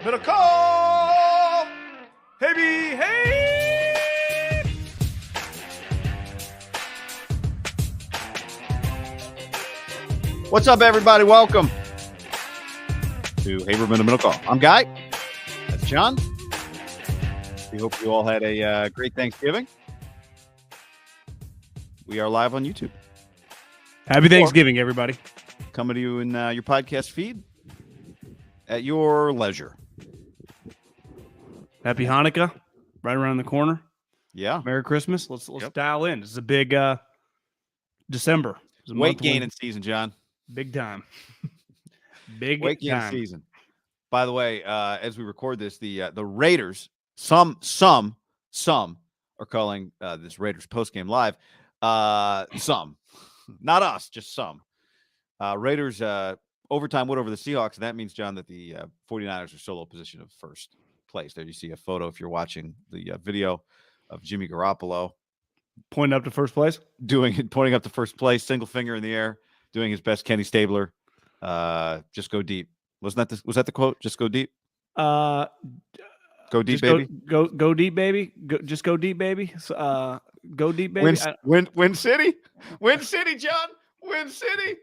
MIDDLEKAUFF! Hey! What's up, everybody? Welcome to Haberman and MIDDLEKAUFF. I'm Guy. That's John. We hope you all had a great Thanksgiving. We are live on YouTube. Happy Thanksgiving, everybody. Coming to you in your podcast feed at your leisure. Happy Hanukkah, right around the corner. Yeah. Merry Christmas. Let's dial in. This is a big December. Weight gaining season, John. Big time. Big weight gaining time. season. By the way, as we record this, the Raiders, some are calling this Raiders postgame live. Some, not us, just some. Raiders overtime win over the Seahawks, and that means, John, that the 49ers are solo position of first place. There you see a photo, if you're watching the video, of Jimmy Garoppolo pointing up to first place, pointing up to first place, single finger in the air, doing his best Kenny Stabler. Just go deep. Was that the quote? Just go deep. Go deep, baby. Go deep, baby. Just go deep, baby. Go deep, baby. Win City, John. Win City.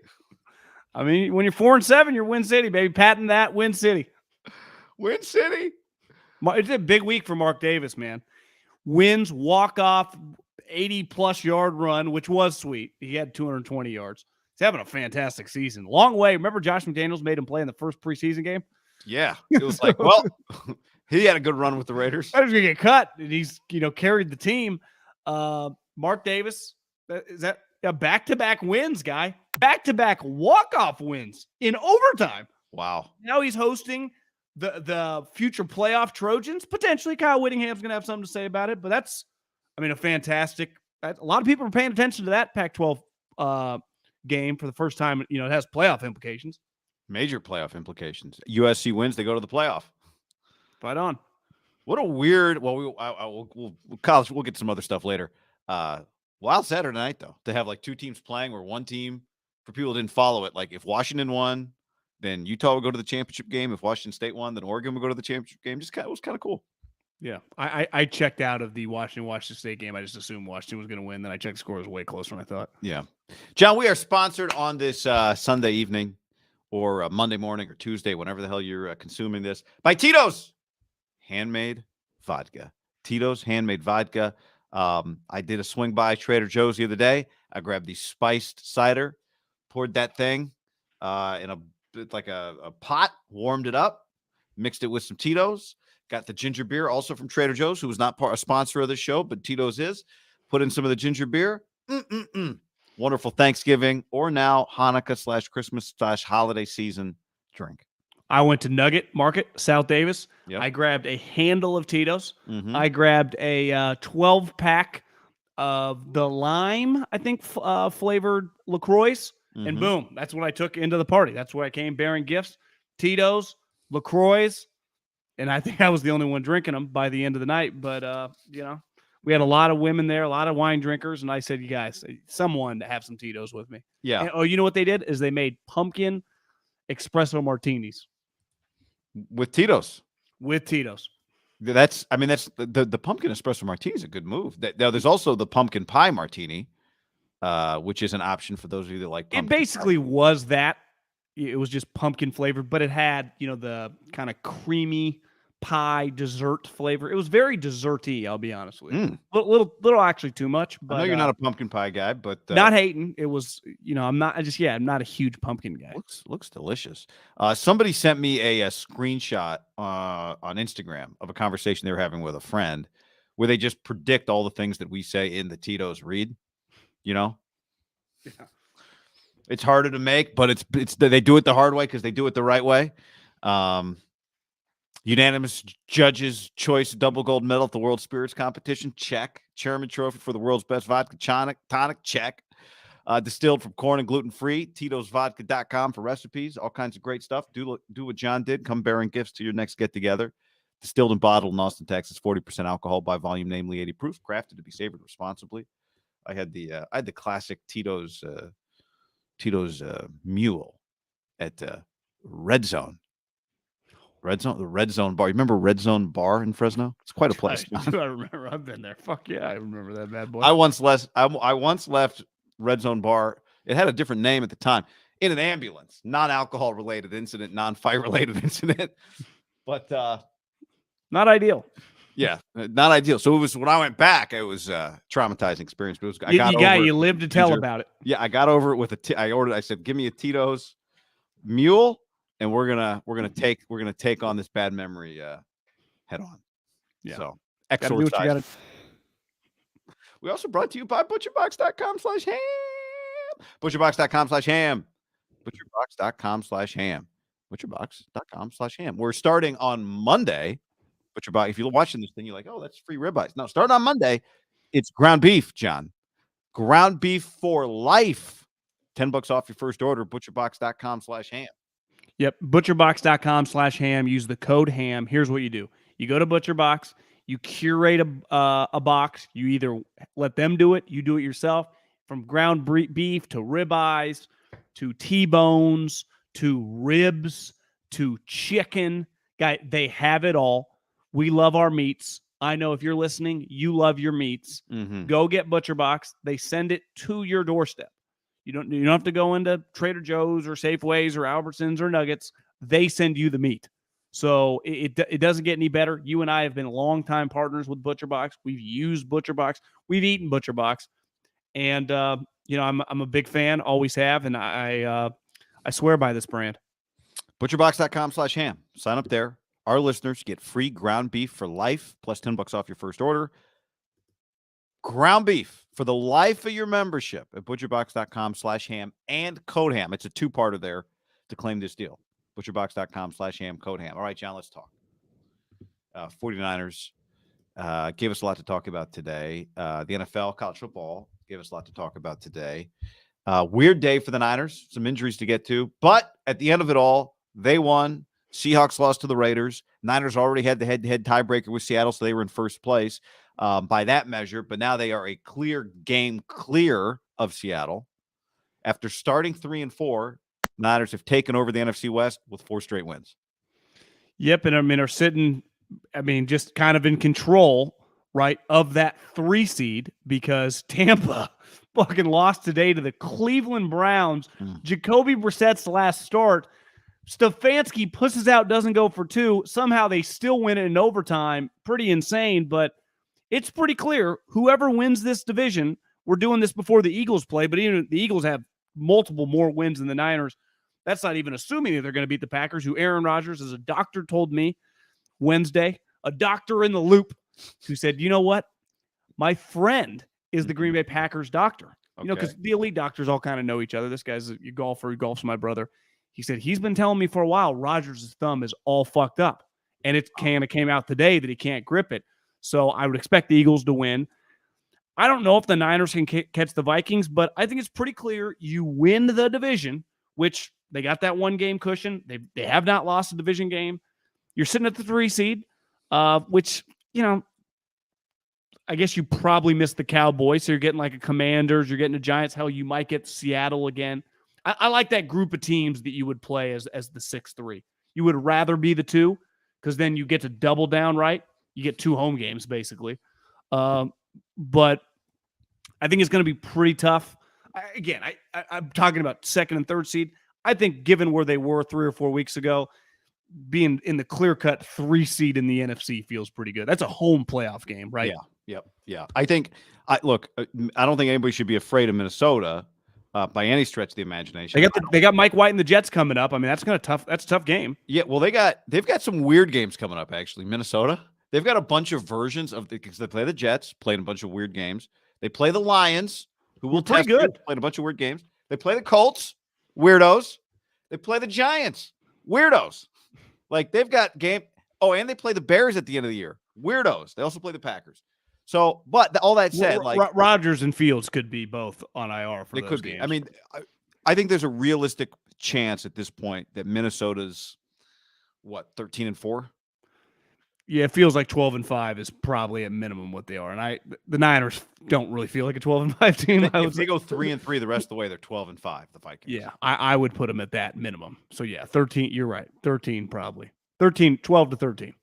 I mean, when you're 4-7, you're Win City, baby. Patent that, Win City. Win City. It's a big week for Mark Davis, man. Wins, walk-off, 80-plus yard run, which was sweet. He had 220 yards. He's having a fantastic season. Long way. Remember Josh McDaniels made him play in the first preseason game? Yeah. It was like, well, he had a good run with the Raiders. I was going to get cut, and he's, carried the team. Mark Davis, is that back-to-back wins, guy? Back-to-back walk-off wins in overtime. Wow. Now he's hosting the future playoff Trojans. Potentially Kyle Whittingham's going to have something to say about it, but that's, a fantastic. A lot of people are paying attention to that Pac-12 game for the first time. It has playoff implications. Major playoff implications. USC wins, they go to the playoff. Right on. What a weird. Well, we'll get some other stuff later. Wild Saturday night, though, to have like two teams playing where one team, for people who didn't follow it, like if Washington won, then Utah would go to the championship game. If Washington State won, then Oregon would go to the championship game. It was kind of cool. Yeah. I checked out of the Washington State game. I just assumed Washington was going to win. Then I checked the score. It was way closer than I thought. Yeah. John, we are sponsored on this Sunday evening or Monday morning or Tuesday, whenever the hell you're consuming this, by Tito's Handmade Vodka. Tito's Handmade Vodka. I did a swing by Trader Joe's the other day. I grabbed the spiced cider, poured that thing in a pot, warmed it up, mixed it with some Tito's, got the ginger beer also from Trader Joe's, who was not a sponsor of this show, but Tito's is. Put in some of the ginger beer. Wonderful Thanksgiving or now Hanukkah/Christmas/holiday season drink. I went to Nugget Market, South Davis. Yep. I grabbed a handle of Tito's. Mm-hmm. I grabbed a 12-pack of the lime, I think, flavored LaCroix. Mm-hmm. And boom, that's what I took into the party. That's where I came bearing gifts. Tito's, LaCroix. And I think I was the only one drinking them by the end of the night. But, we had a lot of women there, a lot of wine drinkers. And I said, you guys, someone to have some Tito's with me. Yeah. And, you know what they did? Is they made pumpkin espresso martinis. With Tito's. That's the pumpkin espresso martini is a good move. Now there's also the pumpkin pie martini, which is an option for those of you that like pumpkin. It basically was that. It was just pumpkin flavored, but it had, the kind of creamy pie dessert flavor. It was very desserty, I'll be honest with you. Little actually too much. But I know you're not a pumpkin pie guy, but not hating. It was, I'm not a huge pumpkin guy. Looks delicious. Somebody sent me a screenshot on Instagram of a conversation they were having with a friend where they just predict all the things that we say in the Tito's read. Yeah. It's harder to make, but it's they do it the hard way because they do it the right way. Unanimous judges' choice double gold medal at the World Spirits Competition, check. Chairman trophy for the world's best vodka tonic, check. Distilled from corn and gluten-free. Tito'sVodka.com for recipes. All kinds of great stuff. Do what John did. Come bearing gifts to your next get-together. Distilled and bottled in Austin, Texas. 40% alcohol by volume, namely 80 proof. Crafted to be savored responsibly. I had the classic Tito's Mule at Red Zone. The Red Zone Bar. You remember Red Zone Bar in Fresno? It's quite a place. I remember. I've been there. Fuck yeah, I remember that bad boy. I once left Red Zone Bar. It had a different name at the time. In an ambulance, non-alcohol related incident, non-fight related incident, but not ideal. Yeah, not ideal. So it was when I went back, it was a traumatizing experience. But it was, you lived to tell about it. Yeah, I got over it with I said, give me a Tito's mule, and we're gonna take on this bad memory head on. Yeah. So exercise. We also brought to you by butcherbox.com/ham. Butcherbox.com/ham. Butcherbox.com/ham. Butcherbox.com/ham. We're starting on Monday. ButcherBox. If you're watching this thing, you're like, oh, that's free ribeyes. No, starting on Monday, it's ground beef, John. Ground beef for life. $10 off your first order. Butcherbox.com/ham. Yep. Butcherbox.com/ham. Use the code ham. Here's what you do. You go to ButcherBox. You curate a box. You either let them do it. You do it yourself. From ground beef to ribeyes to T-bones to ribs to chicken. Guy, they have it all. We love our meats. I know if you're listening, you love your meats. Mm-hmm. Go get ButcherBox. They send it to your doorstep. You don't have to go into Trader Joe's or Safeways or Albertsons or Nuggets. They send you the meat. So it doesn't get any better. You and I have been longtime partners with ButcherBox. We've used ButcherBox. We've eaten ButcherBox. And I'm a big fan, always have, and I swear by this brand. Butcherbox.com/ham. Sign up there. Our listeners get free ground beef for life, plus $10 off your first order. Ground beef for the life of your membership at butcherbox.com/ham and code ham. It's a two-parter there to claim this deal. Butcherbox.com/ham, code ham. All right, John, let's talk. 49ers gave us a lot to talk about today. The NFL, college football, gave us a lot to talk about today. Weird day for the Niners. Some injuries to get to. But at the end of it all, they won. Seahawks lost to the Raiders. Niners already had the head-to-head tiebreaker with Seattle, so they were in first place by that measure. But now they are a clear of Seattle. After starting 3-4, Niners have taken over the NFC West with 4 straight wins. Yep, and are sitting, just kind of in control, right, of that 3 seed because Tampa fucking lost today to the Cleveland Browns. Jacoby Brissett's last start. Stefanski pushes out, doesn't go for 2. Somehow they still win it in overtime. Pretty insane, but it's pretty clear whoever wins this division, we're doing this before the Eagles play, but even the Eagles have multiple more wins than the Niners. That's not even assuming that they're going to beat the Packers, who Aaron Rodgers, as a doctor told me Wednesday, a doctor in the loop, who said, you know what? My friend is the Green Bay Packers doctor. Okay. Because the elite doctors all kind of know each other. This guy's a golfer. He golfs with my brother. He said he's been telling me for a while Rodgers' thumb is all fucked up. And it kind of came out today that he can't grip it. So I would expect the Eagles to win. I don't know if the Niners can catch the Vikings, but I think it's pretty clear you win the division, which they got that 1-game cushion. They have not lost a division game. You're sitting at the 3 seed, which, I guess you probably missed the Cowboys. So you're getting like a Commanders. You're getting the Giants. Hell, you might get Seattle again. I like that group of teams that you would play as the 6-3. You would rather be the 2 because then you get to double down, right? You get 2 home games, basically. But I think it's going to be pretty tough. I'm talking about 2nd and 3rd seed. I think given where they were 3 or 4 weeks ago, being in the clear-cut 3 seed in the NFC feels pretty good. That's a home playoff game, right? Yeah. I don't think anybody should be afraid of Minnesota by any stretch of the imagination. They got Mike White and the Jets coming up. That's a tough game. Yeah, well, they've got some weird games coming up, actually. Minnesota. They've got a bunch of versions of because they play the Jets, played a bunch of weird games. They play the Lions, who will test good, played a bunch of weird games. They play the Colts, weirdos. They play the Giants, weirdos. Like they've got game. Oh, and they play the Bears at the end of the year, weirdos. They also play the Packers. So, but all that said, Rodgers and Fields could be both on IR for those games. I think there's a realistic chance at this point that Minnesota's 13-4. Yeah, it feels like 12-5 is probably at minimum what they are, and the Niners don't really feel like a 12-5 team. If they go 3-3 the rest of the way, they're 12-5. The Vikings. Yeah, I would put them at that minimum. So yeah, 13. You're right, 13 probably. 12 to 13.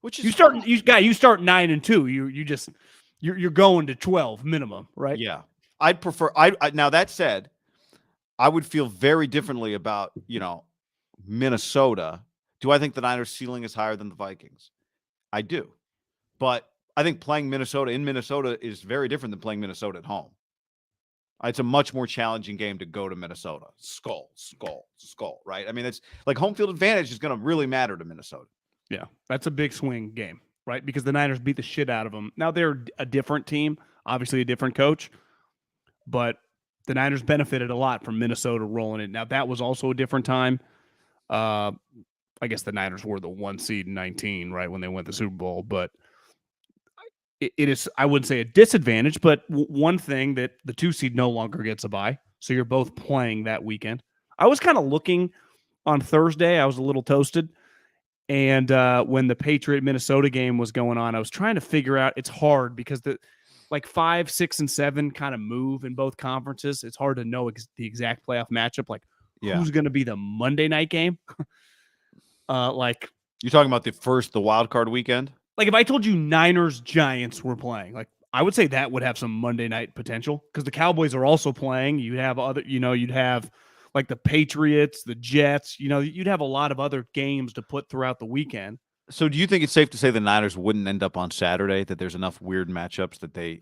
Which is You start 9-2. You're going to 12 minimum, right? Yeah. I'd prefer now that said, I would feel very differently about, Minnesota. Do I think the Niners ceiling is higher than the Vikings? I do. But I think playing Minnesota in Minnesota is very different than playing Minnesota at home. It's a much more challenging game to go to Minnesota. Skull, right? I mean, it's like home field advantage is going to really matter to Minnesota. Yeah, that's a big swing game, right? Because the Niners beat the shit out of them. Now they're a different team, obviously a different coach, but the Niners benefited a lot from Minnesota rolling it. Now that was also a different time. I guess the Niners were the 1 seed in 19, right, when they went to the Super Bowl, but it is, I wouldn't say a disadvantage, but one thing that the 2 seed no longer gets a bye. So you're both playing that weekend. I was kind of looking on Thursday. I was a little toasted. And when the Patriot-Minnesota game was going on, I was trying to figure out, it's hard because the 5, 6, and 7 kind of move in both conferences. It's hard to know the exact playoff matchup. Who's going to be the Monday night game? You're talking about the wild card weekend? If I told you Niners-Giants were playing, I would say that would have some Monday night potential because the Cowboys are also playing. You have you'd have the Patriots, the Jets, you'd have a lot of other games to put throughout the weekend. So do you think it's safe to say the Niners wouldn't end up on Saturday, that there's enough weird matchups that they...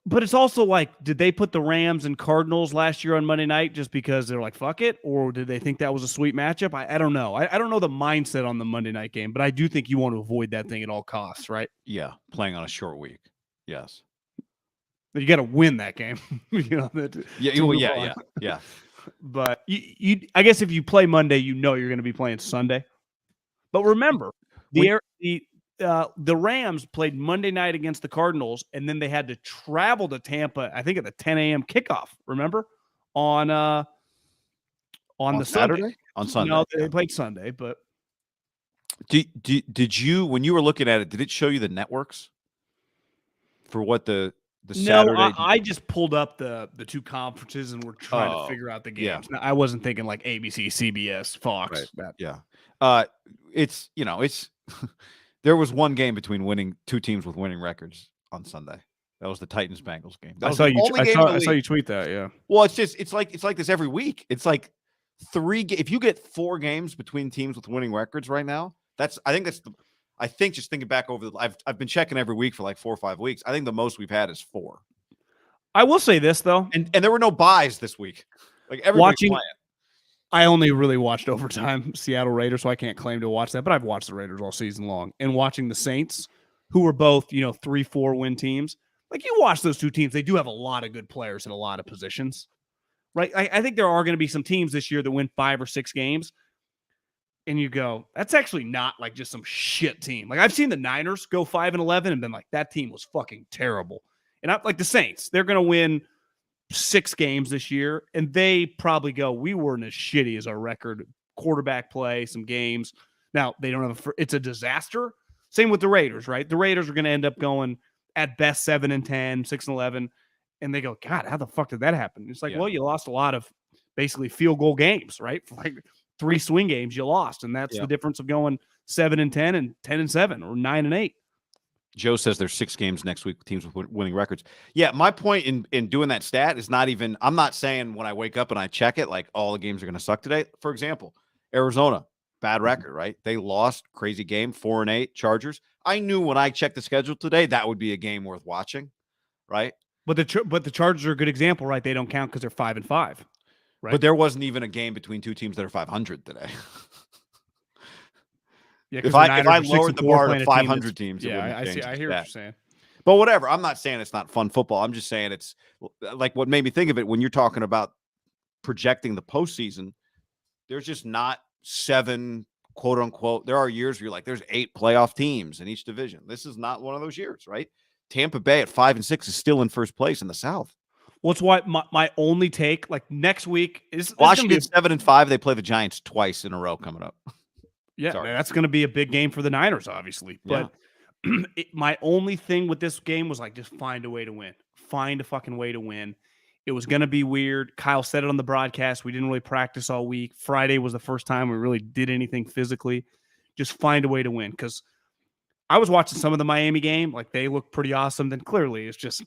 But it's also did they put the Rams and Cardinals last year on Monday night just because they're fuck it? Or did they think that was a sweet matchup? I don't know. I don't know the mindset on the Monday night game, but I do think you want to avoid that thing at all costs, right? Yeah, playing on a short week. Yes. But you got to win that game. Yeah. But I guess if you play Monday, you're going to be playing Sunday. But remember, the Rams played Monday night against the Cardinals, and then they had to travel to Tampa, I think at the 10 a.m. kickoff, remember? On the Saturday? Sunday. On Sunday. No, they played Sunday, but... Did you, when you were looking at it, did it show you the networks for what the Saturday? No, I just pulled up the 2 conferences and we're trying to figure out the games. Yeah. Now, I wasn't thinking ABC, CBS, Fox. Right. Yeah. It's there was one game between 2 teams with winning records on Sunday. That was the Titans-Bengals game. I saw you tweet that, yeah. Well, it's like this every week. It's like 3 if you get 4 games between teams with winning records right now, I think just thinking back over I've been checking every week for 4 or 5 weeks. I think the most we've had is 4. I will say this though. And there were no buys this week. Everybody's playing. I only really watched overtime Seattle Raiders, so I can't claim to watch that, but I've watched the Raiders all season long. And watching the Saints, who were both, 3-4 win teams. You watch those 2 teams, they do have a lot of good players in a lot of positions. Right? I think there are going to be some teams this year that win 5 or 6 games. And you go, that's actually not just some shit team. I've seen the Niners go 5-11 and been that team was fucking terrible. And I the Saints, they're going to win 6 games this year, and they probably go, we weren't as shitty as our record. Quarterback play, some games. Now, they don't have it's a disaster. Same with the Raiders, right? The Raiders are going to end up going at best 7-10, 6-11, and they go, God, how the fuck did that happen? It's well, you lost a lot of basically field goal games, right? 3 swing games you lost, and that's the difference of going 7-10 and 10-7 or 9-8. Joe says there's 6 games next week with teams with winning records. Yeah, my point in doing that stat is not even, I'm not saying when I wake up and I check it, all the games are going to suck today. For example, Arizona, bad record, right? They lost, crazy game, 4-8, Chargers. I knew when I checked the schedule today, that would be a game worth watching, right? But the Chargers are a good example, right? They don't count because they're 5-5. Right. But there wasn't even a game between 2 teams that are 500 today. Yeah, if I lowered the bar to 500 teams, I hear what you're saying. But whatever, I'm not saying it's not fun football. I'm just saying it's what made me think of it when you're talking about projecting the postseason. There's just not 7 quote unquote. There are years where you're there's 8 playoff teams in each division. This is not one of those years, right? Tampa Bay at 5-6 is still in first place in the South. Well, it's why my only take next week is Washington 7-5. They play the Giants twice in a row coming up. Yeah, that's going to be a big game for the Niners, obviously. But my only thing with this game was just find a way to win. Find a fucking way to win. It was going to be weird. Kyle said it on the broadcast. We didn't really practice all week. Friday was the first time we really did anything physically. just find a way to win. Because I was watching some of the Miami game. Like, they look pretty awesome. Then clearly it's just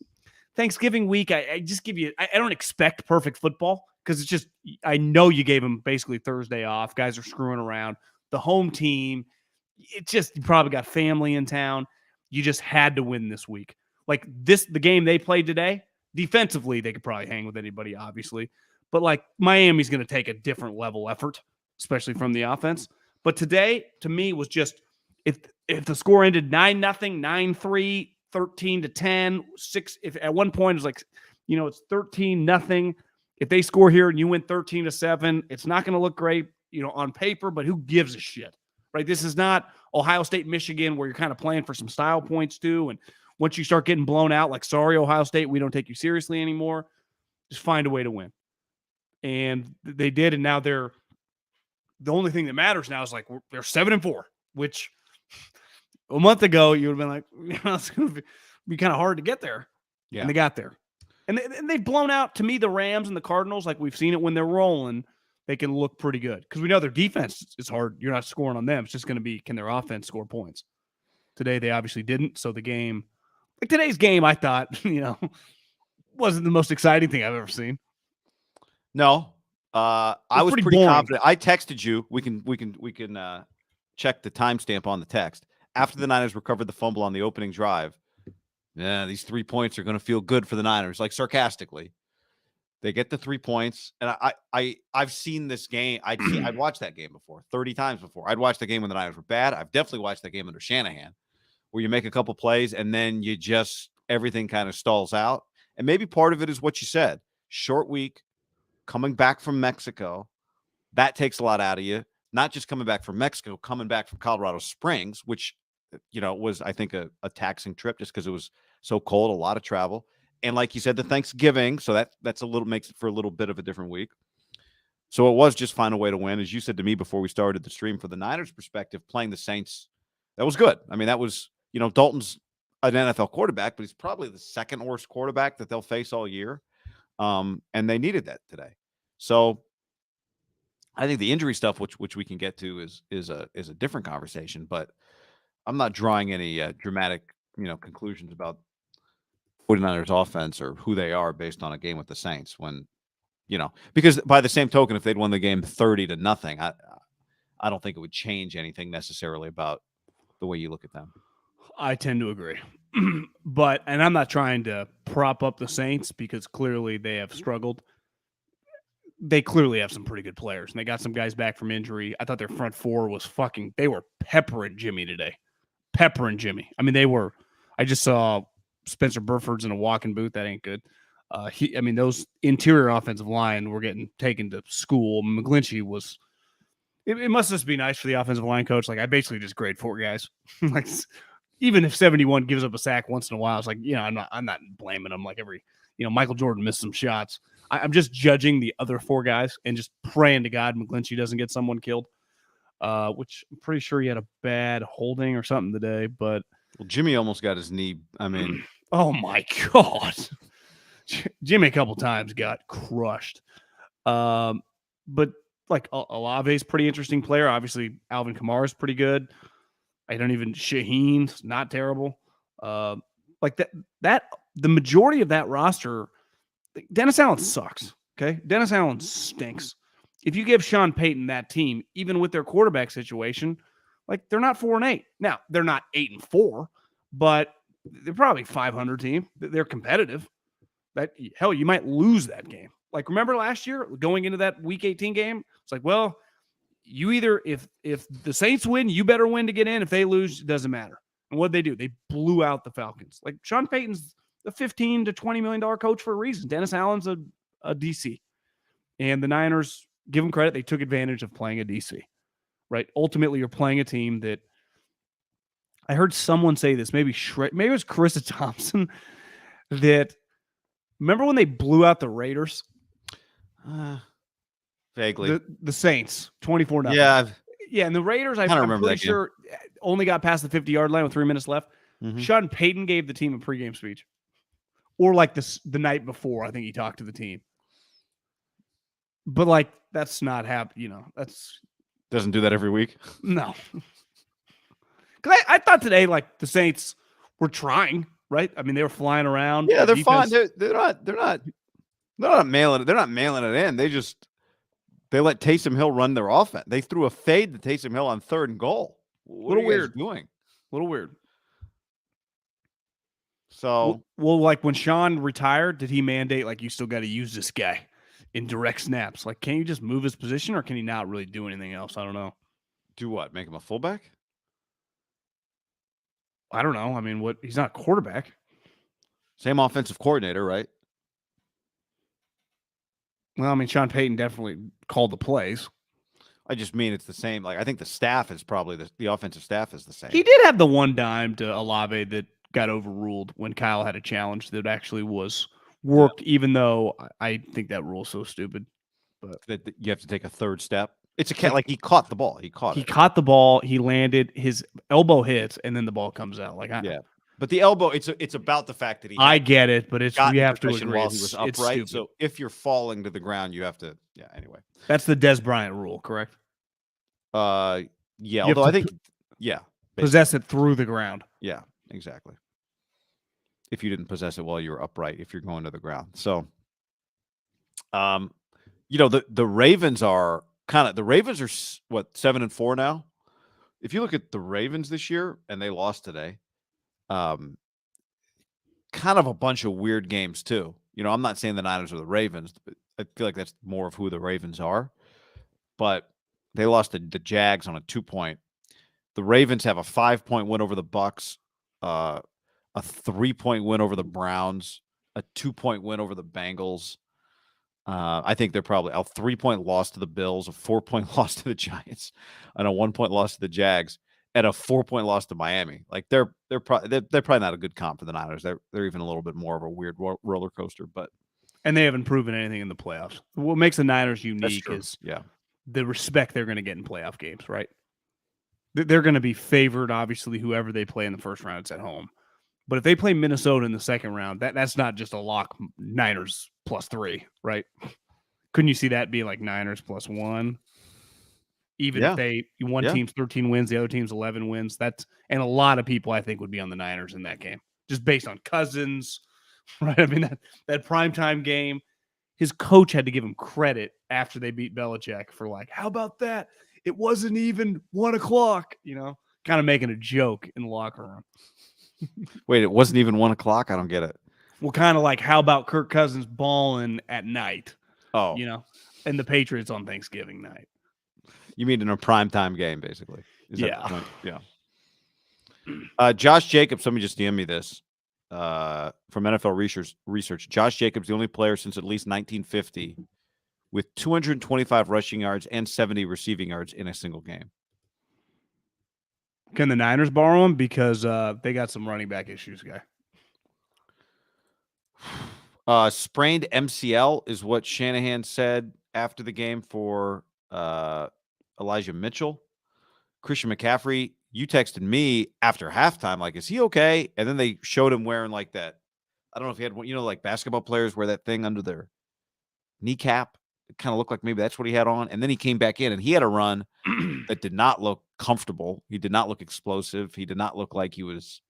Thanksgiving week. I just give you, I don't expect perfect football because it's just, I know you gave them basically Thursday off. Guys are screwing around. The home team, it's just, you probably got family in town. You just had to win this week. Like the game they played today, defensively, they could probably hang with anybody, obviously. But like Miami's going to take a different level effort, especially from the offense. But today, to me, was just, if the score ended 9-0, 9-3, 13-10, 6, if at one point it was like, it's 13-0. If they score here and you win 13-7, it's not going to look great, on paper, but who gives a shit, right? This is not Ohio State, Michigan, where you're kind of playing for some style points too. And once you start getting blown out, like, sorry, Ohio State, we don't take you seriously anymore. Just find a way to win. And they did. And now the only thing that matters now is like, they're 7-4, which a month ago you would have been like, it's going to be kind of hard to get there. Yeah. And they got there. And they've blown out, to me, the Rams and the Cardinals. Like, we've seen it when they're rolling, they can look pretty good. Because we know their defense is hard. You're not scoring on them. It's just going to be, can their offense score points? Today, they obviously didn't. So the game, like today's game, I thought, wasn't the most exciting thing I've ever seen. No. I was pretty confident. I texted you. We can check the timestamp on the text. After the Niners recovered the fumble on the opening drive, these 3 points are going to feel good for the Niners, like sarcastically. They get the 3 points, and I've seen this game. I'd watched that game before 30 times before. I'd watched the game when the Niners were bad. I've definitely watched that game under Shanahan, where you make a couple plays and then everything kind of stalls out. And maybe part of it is what you said: short week, coming back from Mexico, that takes a lot out of you. Not just coming back from Mexico, coming back from Colorado Springs, which was, I think, a taxing trip just because it was so cold, a lot of travel. And like you said, the Thanksgiving, so that's makes it for a little bit of a different week. So it was just find a way to win. As you said to me before we started the stream, for the Niners' perspective, playing the Saints, that was good. I mean, that was, Dalton's an NFL quarterback, but he's probably the second worst quarterback that they'll face all year. And they needed that today. So I think the injury stuff, which we can get to, is a different conversation. But I'm not drawing any dramatic, conclusions about 49ers offense or who they are based on a game with the Saints. When, because by the same token, if they'd won the game 30-0, I don't think it would change anything necessarily about the way you look at them. I tend to agree. And I'm not trying to prop up the Saints because clearly they have struggled. They clearly have some pretty good players, and they got some guys back from injury. I thought their front four was they were peppering Jimmy today. Peppering Jimmy. I mean, I just saw Spencer Burford's in a walking boot. That ain't good. Those interior offensive line were getting taken to school. McGlinchey was, it must just be nice for the offensive line coach. Like, I basically just grade 4 guys. Like, even if 71 gives up a sack once in a while, it's like, I'm not blaming them. Like Michael Jordan missed some shots. I'm just judging the other 4 guys and just praying to God McGlinchey doesn't get someone killed, which I'm pretty sure he had a bad holding or something today. But Jimmy almost got his knee. I mean, oh my God, Jimmy a couple times got crushed. But like Olave's pretty interesting player. Obviously, Alvin Kamara's pretty good. Shaheen's not terrible. Like that the majority of that roster. Dennis Allen sucks, okay? Dennis Allen stinks. If you give Sean Payton that team, even with their quarterback situation, like, they're not 4-8. Now, they're not 8-4, but they're probably 500 team. They're competitive. Hell, you might lose that game. Like, remember last year going into that Week 18 game? It's like, well, you either, if the Saints win, you better win to get in. If they lose, it doesn't matter. And what'd they do? They blew out the Falcons. Like, Sean Payton's a $15 to $20 million coach for a reason. Dennis Allen's a DC. And the Niners, give them credit, they took advantage of playing a DC, right? Ultimately, you're playing a team that, I heard someone say this, maybe it was Carissa Thompson, that, remember when they blew out the Raiders? Vaguely. The Saints, 24-0. Yeah. Yeah, and the Raiders, I'm remember pretty sure, only got past the 50-yard line with 3 minutes left. Mm-hmm. Sean Payton gave the team a pregame speech. Or like the night before, I think he talked to the team. But like, that's not happening. That's doesn't do that every week. No. Because I thought today, like, the Saints were trying, right? I mean, they were flying around. Yeah, The they're fine. defense- They're not mailing it. They're not mailing it in. They let Taysom Hill run their offense. They threw a fade to Taysom Hill on 3rd and goal. What are you guys doing? A little weird. So, well, like when Sean retired, did he mandate like you still got to use this guy in direct snaps? Like, can you just move his position, or can he not really do anything else? I don't know. do what? Make him a fullback? I don't know. I mean, what? He's not a quarterback. Same offensive coordinator, right? Well, I mean, Sean Payton definitely called the plays. I just mean it's the same. Like, I think the staff is probably the offensive staff is the same. He did have the one dime to Olave that got overruled when Kyle had a challenge that actually was worked, even though I think that rule is so stupid. But that you have to take a 3rd step. It's a cat. Like, he caught the ball. He caught the ball. He landed. His elbow hits, and then the ball comes out. Like, but the elbow. It's about the fact that he. I get it, but it's we have to agree while he was upright. So if you're falling to the ground, you have to. Yeah. Anyway, that's the Des Bryant rule, correct? Yeah. Although I think, possess it through the ground. Yeah. Exactly. If you didn't possess it while you were upright, if you're going to the ground. So, the Ravens are what, 7-4 now? If you look at the Ravens this year, and they lost today, kind of a bunch of weird games too. I'm not saying the Niners are the Ravens, but I feel like that's more of who the Ravens are. But they lost to the Jags on a 2-point. The Ravens have a 5-point win over the Bucks, a 3-point win over the Browns, a 2-point win over the Bengals. I think they're probably a 3-point loss to the Bills, a 4-point loss to the Giants, and a 1-point loss to the Jags, and a 4-point loss to Miami. Like, they're probably not a good comp for the Niners. They're even a little bit more of a weird roller coaster, and they haven't proven anything in the playoffs. What makes the Niners unique is the respect they're going to get in playoff games, right? They're going to be favored, obviously, whoever they play in the first round. It's at home. But if they play Minnesota in the second round, that's not just a lock Niners +3, right? Couldn't you see that being like Niners +1? Even if one team's 13 wins, the other team's 11 wins. And a lot of people, I think, would be on the Niners in that game, just based on Cousins, right? I mean, that primetime game, his coach had to give him credit after they beat Belichick for like, how about that? It wasn't even 1 o'clock, kind of making a joke in the locker room. Wait, it wasn't even 1 o'clock? I don't get it. Well, kind of like, how about Kirk Cousins balling at night? Oh. And the Patriots on Thanksgiving night. You mean in a primetime game, basically? Is that yeah. the point? Yeah. Josh Jacobs, somebody just DM'd me this from NFL research. Josh Jacobs, the only player since at least 1950 with 225 rushing yards and 70 receiving yards in a single game. Can the Niners borrow him? Because they got some running back issues, guy. Sprained MCL is what Shanahan said after the game for Elijah Mitchell. Christian McCaffrey, you texted me after halftime, like, is he okay? And then they showed him wearing like that. I don't know if he had one, like basketball players wear that thing under their kneecap. It kind of looked like maybe that's what he had on. And then he came back in and he had a run that did not look comfortable. He did not look explosive. He did not look like he was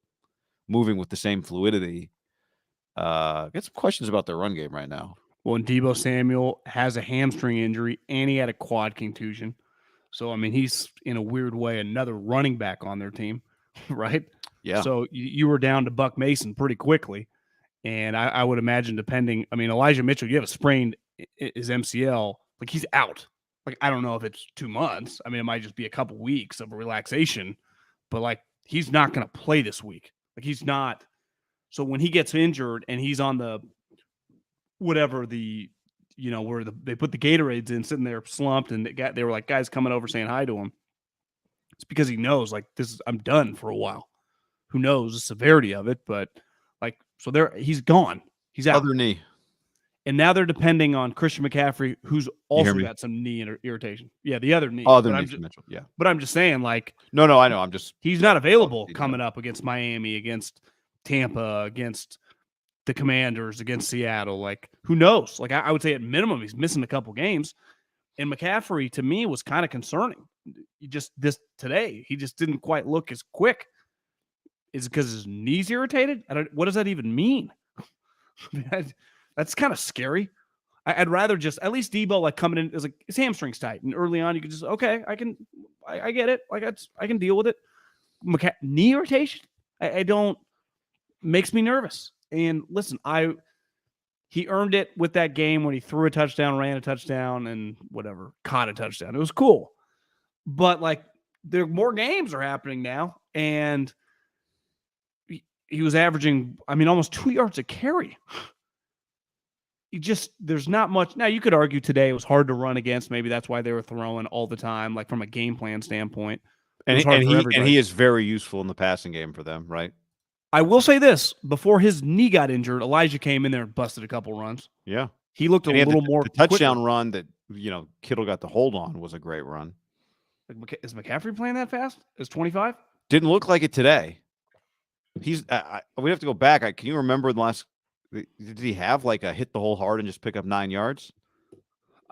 moving with the same fluidity. Got some questions about their run game right now. Well, and Deebo Samuel has a hamstring injury and he had a quad contusion. So, I mean, he's in a weird way another running back on their team, right? Yeah. So you were down to Buck Mason pretty quickly. And I would imagine Elijah Mitchell, you have a sprained his MCL, like he's out. Like, I don't know if it's 2 months. I mean, it might just be a couple weeks of relaxation, but like, he's not going to play this week. Like, he's not. So when he gets injured and he's on the, whatever the, where they put the Gatorades in, sitting there slumped, and they were like guys coming over saying hi to him. It's because he knows, like, I'm done for a while. Who knows the severity of it, but like, so he's gone. He's out. Other knee. And now they're depending on Christian McCaffrey, who's also got some knee irritation. Yeah, the other knee. Other knee, Mitchell. Yeah. But I'm just saying, like, no, I know. He's not available coming up against Miami, against Tampa, against the Commanders, against Seattle. Like, who knows? Like, I would say at minimum he's missing a couple games. And McCaffrey, to me, was kind of concerning. today, he just didn't quite look as quick. Is it because his knee's irritated? What does that even mean? That's kind of scary. I'd rather just at least Debo like coming in is like his hamstring's tight, and early on you could just I get it, like I can deal with it. Knee irritation, I don't makes me nervous. And listen, he earned it with that game when he threw a touchdown, ran a touchdown, and whatever, caught a touchdown. It was cool, but like there more games are happening now, and he was averaging, almost 2 yards a carry. There's not much. Now, you could argue today it was hard to run against. Maybe that's why they were throwing all the time, like from a game plan standpoint. And he is very useful in the passing game for them, right? I will say this. Before his knee got injured, Elijah came in there and busted a couple runs. Yeah. He looked a little more. The touchdown run that, Kittle got the hold on was a great run. Is McCaffrey playing that fast? Is 25? Didn't look like it today. He's. We have to go back. Can you remember the last? Did he have like a hit the hole hard and just pick up 9 yards?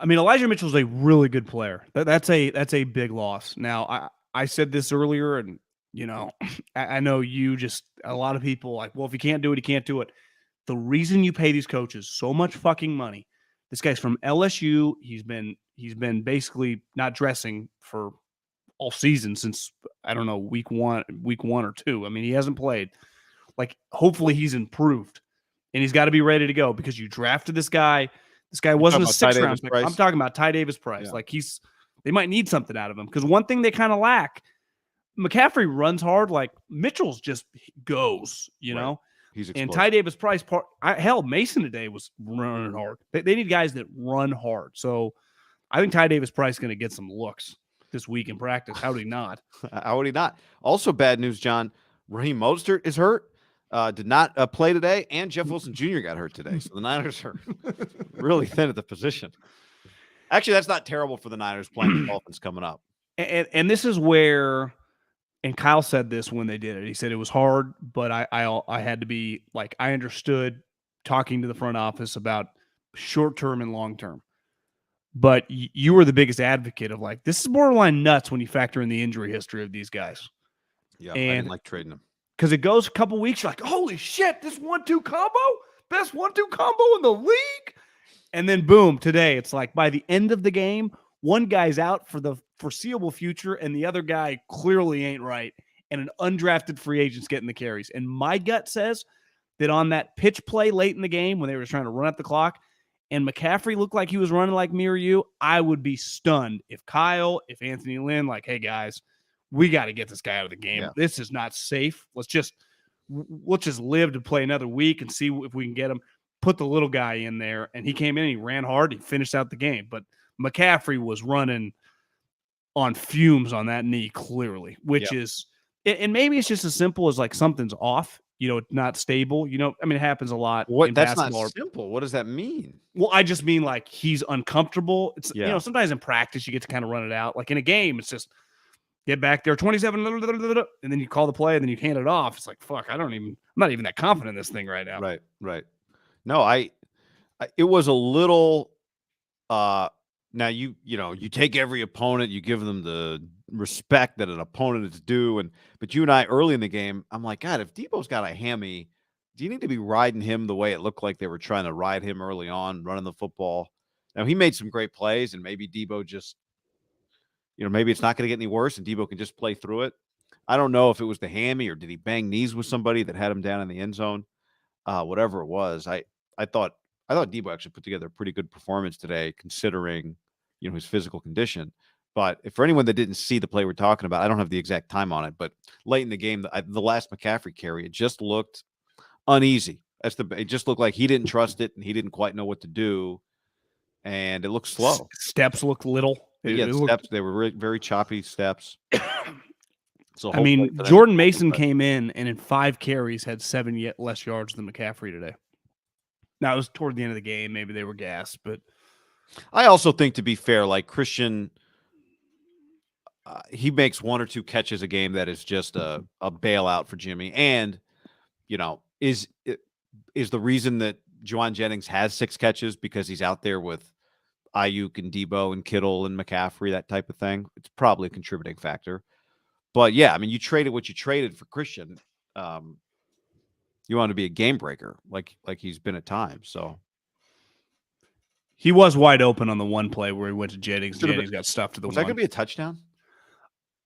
Elijah Mitchell's a really good player. That's a big loss. Now, I said this earlier, and I know a lot of people like, well, if he can't do it, he can't do it. The reason you pay these coaches so much fucking money, this guy's from LSU. He's been basically not dressing for all season since, I don't know, week one or two. He hasn't played. Like, hopefully he's improved. And he's got to be ready to go because you drafted this guy. This guy wasn't a 6th round pick. I'm talking about Ty Davis Price. Yeah. Like they might need something out of him because one thing they kind of lack, McCaffrey runs hard. Like Mitchell's just goes, know. He's explosive. And Ty Davis Price, Mason today was running hard. They need guys that run hard. So I think Ty Davis Price is going to get some looks this week in practice. How would he not? How would he not? Also, bad news, John. Raheem Mostert is hurt. Did not play today, and Jeff Wilson Jr. got hurt today. So the Niners are really thin at the position. Actually, that's not terrible for the Niners playing the Dolphins coming up. And this is where, and Kyle said this when they did it. He said it was hard, but I had to be like, I understood talking to the front office about short-term and long-term. But you were the biggest advocate of like, this is borderline nuts when you factor in the injury history of these guys. Yeah, and I didn't like trading them. Because it goes a couple weeks, you're like, holy shit, this 1-2 combo, best 1-2 combo in the league. And then boom, today it's like by the end of the game, one guy's out for the foreseeable future, and the other guy clearly ain't right. And an undrafted free agent's getting the carries. And my gut says that on that pitch play late in the game when they were trying to run up the clock, and McCaffrey looked like he was running like me or you, I would be stunned if Anthony Lynn, like, hey guys, we got to get this guy out of the game. Yeah. This is not safe. Let's just live to play another week and see if we can get him. Put the little guy in there, and he came in and he ran hard. He finished out the game. But McCaffrey was running on fumes on that knee clearly, which is – and maybe it's just as simple as like something's off, not stable. It happens a lot. That's not simple. What does that mean? Well, I just mean like he's uncomfortable. It's sometimes in practice you get to kind of run it out. Like in a game, it's just – get back there, 27, and then you call the play, and then you hand it off. It's like, fuck, I'm not even that confident in this thing right now. Right. No, it was a little, now you take every opponent, you give them the respect that an opponent is due. But you and I early in the game, I'm like, God, if Debo's got a hammy, do you need to be riding him the way it looked like they were trying to ride him early on, running the football? Now he made some great plays, and maybe Debo just, maybe it's not going to get any worse and Debo can just play through it. I don't know if it was the hammy or did he bang knees with somebody that had him down in the end zone. Whatever it was, I thought Debo actually put together a pretty good performance today, considering his physical condition. But for anyone that didn't see the play we're talking about, I don't have the exact time on it, but late in the game, the last McCaffrey carry, it just looked uneasy. It just looked like he didn't trust it and he didn't quite know what to do, and it looked slow. Steps looked little. Steps. They were very choppy steps. So Jordan Mason came in and in 5 carries had 7 less yards than McCaffrey today. Now it was toward the end of the game. Maybe they were gassed, but I also think, to be fair, like Christian, he makes 1 or 2 catches a game that is just a bailout for Jimmy, and is the reason that Juwan Jennings has 6 catches because he's out there with Ayuk and Debo and Kittle and McCaffrey, that type of thing. It's probably a contributing factor. But yeah, I mean, you traded what you traded for Christian. You want to be a game breaker, like he's been at times. So he was wide open on the one play where he went to Jennings. Jennings got stuffed to the was one. that going to be a touchdown?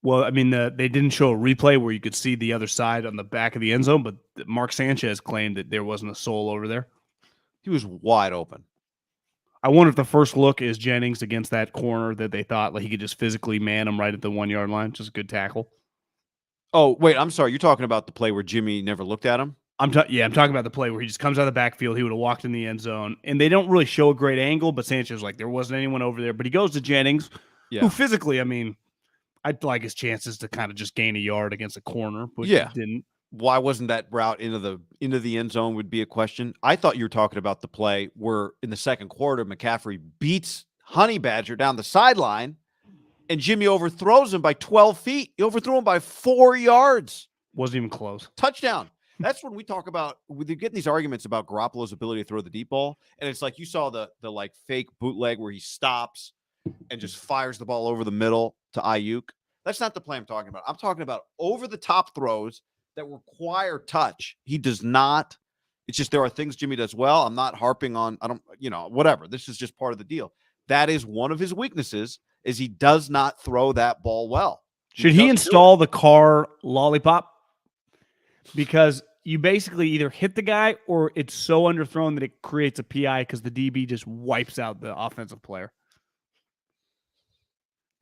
Well, I mean, they didn't show a replay where you could see the other side on the back of the end zone, but Mark Sanchez claimed that there wasn't a soul over there. He was wide open. I wonder if the first look is Jennings against that corner that they thought like he could just physically man him right at the 1 yard line. Just a good tackle. Oh, wait, I'm sorry. You're talking about the play where Jimmy never looked at him? I'm talking about the play where he just comes out of the backfield. He would have walked in the end zone, and they don't really show a great angle, but Sanchez was like, there wasn't anyone over there. But he goes to Jennings, who physically, I mean, I'd like his chances to kind of just gain a yard against a corner, but he didn't. Why wasn't that route into the end zone would be a question. I thought you were talking about the play where in the second quarter, McCaffrey beats Honey Badger down the sideline, and Jimmy overthrows him by 12 feet. He overthrew him by 4 yards. Wasn't even close. Touchdown. That's when we talk about, we're getting these arguments about Garoppolo's ability to throw the deep ball. And it's like you saw the like fake bootleg where he stops and just fires the ball over the middle to Ayuk. That's not the play I'm talking about. I'm talking about over the top throws that require touch. He does not. It's just there are things Jimmy does well. I'm not harping on, whatever. This is just part of the deal. That is one of his weaknesses is he does not throw that ball well. Should he install the car lollipop? Because you basically either hit the guy or it's so underthrown that it creates a PI because the DB just wipes out the offensive player.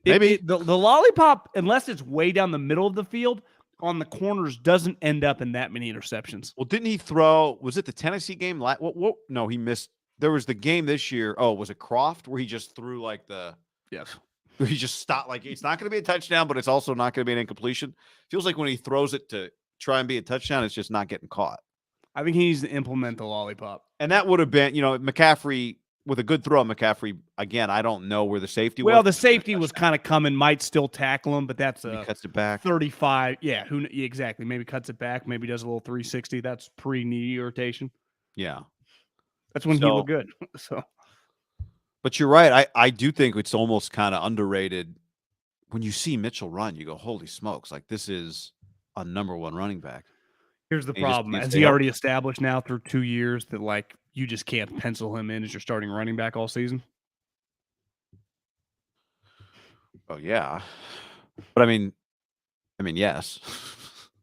Maybe the lollipop, unless it's way down the middle of the field, on the corners doesn't end up in that many interceptions. Well, didn't he throw? Was it the Tennessee game? What? No, he missed. There was the game this year. Oh, was it Croft where he just threw like the? Yes. Where he just stopped. Like it's not going to be a touchdown, but it's also not going to be an incompletion. Feels like when he throws it to try and be a touchdown, it's just not getting caught. I think he needs to implement the lollipop. And that would have been, McCaffrey with a good throw. McCaffrey again. I don't know where the safety was. Well, the safety was kind of coming, might still tackle him, but that's he cuts it back 35. Yeah, exactly? Maybe cuts it back. Maybe does a little 360. That's pre-knee irritation. Yeah, that's when he looked good. So, but you're right. I do think it's almost kind of underrated when you see Mitchell run. You go, holy smokes! Like this is a number one running back. Here's the problem. Has he already established now through 2 years that like you just can't pencil him in as your starting running back all season? Oh yeah. But I mean, yes.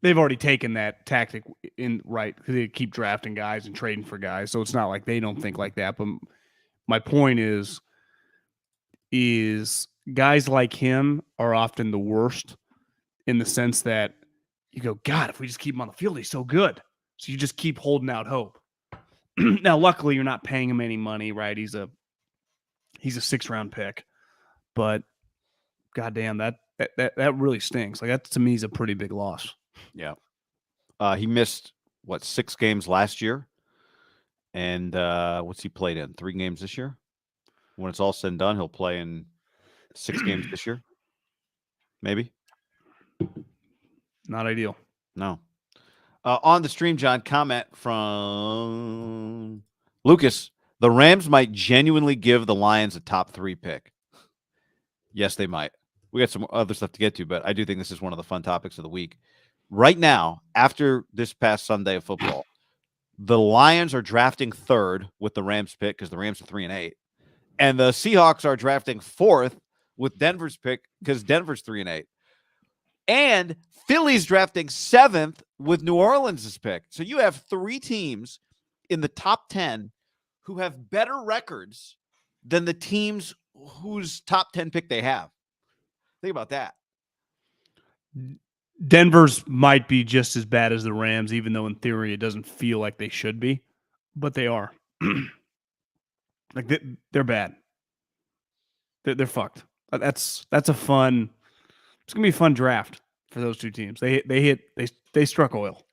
They've already taken that tactic in right because they keep drafting guys and trading for guys. So it's not like they don't think like that. But my point is guys like him are often the worst in the sense that you go, God, if we just keep him on the field, he's so good. So you just keep holding out hope. Now, luckily, you're not paying him any money, right? He's a 6th-round pick, but goddamn, that really stinks. Like that to me is a pretty big loss. Yeah, he missed 6 games last year, and what's he played in? 3 games this year. When it's all said and done, he'll play in 6 games this year, maybe. Not ideal. No. On the stream, John, comment from Lucas. The Rams might genuinely give the Lions a top 3 pick. Yes, they might. We got some other stuff to get to, but I do think this is one of the fun topics of the week. Right now, after this past Sunday of football, the Lions are drafting 3rd with the Rams pick because the Rams are 3-8. And the Seahawks are drafting 4th with Denver's pick because Denver's 3-8. And Philly's drafting 7th with New Orleans' pick. So you have 3 teams in the top 10 who have better records than the teams whose top 10 pick they have. Think about that. Denver's might be just as bad as the Rams, even though in theory it doesn't feel like they should be, but they are. Like they're bad. They're fucked. That's a fun. It's gonna be a fun draft for those 2 teams. They struck oil.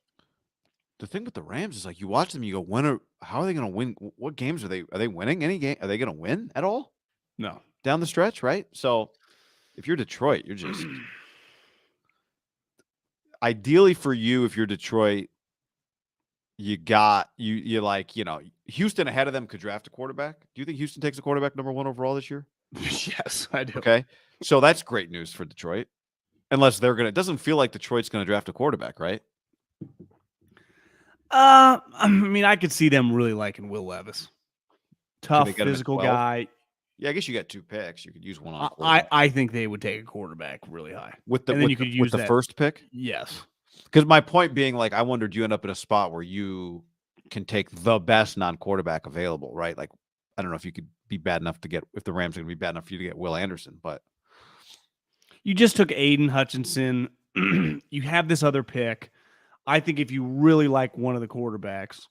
The thing with the Rams is like you watch them, you go, how are they gonna win? What games are they winning? Any game? Are they gonna win at all? No. Down the stretch, right? So if you're Detroit, you're just ideally for you, if you're Detroit, you got you like, Houston ahead of them could draft a quarterback. Do you think Houston takes a quarterback number 1 overall this year? Yes, I do. Okay. So that's great news for Detroit. Unless it doesn't feel like Detroit's going to draft a quarterback, right? I mean, I could see them really liking Will Levis. Tough, get him at physical 12? guy. Yeah, I guess you got 2 picks. You could use one on quarterback. I think they would take a quarterback really high. With the and then you could use the that first pick? Yes. Because my point being, like, I wondered you end up in a spot where you can take the best non-quarterback available, right? Like, I don't know if you could be bad enough to get, if the Rams are going to be bad enough for you to get Will Anderson, but you just took Aiden Hutchinson. You have this other pick. I think if you really like one of the quarterbacks,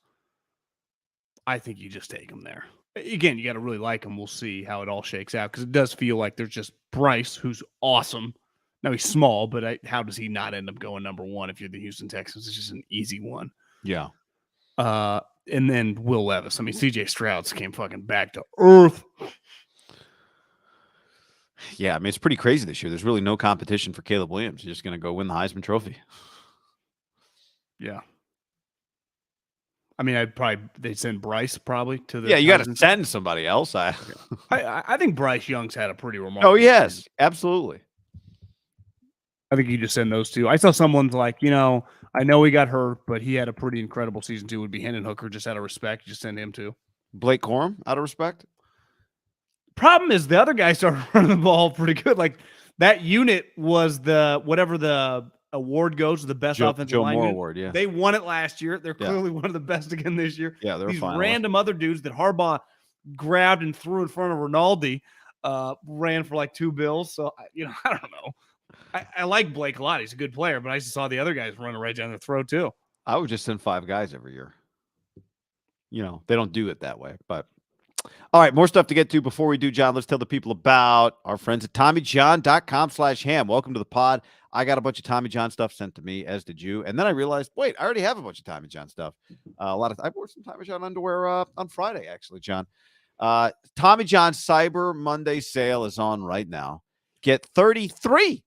I think you just take him there. Again, you got to really like him. We'll see how it all shakes out because it does feel like there's just Bryce, who's awesome. Now he's small, but how does he not end up going number 1 if you're the Houston Texans? It's just an easy one. yeah. And then Will Levis. I mean, CJ Stroud's came fucking back to earth. Yeah, I mean, it's pretty crazy this year. There's really no competition for Caleb Williams. He's just going to go win the Heisman Trophy. Yeah. I mean, they'd send Bryce probably to the. Yeah, you got to send somebody else. I think Bryce Young's had a pretty remarkable. Oh, yes, season. absolutely. I think you just send those two. I saw someone's like, I know he got hurt, but he had a pretty incredible season too. It would be Hendon Hooker just out of respect. You just send him too. Blake Corum, out of respect. Problem is the other guy started running the ball pretty good. Like that unit was whatever the award goes, the best offensive Joe line Moore unit. Award. Yeah, they won it last year. They're clearly one of the best again this year. Yeah, they're these finalists. Random other dudes that Harbaugh grabbed and threw in front of Rinaldi ran for like 2 bills. So I don't know. I like Blake a lot. He's a good player, but I just saw the other guys running right down their throat too. I would just send 5 guys every year. They don't do it that way. But all right, more stuff to get to before we do, John. Let's tell the people about our friends at TommyJohn.com/ham. Welcome to the pod. I got a bunch of Tommy John stuff sent to me, as did you. And then I realized, wait, I already have a bunch of Tommy John stuff. I wore some Tommy John underwear on Friday, actually, John. Tommy John Cyber Monday sale is on right now. Get 33%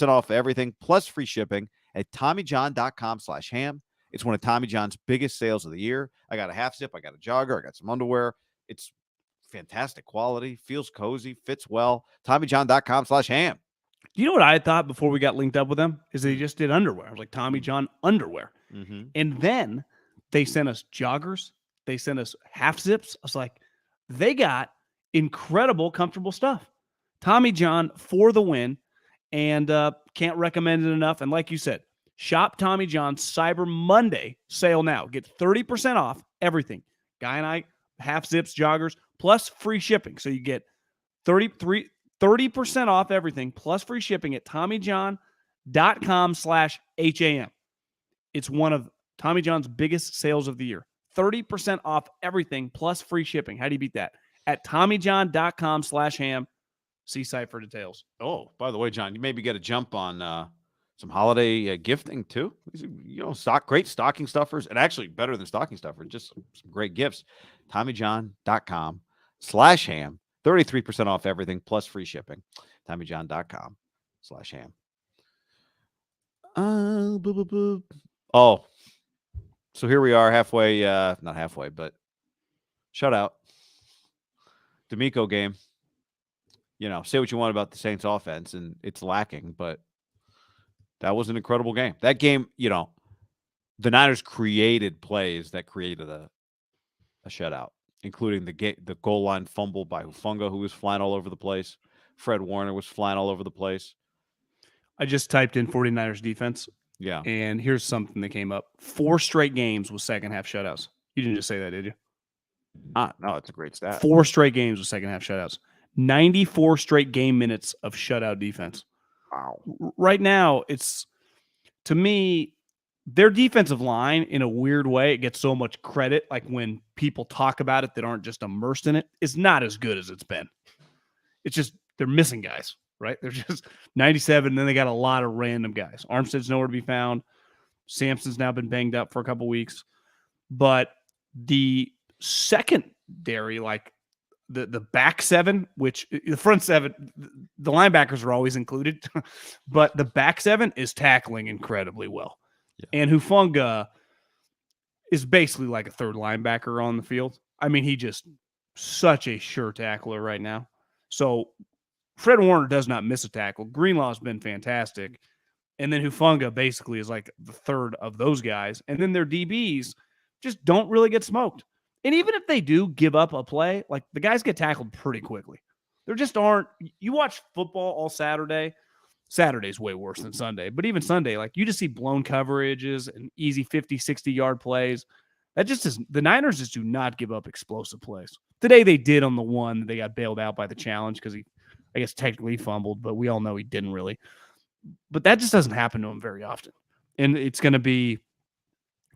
off everything plus free shipping at TommyJohn.com/ham. It's one of Tommy John's biggest sales of the year. I got a half zip. I got a jogger. I got some underwear. It's fantastic quality, feels cozy, fits well. TommyJohn.com/ham. You know what I thought before we got linked up with them is they just did underwear. I was like, Tommy John underwear. Mm-hmm. And then they sent us joggers. They sent us half zips. I was like, they got incredible, comfortable stuff. Tommy John for the win. And can't recommend it enough. And like you said, shop Tommy John's Cyber Monday sale now. Get 30% off everything. Guy and I, half zips, joggers, plus free shipping. So you get 30% off everything plus free shipping at TommyJohn.com/HAM. It's one of Tommy John's biggest sales of the year. 30% off everything plus free shipping. How do you beat that? At TommyJohn.com/ham. See site for details. Oh, by the way, John, you maybe get a jump on some holiday gifting too. Great stocking stuffers, and actually better than stocking stuffers, just some great gifts. TommyJohn.com/ham. 33% off everything plus free shipping. TommyJohn.com/ham. Oh, so here we are halfway, not halfway, but shutout. D'Amico game. Say what you want about the Saints offense, and it's lacking, but that was an incredible game. That game, the Niners created plays that created a shutout, including the goal line fumble by Hufanga, who was flying all over the place. Fred Warner was flying all over the place. I just typed in 49ers defense. Yeah. And here's something that came up. 4 straight games with second half shutouts. You didn't just say that, did you? No, it's a great stat. 4 straight games with second half shutouts. 94 straight game minutes of shutout defense. Wow. Right now, it's, to me, their defensive line, in a weird way, it gets so much credit. Like when people talk about it that aren't just immersed in it, it's not as good as it's been. It's just, they're missing guys, right? They're just 97, and then they got a lot of random guys. Armstead's nowhere to be found. Sampson's now been banged up for a couple weeks. But the secondary, like, the back 7, which the front 7, the linebackers are always included, but the back 7 is tackling incredibly well. Yeah. And Hufanga, is basically like a third linebacker on the field. I mean, he just such a sure tackler right now. So Fred Warner does not miss a tackle. Greenlaw's been fantastic. And then Hufanga basically is like the third of those guys. And then their DBs just don't really get smoked. And even if they do give up a play, like the guys get tackled pretty quickly. There just aren't. You watch football all Saturday. Saturday's way worse than Sunday. But even Sunday, like you just see blown coverages and easy 50, 60-yard plays. That just is the Niners just do not give up explosive plays. Today they did on the one. They got bailed out by the challenge because he, I guess, technically fumbled, but we all know he didn't really. But that just doesn't happen to him very often. And it's going to be,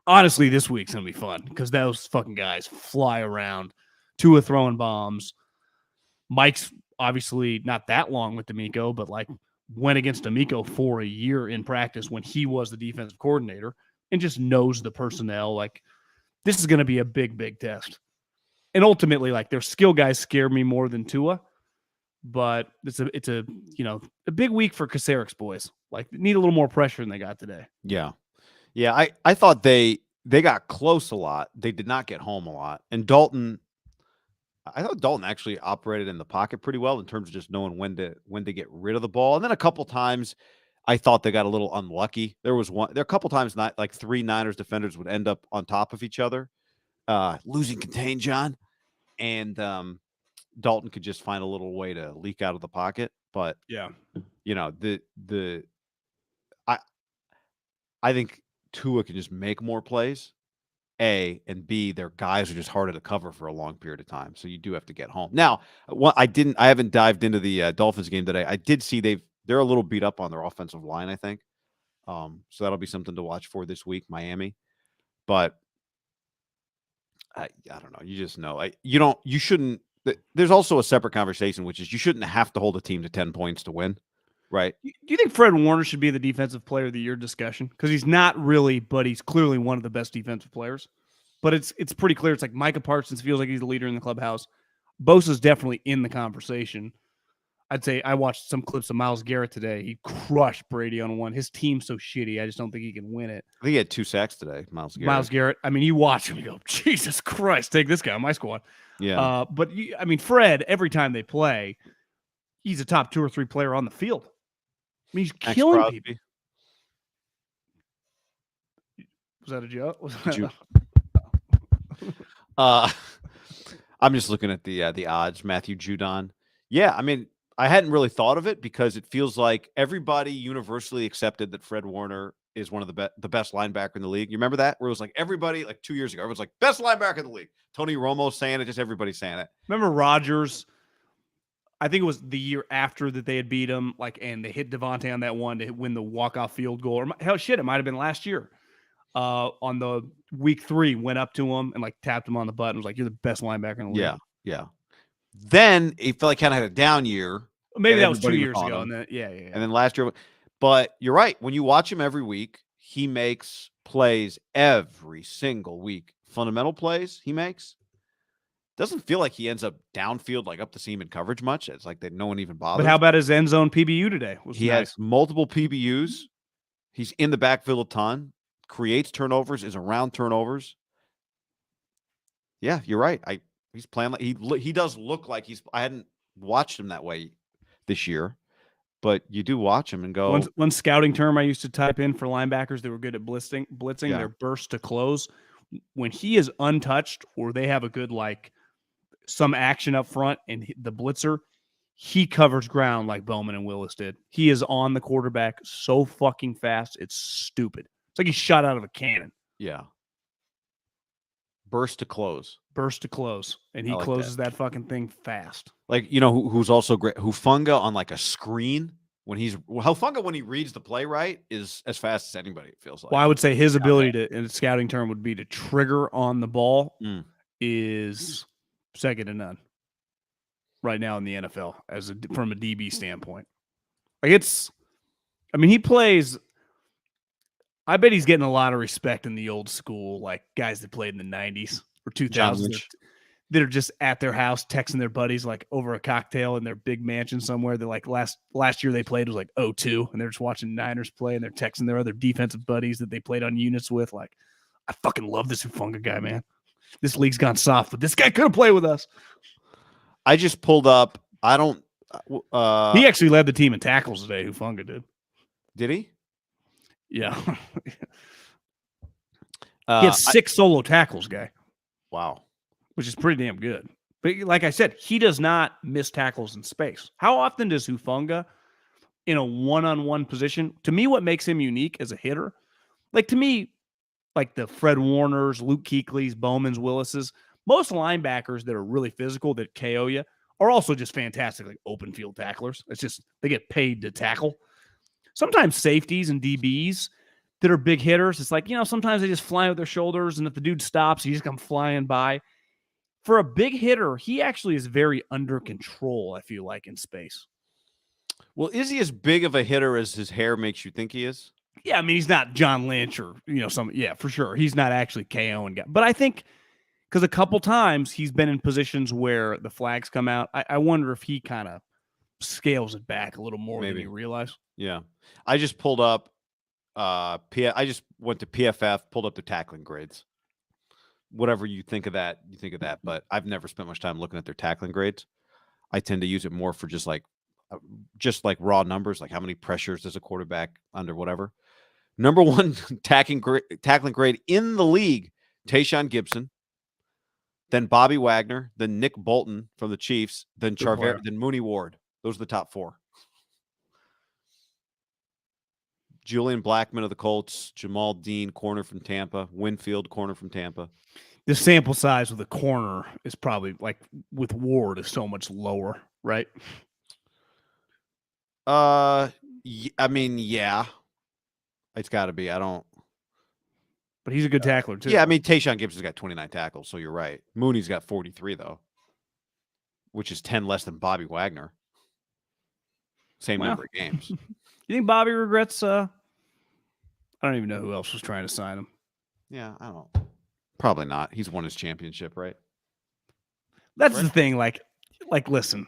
honestly, this week's going to be fun because those fucking guys fly around. Tua throwing bombs. Mike's obviously not that long with D'Amico, but like went against D'Amico for a year in practice when he was the defensive coordinator and just knows the personnel. Like, this is going to be a big, big test. And ultimately, like, their skill guys scare me more than Tua. But it's a big week for Kaceric's boys. Like, need a little more pressure than they got today. Yeah. I thought they got close a lot. They did not get home a lot. And I thought Dalton actually operated in the pocket pretty well in terms of just knowing when to get rid of the ball. And then a couple times I thought they got a little unlucky. There are a couple times not like 3 Niners defenders would end up on top of each other, losing contain, John. And Dalton could just find a little way to leak out of the pocket. But yeah, I think Tua can just make more plays. A, and B, their guys are just harder to cover for a long period of time. So you do have to get home. Now, I haven't dived into the Dolphins game today. I did see they're a little beat up on their offensive line, I think. So that'll be something to watch for this week, Miami. But I don't know. You just know. You shouldn't. There's also a separate conversation, which is you shouldn't have to hold a team to 10 points to win, right? Do you think Fred Warner should be the defensive player of the year discussion? Because he's not really, but he's clearly one of the best defensive players. But it's pretty clear. It's like Micah Parsons feels like he's the leader in the clubhouse. Bosa's definitely in the conversation. I'd say I watched some clips of Myles Garrett today. He crushed Brady on one. His team's so shitty. I just don't think he can win it. I think he had 2 sacks today, Myles Garrett. I mean, you watch him, you go, Jesus Christ, take this guy on my squad. Yeah. But Fred, every time they play, he's a top 2 or 3 player on the field. I mean, he's killing people. Was that a joke? I'm just looking at the odds. Matthew Judon. Yeah, I mean, I hadn't really thought of it because it feels like everybody universally accepted that Fred Warner is one of the best linebacker in the league. You remember that? Where it was like everybody, like 2 years ago, everyone's like, best linebacker in the league. Tony Romo saying it, just everybody saying it. Remember Rodgers? I think it was the year after that they had beat him, and they hit Devontae on that one to win the walk-off field goal. Or hell, shit, it might have been last year. On the week 3, went up to him and tapped him on the butt and was like, "You're the best linebacker in the league." Yeah. Then he felt like kind of had a down year. Maybe that was 2 years ago. And then, yeah. And then last year, but you're right. When you watch him every week, he makes plays every single week. Fundamental plays he makes. Doesn't feel like he ends up downfield, like up the seam in coverage much. It's like that no one even bothers. But how about his end zone PBU today? He has multiple PBUs. He's in the backfield a ton. Creates turnovers, is around turnovers. Yeah, you're right. He's playing like he does look like I hadn't watched him that way this year, but you do watch him and go. One scouting term I used to type in for linebackers that were good at blitzing, their burst to close. When he is untouched or they have a good some action up front and the blitzer, he covers ground like Bowman and Willis did. He is on the quarterback so fucking fast, it's stupid. It's like he's shot out of a cannon. Yeah. Burst to close. And he closes that fucking thing fast. Like, who's also great? Hufanga on a screen when Hufanga when he reads the play right is as fast as anybody, it feels like. Well, I would say his ability in a scouting term would be to trigger on the ball is second to none right now in the NFL from a DB standpoint. He plays. I bet he's getting a lot of respect in the old school, guys that played in the 90s or 2000s that are just at their house texting their buddies over a cocktail in their big mansion somewhere. They're last year they played was 0-2, and they're just watching Niners play and they're texting their other defensive buddies that they played on units with I fucking love this Hufanga guy, man. This league's gone soft, but this guy could have played with us. I just pulled up. I don't. He actually led the team in tackles today. Hufanga did. Did he? Yeah. He had 6 solo tackles, guy. Wow. Which is pretty damn good. But like I said, he does not miss tackles in space. How often does Hufanga in a one-on-one position? To me, what makes him unique as a hitter, like to me, like the Fred Warners, Luke Kuechly's, Bowman's, Willis's, most linebackers that are really physical that KO you are also just fantastic, like open field tacklers. It's just they get paid to tackle. Sometimes safeties and DBs that are big hitters, it's like, sometimes they just fly with their shoulders, and if the dude stops, he just come flying by. For a big hitter, he actually is very under control, I feel like, in space. Well, is he as big of a hitter as his hair makes you think he is? Yeah, I mean, he's not John Lynch or, yeah, for sure. He's not actually KOing guy. But I think because a couple times he's been in positions where the flags come out, I wonder if he kind of scales it back a little more than you realize. Yeah. I just pulled up, I just went to PFF, pulled up the tackling grades. Whatever you think of that, but I've never spent much time looking at their tackling grades. I tend to use it more for just like raw numbers, like how many pressures does a quarterback under whatever. Number 1 tackling grade in the league, Tayshaun Gibson, then Bobby Wagner, then Nick Bolton from the Chiefs, then then Mooney Ward. Those are the top 4. Julian Blackmon of the Colts, Jamal Dean, corner from Tampa, Winfield, corner from Tampa. The sample size with the corner is probably like with Ward is so much lower, right? I mean, yeah, it's got to be. But he's a good tackler too. Yeah, I mean, Tayshaun Gibson's got 29 tackles, so you're right. Mooney's got 43 though, which is 10 less than Bobby Wagner. Same number of games. You think Bobby regrets? I don't even know who else was trying to sign him. Yeah, I don't. Probably not. He's won his championship, right? That's the thing. Like, listen.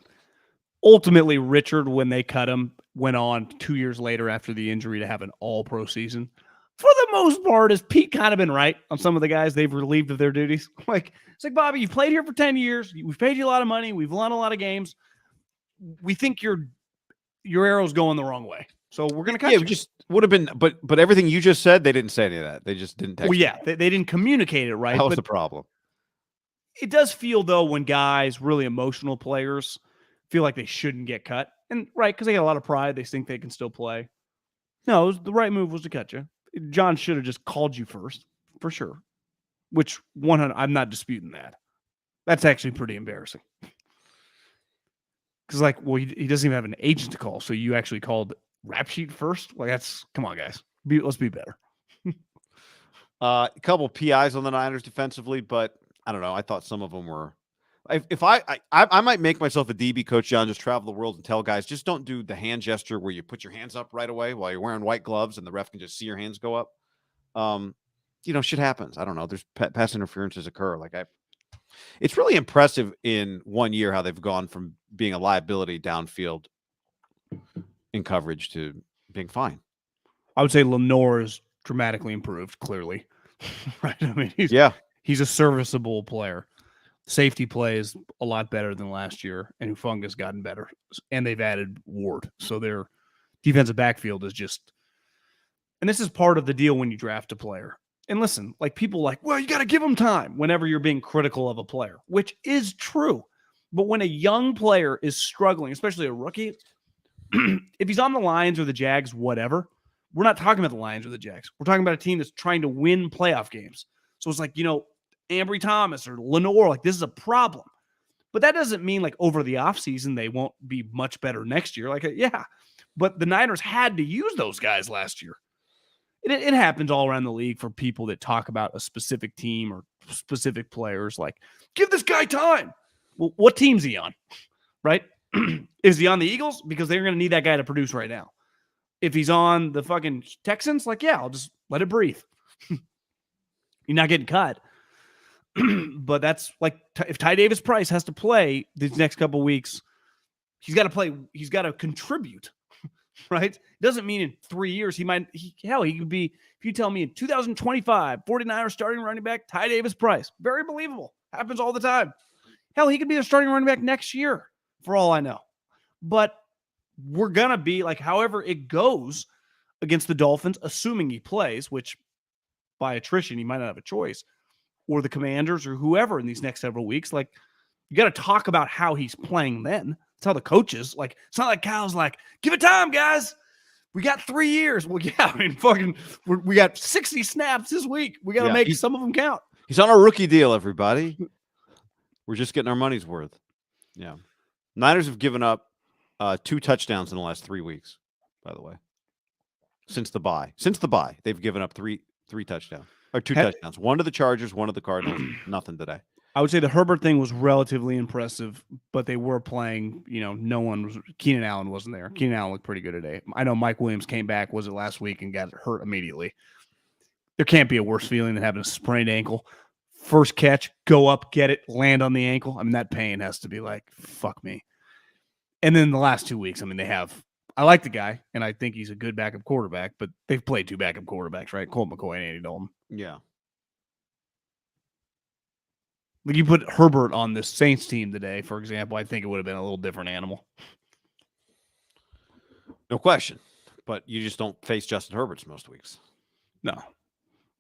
Ultimately, Richard, when they cut him, went on 2 years later after the injury to have an all-pro season. For the most part, has Pete kind of been right on some of the guys they've relieved of their duties? Like, it's like, Bobby, you've played here for 10 years. We've paid you a lot of money. We've won a lot of games. We think your arrow's going the wrong way. So we're going to cut you. Just would have been, but everything you just said, they didn't say any of that. They just didn't text. Well, yeah, they didn't communicate it right. That was the problem. It does feel, though, when guys, really emotional players, feel like they shouldn't get cut. And right, because they got a lot of pride. They think they can still play. No, the right move was to cut you. John should have just called you first, for sure. Which 100, I'm not disputing that. That's actually pretty embarrassing. Because, like, well, he doesn't even have an agent to call. So you actually called Rap Sheet first? Like, come on, guys. Let's be better. A couple PIs on the Niners defensively, but I don't know. I thought some of them were. If I might make myself a DB coach, John, just travel the world and tell guys, just don't do the hand gesture where you put your hands up right away while you're wearing white gloves and the ref can just see your hands go up. Shit happens. I don't know. There's pass interferences occur. It's really impressive in 1 year how they've gone from being a liability downfield in coverage to being fine. I would say Lenore is dramatically improved, clearly. Right? I mean, he's a serviceable player. Safety play is a lot better than last year, and Hufanga's gotten better. And they've added Ward. So their defensive backfield is just – and this is part of the deal when you draft a player. And listen, like people like, well, you got to give him time whenever you're being critical of a player, which is true. But when a young player is struggling, especially a rookie, if he's on the Lions or the Jags, whatever, we're not talking about the Lions or the Jags. We're talking about a team that's trying to win playoff games. So it's like, Ambry Thomas or Lenore, like this is a problem. But that doesn't mean like over the offseason they won't be much better next year. But the Niners had to use those guys last year. It happens all around the league for people that talk about a specific team or specific players. Like, give this guy time. Well, what team's he on? Right? Is he on the Eagles? Because they're going to need that guy to produce right now. If he's on the fucking Texans, I'll just let it breathe. You're not getting cut. But that's like if Ty Davis Price has to play these next couple weeks, he's got to play. He's got to contribute. right? Doesn't mean in 3 years he could be, if you tell me in 2025, 49ers starting running back, Ty Davis Price, very believable. Happens all the time. Hell, he could be the starting running back next year, for all I know. But we're going to be like, however it goes against the Dolphins, assuming he plays, which by attrition, he might not have a choice, or the Commanders or whoever in these next several weeks. Like, you got to talk about how he's playing then. That's how the coaches, like, it's not like Kyle's like, give it time, guys. We got 3 years. Well, yeah, I mean, we got 60 snaps this week. We got to make some of them count. He's on a rookie deal, everybody. We're just getting our money's worth. Yeah. Niners have given up 2 touchdowns in the last 3 weeks, by the way. Since the bye. They've given up three touchdowns. Or 2 touchdowns. One to the Chargers, one to the Cardinals. Nothing today. I would say the Herbert thing was relatively impressive, but they were playing, Keenan Allen wasn't there. Keenan Allen looked pretty good today. I know Mike Williams came back, was it last week, and got hurt immediately. There can't be a worse feeling than having a sprained ankle. First catch, go up, get it, land on the ankle. I mean, that pain has to be like, fuck me. And then the last 2 weeks, I mean, I like the guy, and I think he's a good backup quarterback, but they've played 2 backup quarterbacks, right? Colt McCoy and Andy Dalton. Yeah. Like, you put Herbert on the Saints team today, for example, I think it would have been a little different animal. No question. But you just don't face Justin Herbert's most weeks. No.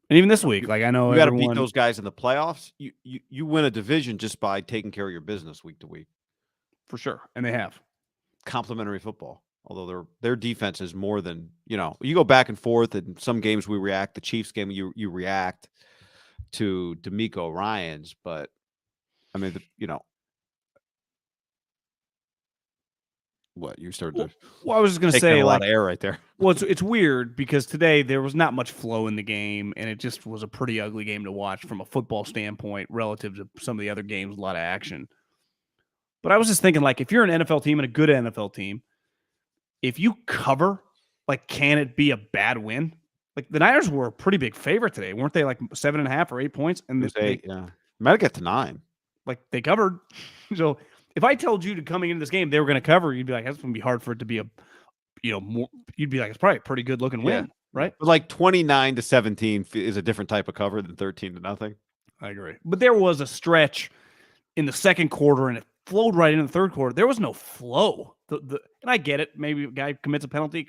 And even this week, like, I know you got to beat those guys in the playoffs. You win a division just by taking care of your business week to week. For sure. And they have. Complimentary football. Although their defense is more than, you go back and forth, and some games we react. The Chiefs game, you react to D'Amico Ryans, but I mean, what you started to. Well, I was just going to say, a lot of air right there. Well, it's weird because today there was not much flow in the game, and it just was a pretty ugly game to watch from a football standpoint relative to some of the other games, a lot of action. But I was just thinking, like, if you're an NFL team and a good NFL team, if you cover, like, can it be a bad win? Like, the Niners were a pretty big favorite today, weren't they? Like 7.5 or 8 points, and it was 8. Yeah, might get to 9. Like, they covered. So if I told you to coming into this game they were going to cover, you'd be like, that's going to be hard for it to be a, more. You'd be like, it's probably a pretty good looking win, right? But like 29-17 is a different type of cover than 13-0. I agree. But there was a stretch in the second quarter, and it flowed right into the third quarter. There was no flow. And I get it. Maybe a guy commits a penalty,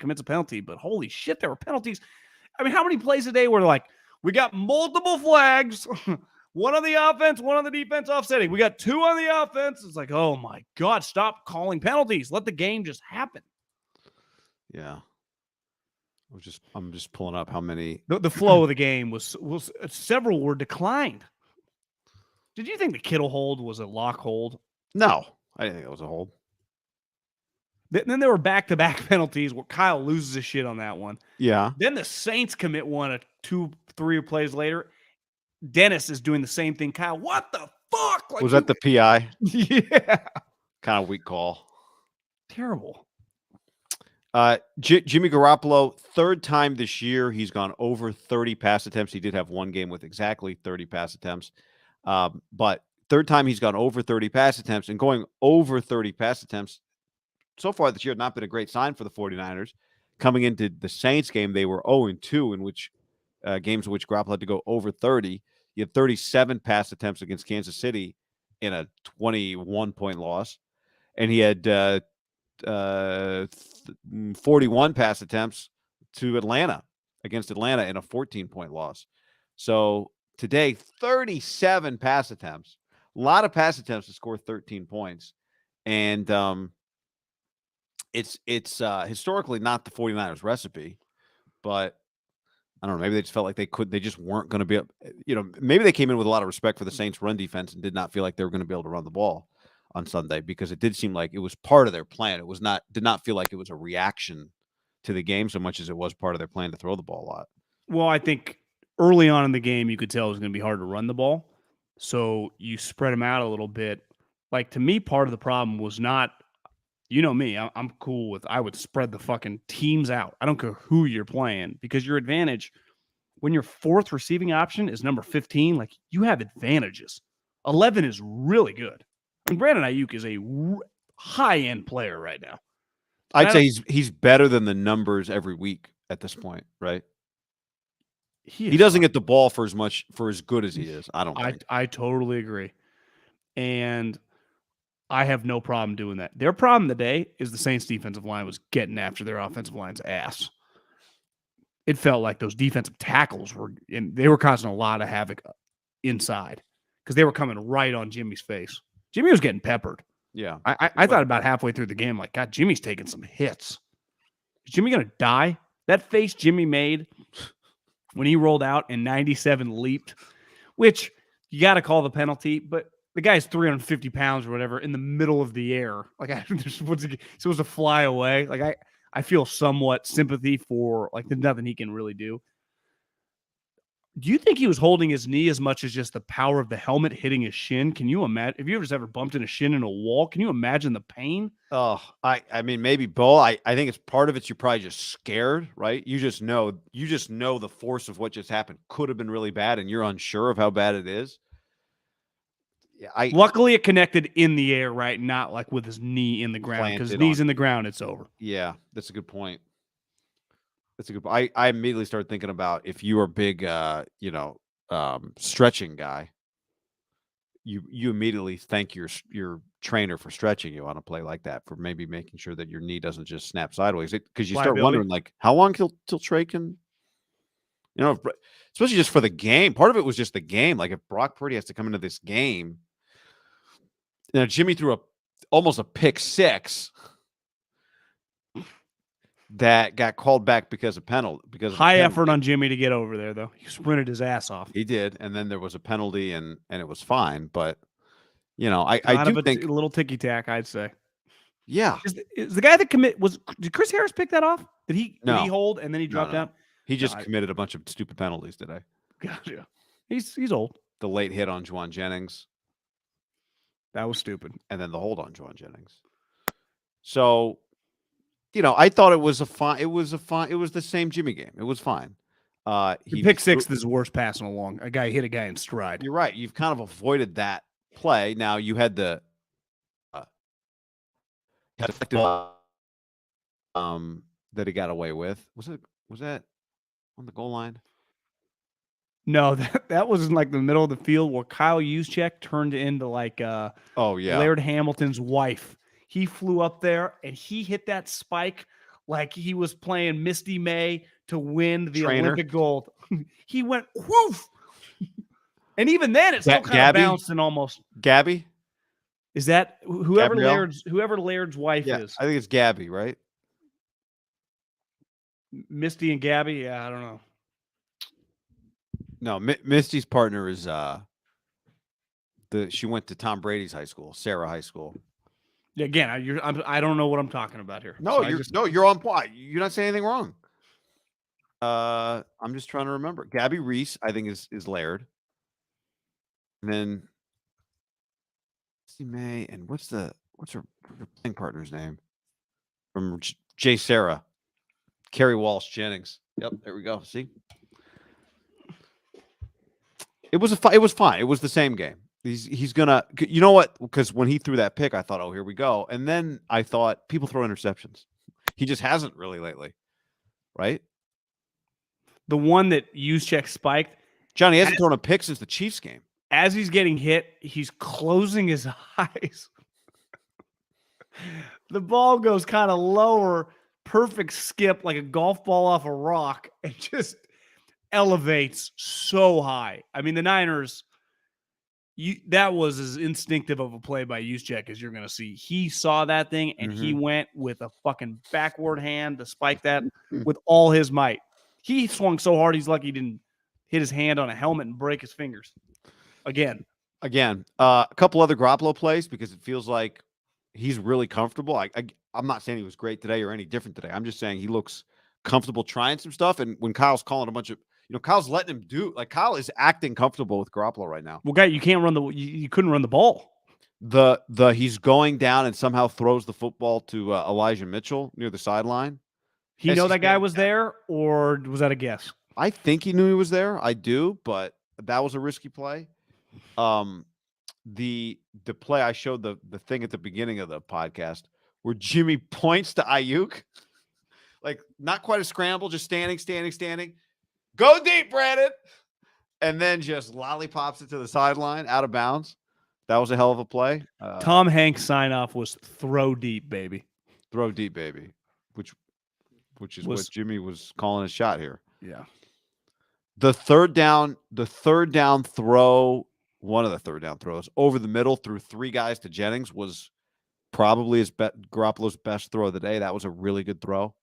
but holy shit, there were penalties. I mean, how many plays a day were like, we got multiple flags, one on the offense, one on the defense offsetting. We got 2 on the offense. It's like, oh my God, stop calling penalties. Let the game just happen. Yeah. I'm just pulling up how many. The flow of the game was several were declined. Did you think the Kittle hold was a lock hold? No, I didn't think it was a hold. Then there were back-to-back penalties where Kyle loses his shit on that one. Yeah. Then the Saints commit one 2-3 plays later. Dennis is doing the same thing. Kyle, what the fuck? Like, was that the PI? Yeah. Kind of weak call. Terrible. Jimmy Garoppolo, 3rd time this year he's gone over 30 pass attempts. He did have one game with exactly 30 pass attempts. But 3rd time he's gone over 30 pass attempts, and going over 30 pass attempts so far this year not been a great sign for the 49ers. Coming into the Saints game, they were 0-2 in which games in which Garoppolo had to go over 30. He had 37 pass attempts against Kansas City in a 21-point loss, and he had 41 pass attempts to against Atlanta in a 14-point loss. So today, 37 pass attempts, a lot of pass attempts to score 13 points. And it's historically not the 49ers recipe, but I don't know. Maybe they just felt like they just weren't going to be, maybe they came in with a lot of respect for the Saints run defense and did not feel like they were going to be able to run the ball on Sunday, because it did seem like it was part of their plan. It did not feel like it was a reaction to the game so much as it was part of their plan to throw the ball a lot. Well, I think early on in the game, you could tell it was going to be hard to run the ball. So you spread them out a little bit. Like, to me, part of the problem was not, me, I'm cool with, I would spread the fucking teams out. I don't care who you're playing, because your advantage, when your 4th receiving option is number 15, like, you have advantages. 11 is really good. I mean, Brandon Ayuk is a high-end player right now. I'd say he's better than the numbers every week at this point, right? He doesn't get the ball for as good as he is. I don't think. I totally agree. And I have no problem doing that. Their problem today is the Saints defensive line was getting after their offensive line's ass. It felt like those defensive tackles they were causing a lot of havoc inside because they were coming right on Jimmy's face. Jimmy was getting peppered. Yeah. I thought about halfway through the game, like, God, Jimmy's taking some hits. Is Jimmy going to die? That face Jimmy made when he rolled out and 97 leaped, which you got to call the penalty, but the guy's 350 pounds or whatever in the middle of the air. Like, supposed to fly away. Like, I feel somewhat sympathy for, like, there's nothing he can really do. Do you think he was holding his knee as much as just the power of the helmet hitting his shin? Can you imagine? Have you ever bumped in a shin in a wall? Can you imagine the pain? Oh, I mean, maybe Bull. I think it's part of it's you're probably just scared, right? You just know the force of what just happened could have been really bad, and you're unsure of how bad it is. Yeah, luckily it connected in the air, right? Not like with his knee in the ground, because his knee's in the ground, it's over. Yeah, that's a good point. That's a good point. I immediately started thinking about if you are a big, stretching guy, you immediately thank your trainer for stretching you on a play like that, for maybe making sure that your knee doesn't just snap sideways. Because you start wondering, like, how long till Trey can, especially just for the game. Part of it was just the game. Like, if Brock Purdy has to come into this game, Jimmy threw almost a pick six that got called back because of penalty. High effort on Jimmy to get over there, though. He sprinted his ass off. He did, and then there was a penalty, and it was fine. But I do think a little ticky tack, I'd say. Yeah, is the guy that did Chris Harris pick that off? Did he hold and then he dropped out? He just committed a bunch of stupid penalties today. Gotcha. He's old. The late hit on Juwan Jennings. That was stupid. And then the hold on Juwan Jennings. So, I thought it was it was the same Jimmy game. It was fine. He pick six is worse passing along. A guy hit a guy in stride. You're right. You've kind of avoided that play. Now you had the that he got away with. Was that on the goal line? No, that was in like the middle of the field where Kyle Juszczyk turned into like Laird Hamilton's wife. He flew up there and he hit that spike like he was playing Misty May to win the Olympic gold. He went woof. And even then it still kind of bounced and almost. Gabby? Is that whoever Laird's wife is? I think it's Gabby, right? Misty and Gabby? Yeah, I don't know. No, Misty's partner is she went to Tom Brady's high school, Sarah High School. Again, I don't know what I'm talking about here. No, you're on point. You're not saying anything wrong. I'm just trying to remember. Gabby Reese, I think, is Laird. And then Misty May, and what's her playing partner's name? From Jay Sarah. Kerry Walsh Jennings. Yep, there we go. See? It was fine. It was the same game. He's gonna, you know what? Because when he threw that pick, I thought, oh, here we go. And then I thought, people throw interceptions. He just hasn't really lately, right? The one that Juszczyk spiked, Johnny hasn't thrown a pick since the Chiefs game. As he's getting hit, he's closing his eyes. The ball goes kind of lower, perfect skip like a golf ball off a rock, and just elevates so high. I mean, the Niners, that was as instinctive of a play by Juszczyk as you're going to see. He saw that thing, and he went with a fucking backward hand to spike that with all his might. He swung so hard, he's lucky he didn't hit his hand on a helmet and break his fingers. Again, a couple other Garoppolo plays, because it feels like he's really comfortable. I'm not saying he was great today or any different today. I'm just saying he looks comfortable trying some stuff. And when Kyle's calling a bunch of, Kyle's letting him do, like, Kyle is acting comfortable with Garoppolo right now. Well, guy, you can't run you couldn't run the ball. He's going down and somehow throws the football to Elijah Mitchell near the sideline. He know that guy was there, or was that a guess? I think he knew he was there. I do, but that was a risky play. The play I showed the thing at the beginning of the podcast where Jimmy points to Ayuk. Like, not quite a scramble, just standing. Go deep, Brandon. And then just lollipops it to the sideline, out of bounds. That was a hell of a play. Tom Hanks sign-off was throw deep, baby. Throw deep, baby. Which is what Jimmy was calling his shot here. Yeah. The third down throw, one of the third down throws over the middle through 3 guys to Jennings was probably Garoppolo's best throw of the day. That was a really good throw.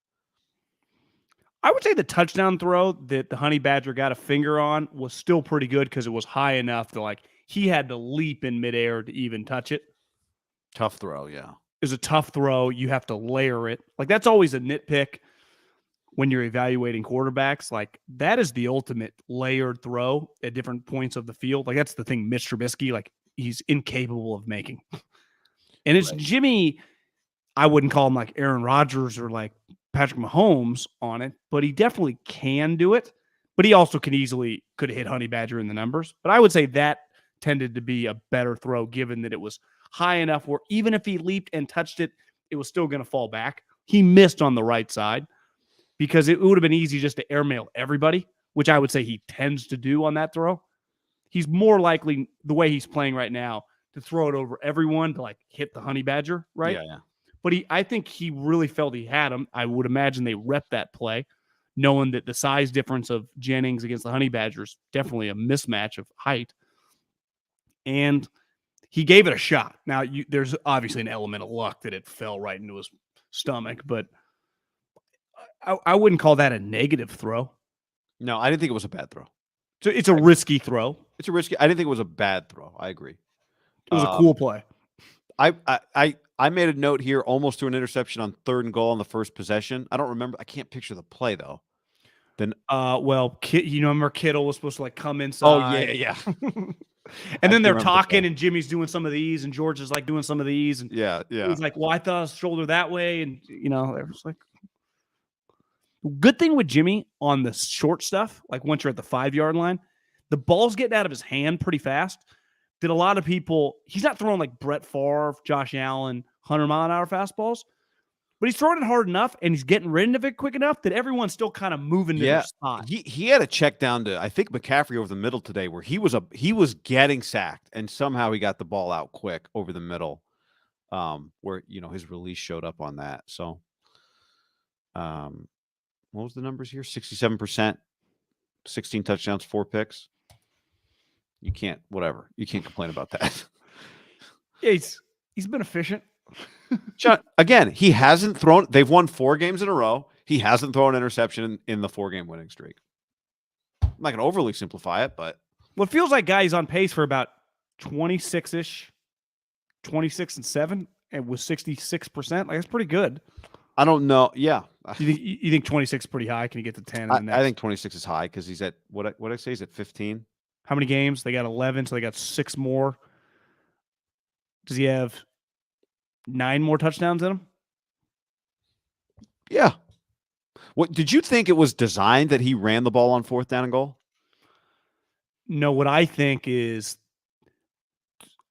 I would say the touchdown throw that the Honey Badger got a finger on was still pretty good because it was high enough to, like, he had to leap in midair to even touch it. Tough throw, yeah. It was a tough throw. You have to layer it. Like, that's always a nitpick when you're evaluating quarterbacks. Like, that is the ultimate layered throw at different points of the field. Like, that's the thing Mitch Trubisky, like, he's incapable of making. And it's right. Jimmy, I wouldn't call him like Aaron Rodgers or like Patrick Mahomes on it, but he definitely can do it. But he also could have hit Honey Badger in the numbers. But I would say that tended to be a better throw, given that it was high enough where even if he leaped and touched it, it was still going to fall back. He missed on the right side because it would have been easy just to airmail everybody, which I would say he tends to do on that throw. He's more likely, the way he's playing right now, to throw it over everyone to like hit the Honey Badger, right? Yeah. But I think he really felt he had him. I would imagine they rep that play, knowing that the size difference of Jennings against the Honey Badgers definitely a mismatch of height. And he gave it a shot. Now, there's obviously an element of luck that it fell right into his stomach, but I wouldn't call that a negative throw. No, I didn't think it was a bad throw. So it's a risky throw. I didn't think it was a bad throw. I agree. It was a cool play. I made a note here, almost to an interception on 3rd and goal on the first possession. I don't remember. I can't picture the play though. Then, remember Kittle was supposed to like come inside. Oh yeah. And then they're talking, and Jimmy's doing some of these, and George is like doing some of these, and yeah. He's like, "Well, I thought his shoulder that way," and it was like. Good thing with Jimmy on the short stuff, like once you're at the 5-yard line, the ball's getting out of his hand pretty fast. That a lot of people, he's not throwing like Brett Favre, Josh Allen, 100-mile-an-hour fastballs, but he's throwing it hard enough and he's getting rid of it quick enough that everyone's still kind of moving to their spot. He had a check down to, I think, McCaffrey over the middle today where he was getting sacked and somehow he got the ball out quick over the middle, where his release showed up on that. So, what was the numbers here? 67%, 16 touchdowns, 4 picks. You can't complain about that. Yeah, he's been efficient. John, again, he hasn't thrown. They've won 4 games in a row. He hasn't thrown an interception in the 4-game winning streak. I'm not going to overly simplify it, but it feels like guy's on pace for about 26-ish, 26-7, and with 66%. Like that's pretty good. I don't know. Yeah. You think 26 is pretty high? Can you get to 10? I think 26 is high because he's at what I say he's at 15. How many games? They got 11, so they got 6 more. Does he have 9 more touchdowns in him? Yeah. What did you think it was designed that he ran the ball on 4th down and goal? No, what I think is,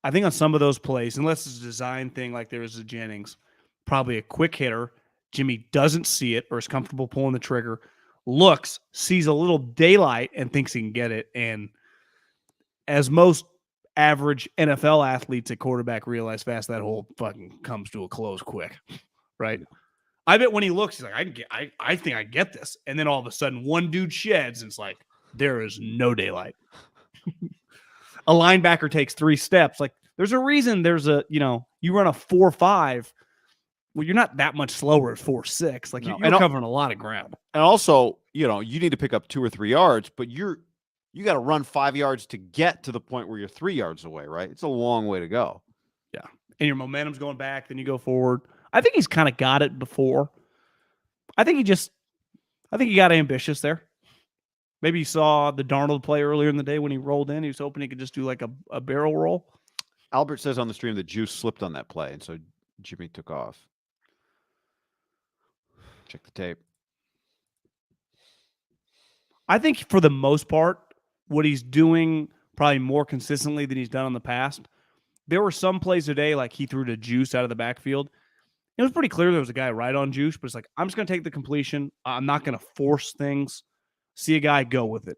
I think on some of those plays, unless it's a design thing like there is a Jennings, probably a quick hitter. Jimmy doesn't see it or is comfortable pulling the trigger, looks, sees a little daylight, and thinks he can get it. And as most average NFL athletes at quarterback realize fast, that whole fucking comes to a close quick, right? I bet when he looks, he's like, I think I get this. And then all of a sudden, one dude sheds, and it's like, there is no daylight. A linebacker takes 3 steps. Like, there's a reason you run a 4.5. Well, you're not that much slower at 4.6. Like, you're covering a lot of ground. And also, you need to pick up 2 or 3 yards, but you got to run 5 yards to get to the point where you're 3 yards away, right? It's a long way to go. Yeah. And your momentum's going back, then you go forward. I think he's kind of got it before. I think he got ambitious there. Maybe you saw the Darnold play earlier in the day when he rolled in. He was hoping he could just do like a barrel roll. Albert says on the stream that Juice slipped on that play, and so Jimmy took off. Check the tape. I think for the most part, what he's doing probably more consistently than he's done in the past. There were some plays today, like he threw to Juice out of the backfield. It was pretty clear there was a guy right on juice, but it's like, I'm just going to take the completion. I'm not going to force things. See a guy, go with it.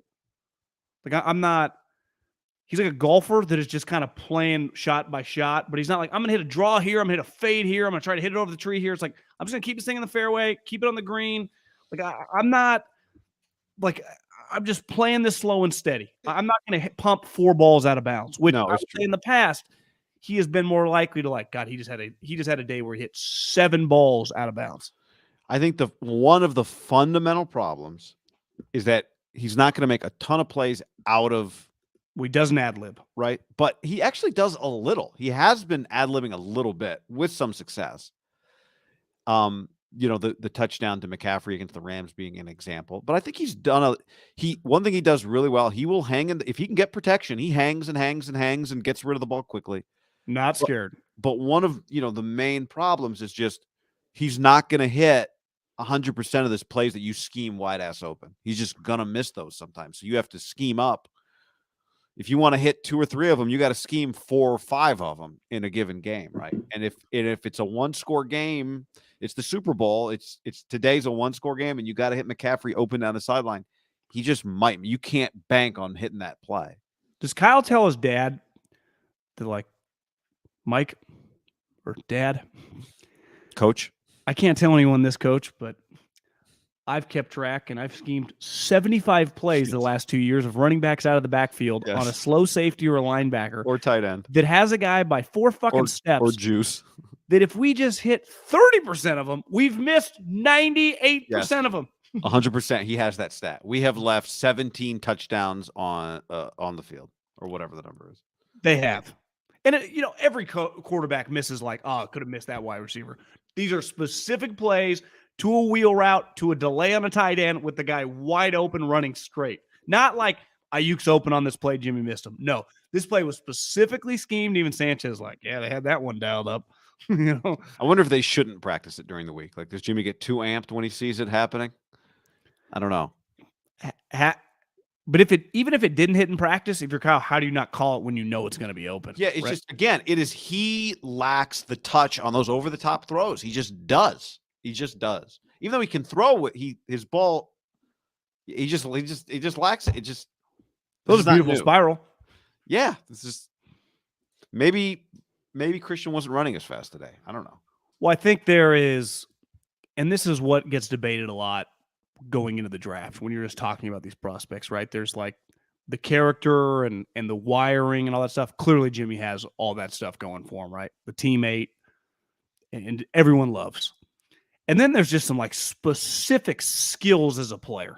Like, I'm not. He's like a golfer that is just kind of playing shot by shot, but he's not like, I'm going to hit a draw here. I'm going to hit a fade here. I'm going to try to hit it over the tree here. It's like, I'm just going to keep this thing in the fairway, keep it on the green. Like, I'm not like, I'm just playing this slow and steady. I'm not going to pump 4 balls out of bounds, which I would say in the past, he has been more likely to like, God, he just had a day where he hit 7 balls out of bounds. I think one of the fundamental problems is that he's not going to make a ton of plays out of. He doesn't ad-lib. Right. But he actually does a little. He has been ad-libbing a little bit with some success. The touchdown to McCaffrey against the Rams being an example. But I think he's done one thing he does really well. He will hang if he can get protection, he hangs and hangs and hangs and gets rid of the ball quickly. Not scared. But one of the main problems is just he's not going to hit 100% of this plays that you scheme wide ass open. He's just going to miss those sometimes. So you have to scheme up. If you want to hit 2 or 3 of them, you got to scheme 4 or 5 of them in a given game, right? And if it's a 1-score game, it's the Super Bowl. It's today's a 1-score game, and you got to hit McCaffrey open down the sideline. He just might. You can't bank on hitting that play. Does Kyle tell his dad to like, Mike or Dad, Coach? I can't tell anyone this, Coach, but I've kept track, and I've schemed 75 plays the last 2 years of running backs out of the backfield on a slow safety or a linebacker. Or tight end. That has a guy by 4 fucking steps. Or juice. That if we just hit 30% of them, we've missed 98% of them. 100%. He has that stat. We have left 17 touchdowns on the field, or whatever the number is. They have. And, every quarterback misses like, oh, could have missed that wide receiver. These are specific plays to a wheel route, to a delay on a tight end with the guy wide open running straight. Not like Ayuk's open on this play, Jimmy missed him. No, this play was specifically schemed. Even Sanchez like, yeah, they had that one dialed up. I wonder if they shouldn't practice it during the week. Like, does Jimmy get too amped when he sees it happening? I don't know. But even if it didn't hit in practice, if you're Kyle, how do you not call it when you know it's going to be open? Yeah, it's just, again, he lacks the touch on those over-the-top throws. He just does. He just does. Even though he can throw his ball, he just lacks it. It just those are beautiful spiral. Yeah, this is maybe Christian wasn't running as fast today. I don't know. Well, I think there is, and this is what gets debated a lot going into the draft when you're just talking about these prospects, right? There's like the character and the wiring and all that stuff. Clearly, Jimmy has all that stuff going for him, right? The teammate and everyone loves. And then there's just some like specific skills as a player.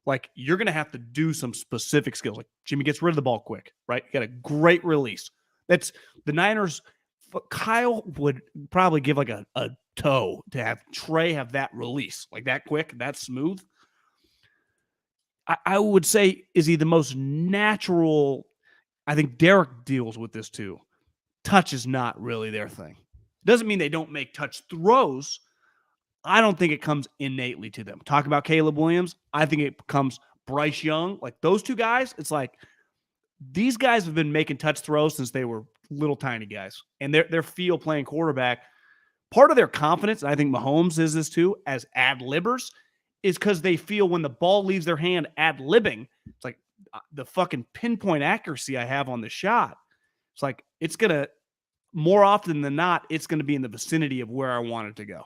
Like you're going to have to do some specific skills. Like Jimmy gets rid of the ball quick, right? You got a great release. That's the Niners. Kyle would probably give like a toe to have Trey have that release like that quick, that smooth. I would say, is he the most natural? I think Derek deals with this too. Touch is not really their thing. Doesn't mean they don't make touch throws. I don't think it comes innately to them. Talk about Caleb Williams. I think it comes Bryce Young. Like those two guys, it's like these guys have been making touch throws since they were little tiny guys. And their feel playing quarterback, part of their confidence, and I think Mahomes is this too, as ad-libbers, is because they feel when the ball leaves their hand ad-libbing, it's like the fucking pinpoint accuracy I have on the shot. It's like it's going to, more often than not, it's going to be in the vicinity of where I want it to go.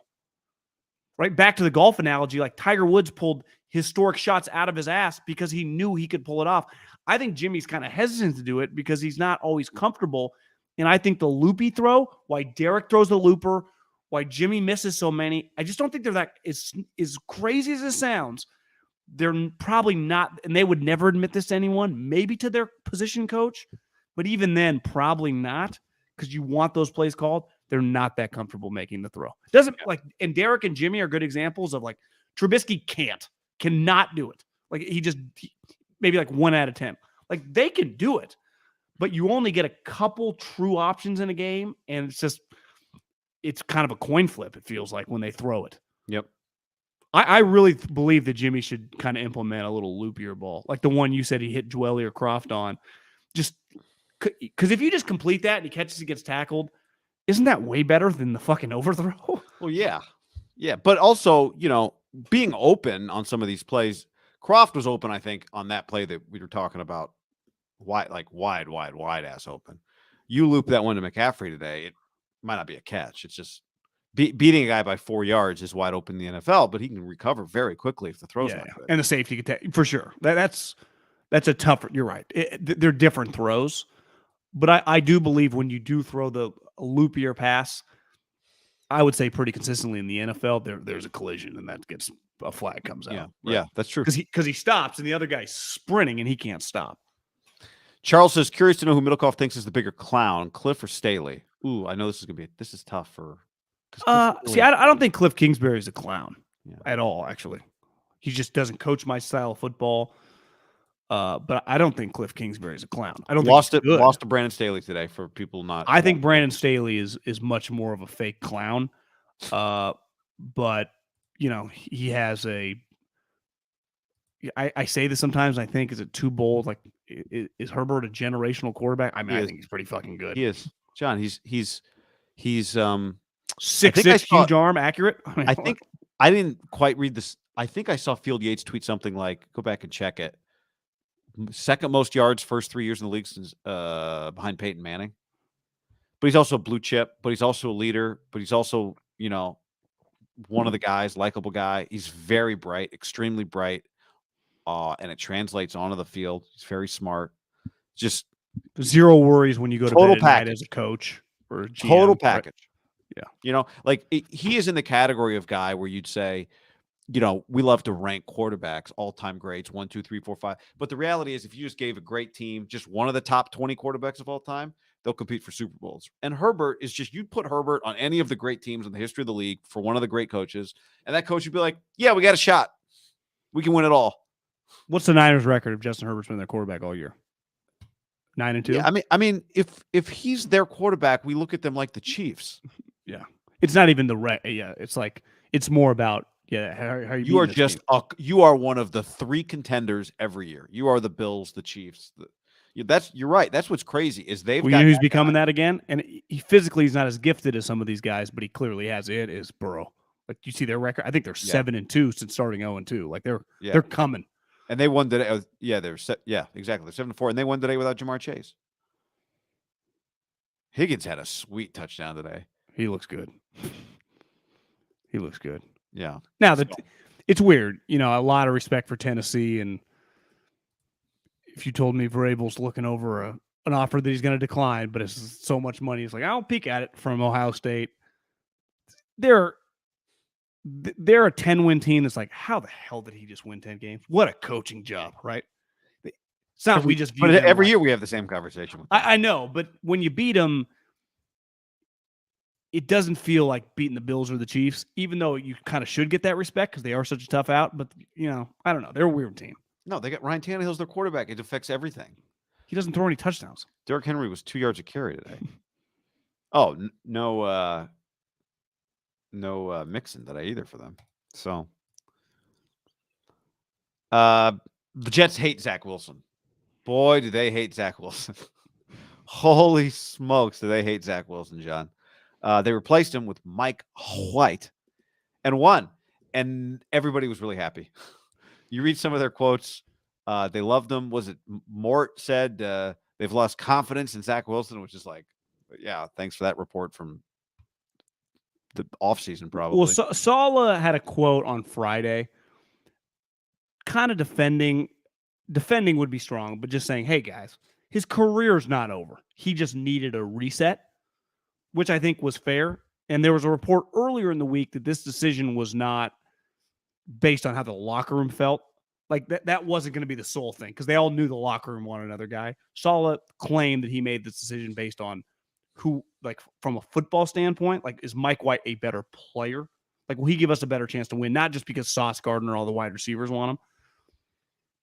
Right back to the golf analogy, like Tiger Woods pulled historic shots out of his ass because he knew he could pull it off. I think Jimmy's kind of hesitant to do it because he's not always comfortable. And I think the loopy throw, why Derek throws the looper, why Jimmy misses so many, I just don't think they're that as crazy as it sounds. They're probably not, and they would never admit this to anyone, maybe to their position coach, but even then, probably not, because you want those plays called. They're not that comfortable making the throw. Doesn't like, and Derek and Jimmy are good examples of like Trubisky cannot do it. Like he maybe like 1 out of 10. Like they can do it, but you only get a couple true options in a game, and it's kind of a coin flip. It feels like when they throw it. Yep. I really believe that Jimmy should kind of implement a little loopier ball, like the one you said he hit Dwelly or Croft on. Just because if you just complete that and he catches, he gets tackled. Isn't that way better than the fucking overthrow? Well, yeah. Yeah. But also, being open on some of these plays. Croft was open, I think, on that play that we were talking about. Wide ass open. You loop that one to McCaffrey today, it might not be a catch. It's just beating a guy by 4 yards is wide open in the NFL, but he can recover very quickly if the throw's not good. And the safety could take for sure. That's a tougher. You're right. They're different throws, but I do believe when you do throw the loopier pass, I would say pretty consistently in the NFL, there's a collision and that gets a flag comes out. Yeah, yeah, that's true. Because he stops and the other guy's sprinting and he can't stop. Charles says, curious to know who MIDDLEKAUFF thinks is the bigger clown, Cliff or Staley. Ooh, I know this is tough for. See, I don't think Cliff Kingsbury is a clown at all. Actually, he just doesn't coach my style of football. But I don't think Cliff Kingsbury is a clown. I don't lost to Brandon Staley today for people not. I think Brandon Staley is much more of a fake clown. But he has a. I say this sometimes. I think is it too bold? Like, is Herbert a generational quarterback? I mean, I think he's pretty fucking good. He is, John. He's 6'6", huge arm, accurate. I think I didn't quite read this. I think I saw Field Yates tweet something like, "Go back and check it." Second most yards first 3 years in the league since behind Peyton Manning. But he's also a blue chip. But he's also a leader. But he's also one of the guys, likable guy. He's very bright, extremely bright. And it translates onto the field. He's very smart. Just zero worries when you go to total bed package at night as a coach or a GM, total package. Right? Yeah. He is in the category of guy where you'd say, we love to rank quarterbacks, all-time grades, 1, 2, 3, 4, 5. But the reality is if you just gave a great team, just one of the top 20 quarterbacks of all time, they'll compete for Super Bowls. And Herbert is just, you'd put Herbert on any of the great teams in the history of the league for one of the great coaches. And that coach would be like, yeah, we got a shot. We can win it all. What's the Niners record if Justin Herbert's been their quarterback all year? 9-2. Yeah, I mean, if he's their quarterback, we look at them like the Chiefs. Yeah, it's not even the it's like it's more about how you are just you are one of the 3 contenders every year. You are the Bills, the Chiefs. You're right. That's what's crazy is they've. Well, who's becoming that again? And he physically he's not as gifted as some of these guys, but he clearly has it. Is Burrow? Like you see their record? I think they're 7-2 since starting 0-2. Like they're coming. And they won today. Exactly. They're 7-4, and they won today without Jamar Chase. Higgins had a sweet touchdown today. He looks good. Yeah. Now it's weird. A lot of respect for Tennessee, and if you told me Vrabel's looking over an offer that he's going to decline, but it's so much money, it's like I'll peek at it from Ohio State. They're a 10-win team that's like, how the hell did he just win 10 games? What a coaching job, right? It's not we just view but every year we have the same conversation with them. I know, but when you beat them, it doesn't feel like beating the Bills or the Chiefs, even though you kind of should get that respect because they are such a tough out. But, I don't know. They're a weird team. No, they got Ryan Tannehill's their quarterback. It affects everything. He doesn't throw any touchdowns. Derrick Henry was 2 yards a carry today. Oh, no Mixon today either for them. So the Jets hate Zach Wilson. Boy, do they hate Zach Wilson. Holy smokes, do they hate Zach Wilson, John. They replaced him with Mike White and won. And everybody was really happy. You read some of their quotes. They loved them. Was it Mort said they've lost confidence in Zach Wilson, which is like, yeah, thanks for that report from the offseason probably. Well, Saleh had a quote on Friday kind of defending would be strong, but just saying, hey, guys, his career's not over. He just needed a reset, which I think was fair. And there was a report earlier in the week that this decision was not based on how the locker room felt. Like that wasn't going to be the sole thing because they all knew the locker room wanted another guy. Saleh claimed that he made this decision based on who, like from a football standpoint, like is Mike White a better player? Like, will he give us a better chance to win? Not just because Sauce Gardner, all the wide receivers want him.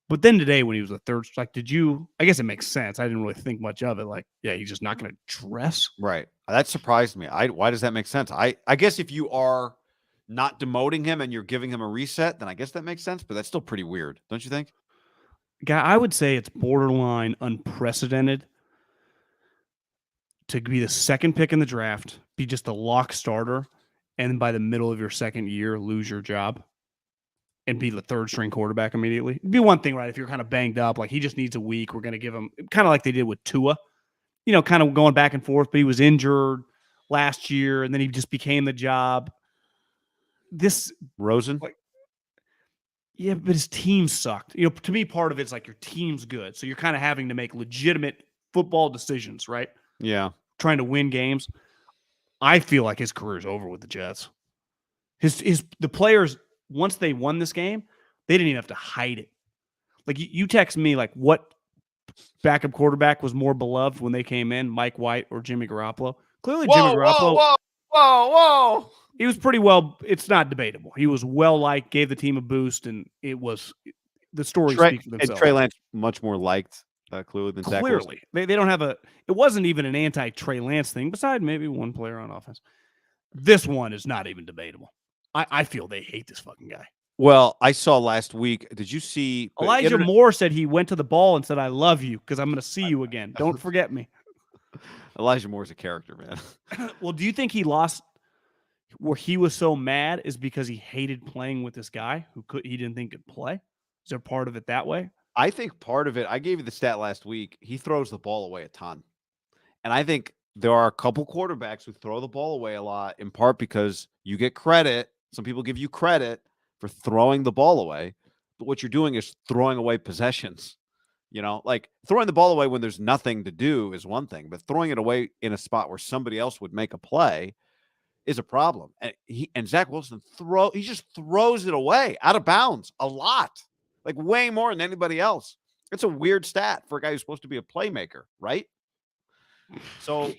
But then today when he was a third, like, I guess it makes sense. I didn't really think much of it. Like, yeah, he's just not going to dress. Right. That surprised me. Why does that make sense? I guess if you are not demoting him and you're giving him a reset, then I guess that makes sense, but that's still pretty weird. Don't you think? Guy, I would say it's borderline unprecedented to be the second pick in the draft, be just a lock starter, and by the middle of your second year, lose your job and be the third string quarterback immediately. It'd be one thing, right? If you're kind of banged up, like he just needs a week, we're going to give him kind of like they did with Tua, kind of going back and forth, but he was injured last year and then he just became the job. This Rosen? Yeah, but his team sucked. To me, part of it's like your team's good. So you're kind of having to make legitimate football decisions, right? Yeah. Trying to win games. I feel like his career's over with the Jets. The players, once they won this game, they didn't even have to hide it. Like you text me like what backup quarterback was more beloved when they came in, Mike White or Jimmy Garoppolo? Clearly Jimmy Garoppolo. Whoa. He was pretty well. It's not debatable. He was well liked, gave the team a boost, and it was the story speaks for themselves. And Trey Lance much more liked clearly than Zach Wilson. They don't have it wasn't even an anti-Trey Lance thing, besides maybe one player on offense. This one is not even debatable. I feel they hate this fucking guy. Well, I saw last week. Did you see Elijah Moore said he went to the ball and said, "I love you because I'm going to see you again. Don't forget me." Elijah Moore's a character, man. Well, do you think he lost where he was so mad is because he hated playing with this guy he didn't think could play? Is there part of it that way? I think part of it, I gave you the stat last week. He throws the ball away a ton. And I think there are a couple quarterbacks who throw the ball away a lot, in part because you get credit. Some people give you credit for throwing the ball away. But what you're doing is throwing away possessions. Like throwing the ball away when there's nothing to do is one thing, but throwing it away in a spot where somebody else would make a play is a problem. And Zach Wilson he just throws it away out of bounds a lot, like way more than anybody else. It's a weird stat for a guy who's supposed to be a playmaker, right? So,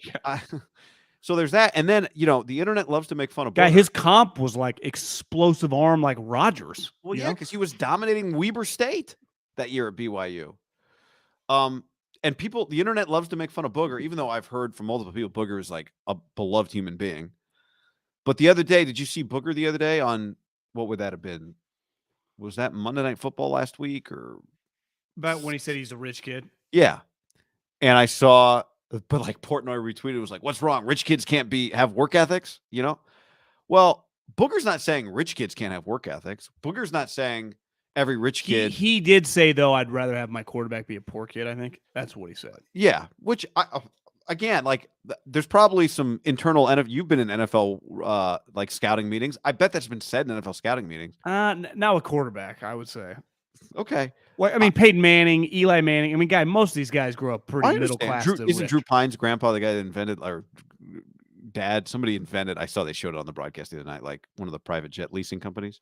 so there's that. And then, the internet loves to make fun of his comp was like explosive arm like Rodgers. Well, yeah, because he was dominating Weber State that year at BYU. And the internet loves to make fun of Booger, even though I've heard from multiple people Booger is like a beloved human being. But the other day, did you see Booger the other day on, what would that have been? Was that Monday Night Football last week or? About when he said he's a rich kid? Yeah. And I saw, but like Portnoy retweeted, was like, what's wrong? Rich kids can't have work ethics, Well, Booger's not saying rich kids can't have work ethics. Booger's not saying every rich kid. He did say, though, I'd rather have my quarterback be a poor kid, I think. That's what he said. Yeah, which again, like there's probably some internal NFL. You've been in NFL like scouting meetings. I bet that's been said in NFL scouting meetings. Now a quarterback, I would say. Okay. Well, I mean, Peyton Manning, Eli Manning. I mean, most of these guys grew up pretty middle class. Isn't Drew Pine's grandpa the guy that invented, or dad? Somebody invented. I saw they showed it on the broadcast the other night, like one of the private jet leasing companies.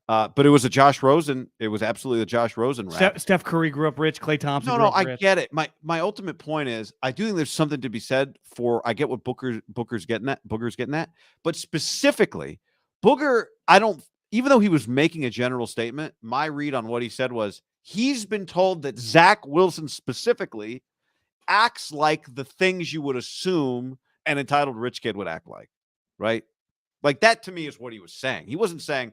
But it was a Josh Rosen. It was absolutely a Josh Rosen rap. Steph Curry grew up rich. Klay Thompson. No, I get it. My ultimate point is, I do think there's something to be said for. I get what Booger's getting at, but specifically, Booger. Even though he was making a general statement, my read on what he said was he's been told that Zach Wilson specifically acts like the things you would assume an entitled rich kid would act like, right? Like that to me is what he was saying. He wasn't saying.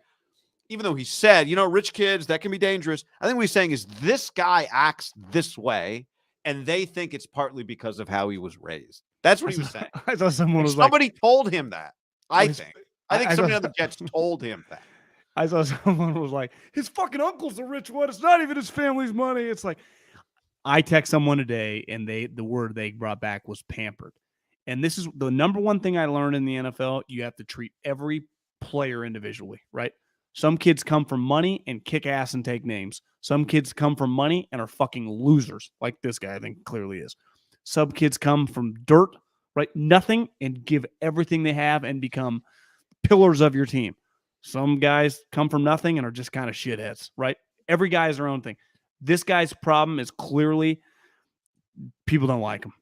Even though he said, rich kids, that can be dangerous. I think what he's saying is this guy acts this way, and they think it's partly because of how he was raised. That's what he was saying. I thought somebody told him that. I think somebody on the Jets told him that. I saw someone was like, his fucking uncle's the rich one. It's not even his family's money. It's like, I text someone today, and the word they brought back was pampered. And this is the number one thing I learned in the NFL. You have to treat every player individually, right? Some kids come from money and kick ass and take names. Some kids come from money and are fucking losers, like this guy I think clearly is. Some kids come from dirt, right? Nothing, and give everything they have and become pillars of your team. Some guys come from nothing and are just kind of shitheads, right? Every guy has their own thing. This guy's problem is clearly people don't like him.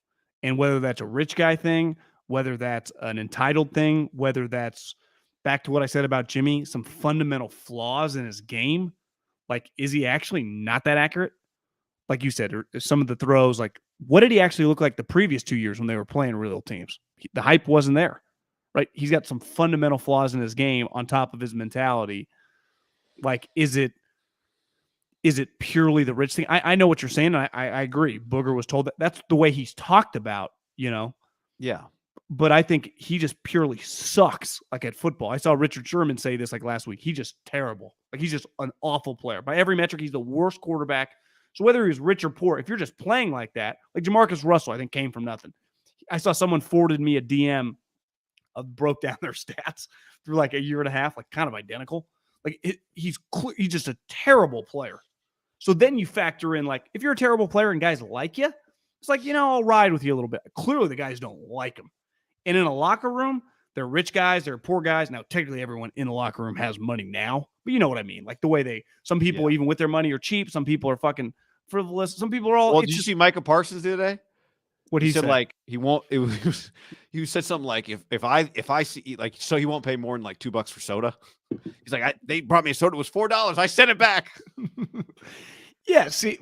And whether that's a rich guy thing, whether that's an entitled thing, whether that's back to what I said about Jimmy, some fundamental flaws in his game. Like, is he actually not that accurate? Like you said, or some of the throws, like, what did he actually look like the previous 2 years when they were playing real teams? The hype wasn't there, right? He's got some fundamental flaws in his game on top of his mentality. Like, is it purely the rich thing? I know what you're saying. I agree. Booger was told that. That's the way he's talked about, Yeah. but I think he just purely sucks like at football. I saw Richard Sherman say this like last week. He's just terrible. Like he's just an awful player. By every metric, he's the worst quarterback. So whether he was rich or poor, if you're just playing like that, like Jamarcus Russell, I think came from nothing. I saw someone forwarded me a DM broke down their stats through like a year and a half, like kind of identical. Like he's just a terrible player. So then you factor in like if you're a terrible player and guys like you, it's like, I'll ride with you a little bit. Clearly the guys don't like him. And in a locker room, they're rich guys, they're poor guys. Now, technically everyone in the locker room has money now, but you know what I mean? Like the way some people even with their money are cheap. Some people are fucking frivolous. Some people are all. Well, did you see Micah Parsons the other day? What he said, like he won't. He said something like if I see like so he won't pay more than like $2 for soda. He's like they brought me a soda. It was $4. I sent it back. Yeah. See,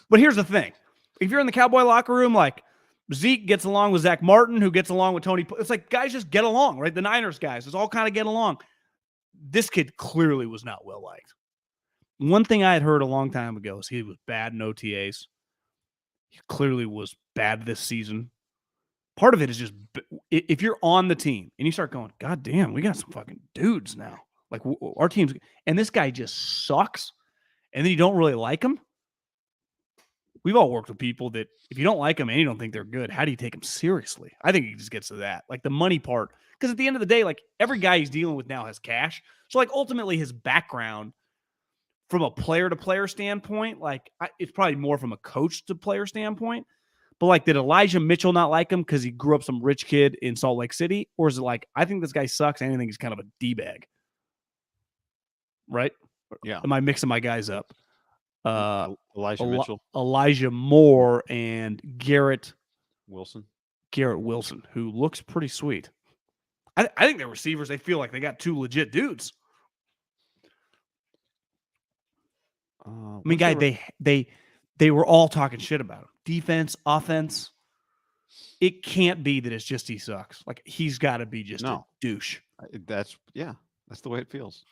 but here's the thing: if you're in the Cowboy locker room, like Zeke gets along with Zach Martin, who gets along with Tony. It's like guys just get along, right? The Niners guys, it's all kind of get along. This kid clearly was not well liked. One thing I had heard a long time ago is he was bad in OTAs. He clearly was bad this season. Part of it is just if you're on the team and you start going, God damn, we got some fucking dudes now. Like our team's, and this guy just sucks. And then you don't really like him. We've all worked with people that if you don't like them and you don't think they're good, how do you take them seriously? I think he just gets to that, like the money part. Because at the end of the day, like every guy he's dealing with now has cash. So like ultimately his background from a player to player standpoint, like it's probably more from a coach to player standpoint. But like, did Elijah Mitchell not like him because he grew up some rich kid in Salt Lake City? Or is it like, I think this guy sucks and I think he's kind of a D-bag? Right? Yeah. Am I mixing my guys up? Elijah Mitchell, Elijah Moore, and Garrett Wilson, who looks pretty sweet. I think they're receivers. They feel like they got two legit dudes. I mean, guy, they were all talking shit about him. Defense, offense. It can't be that it's just he sucks. Like he's got to be just a douche. That's the way it feels.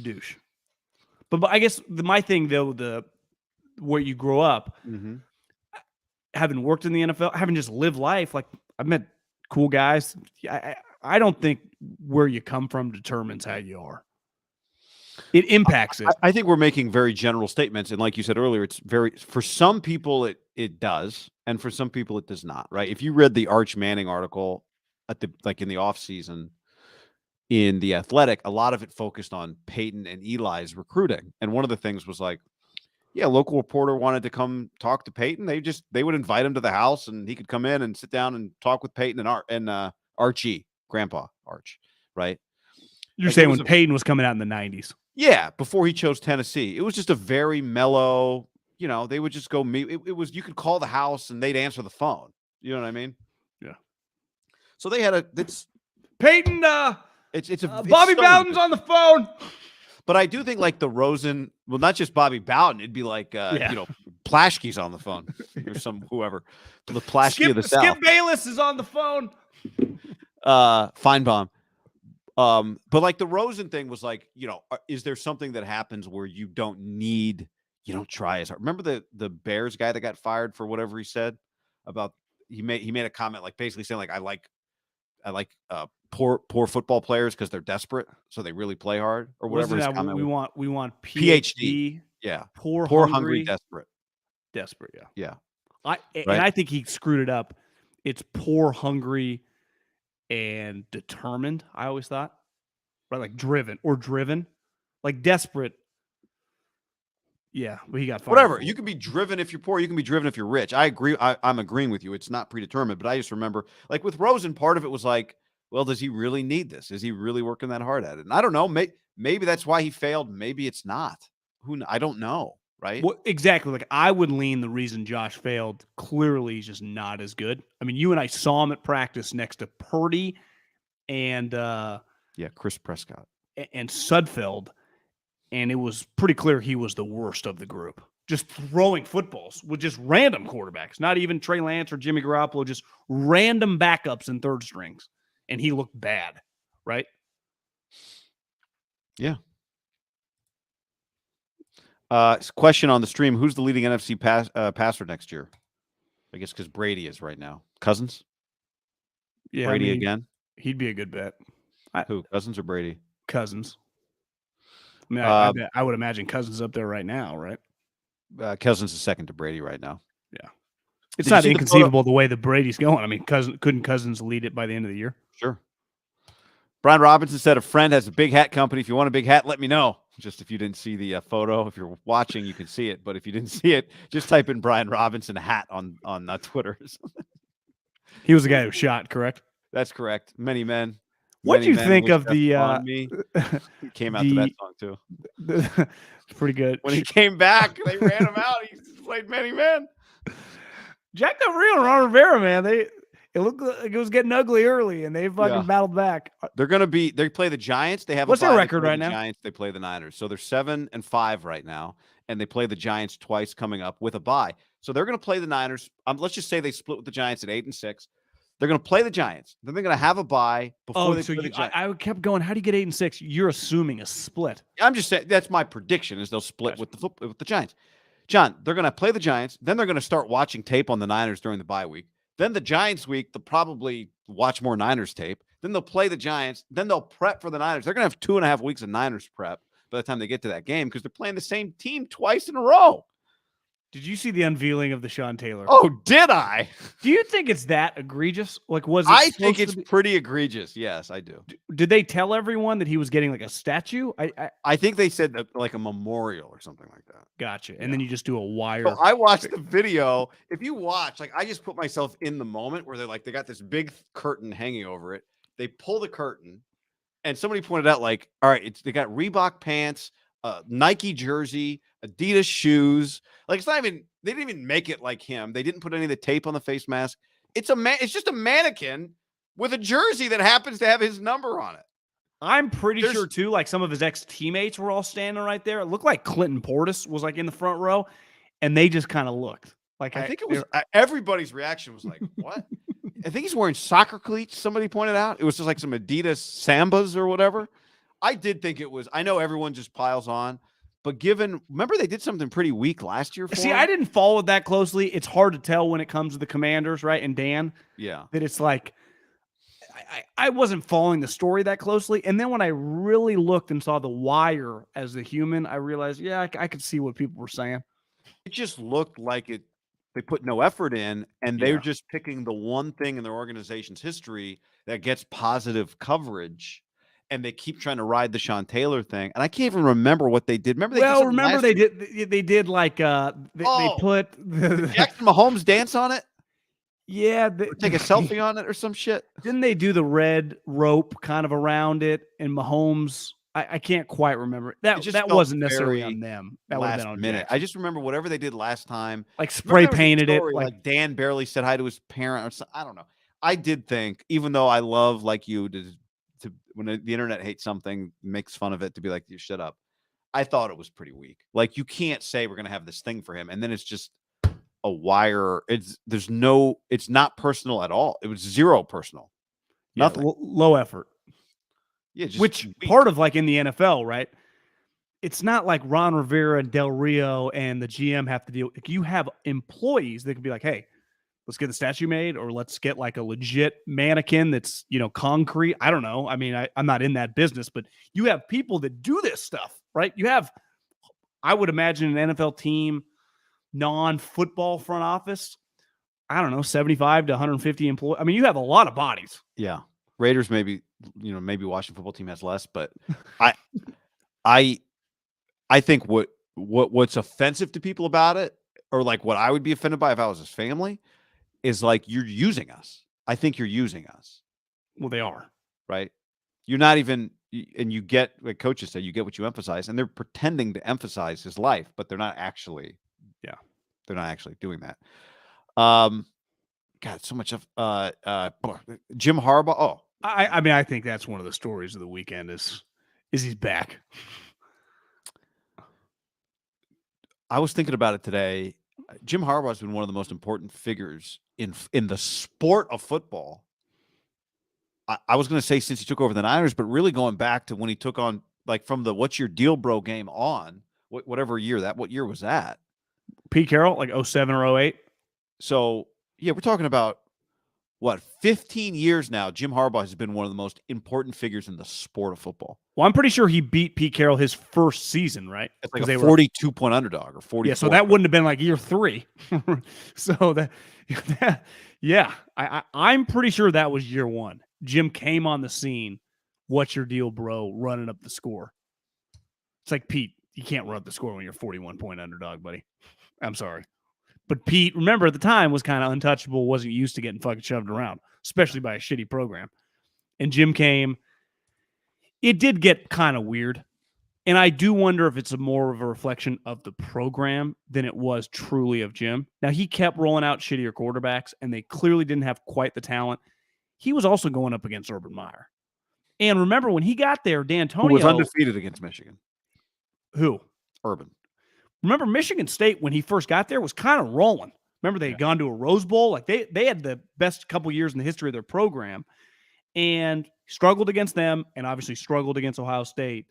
Douche. But I guess my thing though, where you grow up, having worked in the NFL, having just lived life, like I've met cool guys. I don't think where you come from determines how you are. It impacts it. I think we're making very general statements, and like you said earlier, it's for some people it does, and for some people it does not. Right? If you read the Arch Manning article in the off season in The Athletic, a lot of it focused on Peyton and Eli's recruiting, and one of the things was like, a local reporter wanted to come talk to Peyton. They would invite him to the house, and he could come in and sit down and talk with Peyton and Archie, Grandpa Arch, right? You're saying when Peyton was coming out in the 90s. Yeah, before he chose Tennessee. It was just a very mellow, they would just go meet. It was, you could call the house and they'd answer the phone. You know what I mean? Yeah. So they had Peyton, it's Bobby Bowden's on the phone. But I do think like the Rosen, well, not just Bobby Bowden, it'd be like, Plaschke's on the phone or whoever. The Plaschke of the South. Skip Bayless is on the phone. Feinbaum. But like the Rosen thing was like, is there something that happens where you don't try as hard? Remember the Bears guy that got fired for whatever he said about, he made a comment like basically saying like, I like poor football players because they're desperate, so they really play hard or whatever. His comment we want PhD. Yeah. Poor hungry, desperate. Yeah. Right? And I think he screwed it up. It's poor, hungry, and determined. I always thought, right? Like driven, like desperate. Yeah, but he got fired. Whatever. You can be driven if you're poor. You can be driven if you're rich. I agree. I'm agreeing with you. It's not predetermined, but I just remember like with Rosen, part of it was like, well, does he really need this? Is he really working that hard at it? And I don't know. Maybe that's why he failed. Maybe it's not. I don't know. Right? Well, exactly. Like I would lean the reason Josh failed. Clearly, he's just not as good. I mean, you and I saw him at practice next to Purdy and Chris Prescott and Sudfeld, and it was pretty clear he was the worst of the group. Just throwing footballs with just random quarterbacks, not even Trey Lance or Jimmy Garoppolo, just random backups and third strings, and he looked bad. Right? Yeah. Question on the stream: who's the leading NFC passer next year? I guess because Brady is right now. Cousins. Yeah, Brady again. He'd be a good bet. Who? Cousins or Brady? Cousins. I mean, I would imagine Cousins up there right now, right? Cousins is second to Brady right now. Yeah. It's Did you not see the inconceivable the way the Brady's going. I mean, couldn't Cousins lead it by the end of the year? Sure. Brian Robinson said a friend has a big hat company. If you want a big hat, let me know. Just if you didn't see the photo, if you're watching, you can see it. But if you didn't see it, just type in Brian Robinson hat on Twitter. He was the guy who shot, correct? That's correct. Many men. What do you think of the on me? He came out to that song too. Pretty good. When he came back, they ran him out. He played Many Men. Jack Del Rio and Ron Rivera, man, it looked like it was getting ugly early, and they fucking battled back. They play the Giants. They have what's their record right now? Giants. They play the Niners. So they're 7-5 right now, and they play the Giants twice coming up with a bye. So they're going to play the Niners. Let's just say they split with the Giants at 8-6. They're going to play the Giants. Then they're going to have a bye before they play the Giants. I kept going. How do you get 8-6? You're assuming a split. I'm just saying that's my prediction is they'll split with the Giants. John, they're going to play the Giants. Then they're going to start watching tape on the Niners during the bye week. Then the Giants week, they'll probably watch more Niners tape. Then they'll play the Giants. Then they'll prep for the Niners. They're going to have 2.5 weeks of Niners prep by the time they get to that game because they're playing the same team twice in a row. Did you see the unveiling of the Sean Taylor? Oh, did I? Do you think it's that egregious? Like, was it? I think it's pretty egregious. Yes, I do. Did they tell everyone that he was getting like a statue? I think they said that, like a memorial or something like that. Gotcha. And then you just do a wire. So I watched the video. If you watch, like I just put myself in the moment where they got this big curtain hanging over it. They pull the curtain, and somebody pointed out, like, all right, they got Reebok pants, Nike jersey, Adidas shoes. Like it's not even. They didn't even make it like him. They didn't put any of the tape on the face mask. It's just a mannequin with a jersey that happens to have his number on it. I'm pretty sure too. Like some of his ex-teammates were all standing right there. It looked like Clinton Portis was like in the front row, and they just kind of looked. Like I think it was everybody's reaction was like, "What?" I think he's wearing soccer cleats. Somebody pointed out it was just like some Adidas Sambas or whatever. I did think it was. I know everyone just piles on, but remember they did something pretty weak last year. See, I didn't follow it that closely. It's hard to tell when it comes to the Commanders, right? And Dan, that it's like I wasn't following the story that closely. And then when I really looked and saw the wire as the human, I realized, I could see what people were saying. It just looked like they put no effort in, and they're just picking the one thing in their organization's history that gets positive coverage. And they keep trying to ride the Sean Taylor thing, and I can't even remember what they did. Remember they did like they put the Jackson Mahomes dance on it. Yeah, or take a selfie on it or some shit. Didn't they do the red rope kind of around it? And Mahomes, I can't quite remember. That wasn't necessarily on them. That would have been on minute. Jackson. I just remember whatever they did last time, like spray painted it. Like Dan barely said hi to his parent, or something. I don't know. I did think, even though I love like you to when the internet hates something, makes fun of it, to be like, you shut up. I thought it was pretty weak. Like you can't say we're going to have this thing for him, and then it's just a wire. It's not personal at all. It was zero personal. Nothing. Low effort. Yeah, just which weak. Part of like in the NFL, right? It's not like Ron Rivera and Del Rio and the GM have to deal. Like, you have employees that can be like, hey, let's get the statue made, or let's get like a legit mannequin that's, concrete. I don't know. I mean, I'm not in that business, but you have people that do this stuff, right? You have, I would imagine, an NFL team, non-football front office, I don't know, 75 to 150 employees. I mean, you have a lot of bodies. Yeah. Raiders maybe Washington football team has less, but I think what's offensive to people about it, or like what I would be offended by if I was his family, is like, you're using us. I think you're using us. Well, they are. Right? You're not even, and you get, like coaches say, you get what you emphasize, and they're pretending to emphasize his life, but they're not actually, they're not actually doing that. God, so much of Jim Harbaugh. Oh, I mean, I think that's one of the stories of the weekend is he's back. I was thinking about it today. Jim Harbaugh has been one of the most important figures in the sport of football. I was going to say since he took over the Niners, but really going back to when he took on, like, from the "What's Your Deal, Bro" game on, whatever year what year was that? Pete Carroll, like 07 or 08. So yeah, we're talking about 15 years now, Jim Harbaugh has been one of the most important figures in the sport of football. Well, I'm pretty sure he beat Pete Carroll his first season, right? It's like a 42-point underdog or 44. Yeah, so that wouldn't have been like year 3. So yeah, I'm pretty sure that was year 1. Jim came on the scene. What's your deal, bro? Running up the score. It's like, Pete, you can't run up the score when you're 41-point underdog, buddy. I'm sorry. But Pete, remember at the time, was kind of untouchable, wasn't used to getting fucking shoved around, especially by a shitty program. And Jim came. It did get kind of weird. And I do wonder if it's more of a reflection of the program than it was truly of Jim. Now, he kept rolling out shittier quarterbacks, and they clearly didn't have quite the talent. He was also going up against Urban Meyer. And remember, when he got there, D'Antonio... Who was undefeated against Michigan. Who? Urban. Remember, Michigan State, when he first got there, was kind of rolling. Remember, they had gone to a Rose Bowl. Like they had the best couple years in the history of their program, and struggled against them, and obviously struggled against Ohio State.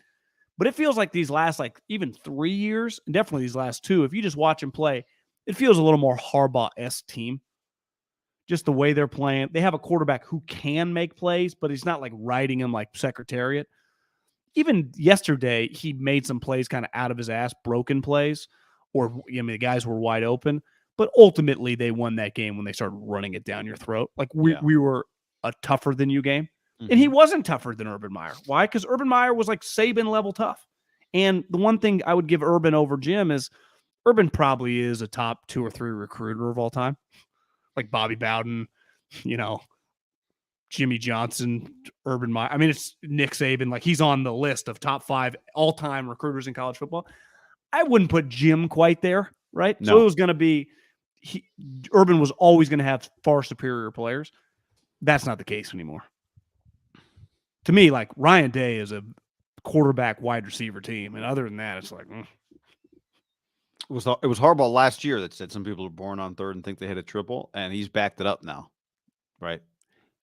But it feels like these last, even 3 years, and definitely these last 2, if you just watch him play, it feels a little more Harbaugh-esque team. Just the way they're playing. They have a quarterback who can make plays, but he's not riding him like Secretariat. Even yesterday, he made some plays kind of out of his ass, broken plays, or the guys were wide open. But ultimately, they won that game when they started running it down your throat. We were a tougher than you game. Mm-hmm. And he wasn't tougher than Urban Meyer. Why? Because Urban Meyer was like Saban level tough. And the one thing I would give Urban over Jim is Urban probably is a top 2 or 3 recruiter of all time. Like Bobby Bowden, Jimmy Johnson, Urban Meyer. I mean, it's Nick Saban. He's on the list of top 5 all-time recruiters in college football. I wouldn't put Jim quite there, right? No. So it was going to be Urban was always going to have far superior players. That's not the case anymore. To me, Ryan Day is a quarterback wide receiver team. And other than that, it's like... It was Harbaugh last year that said some people are born on third and think they hit a triple, and he's backed it up now, right?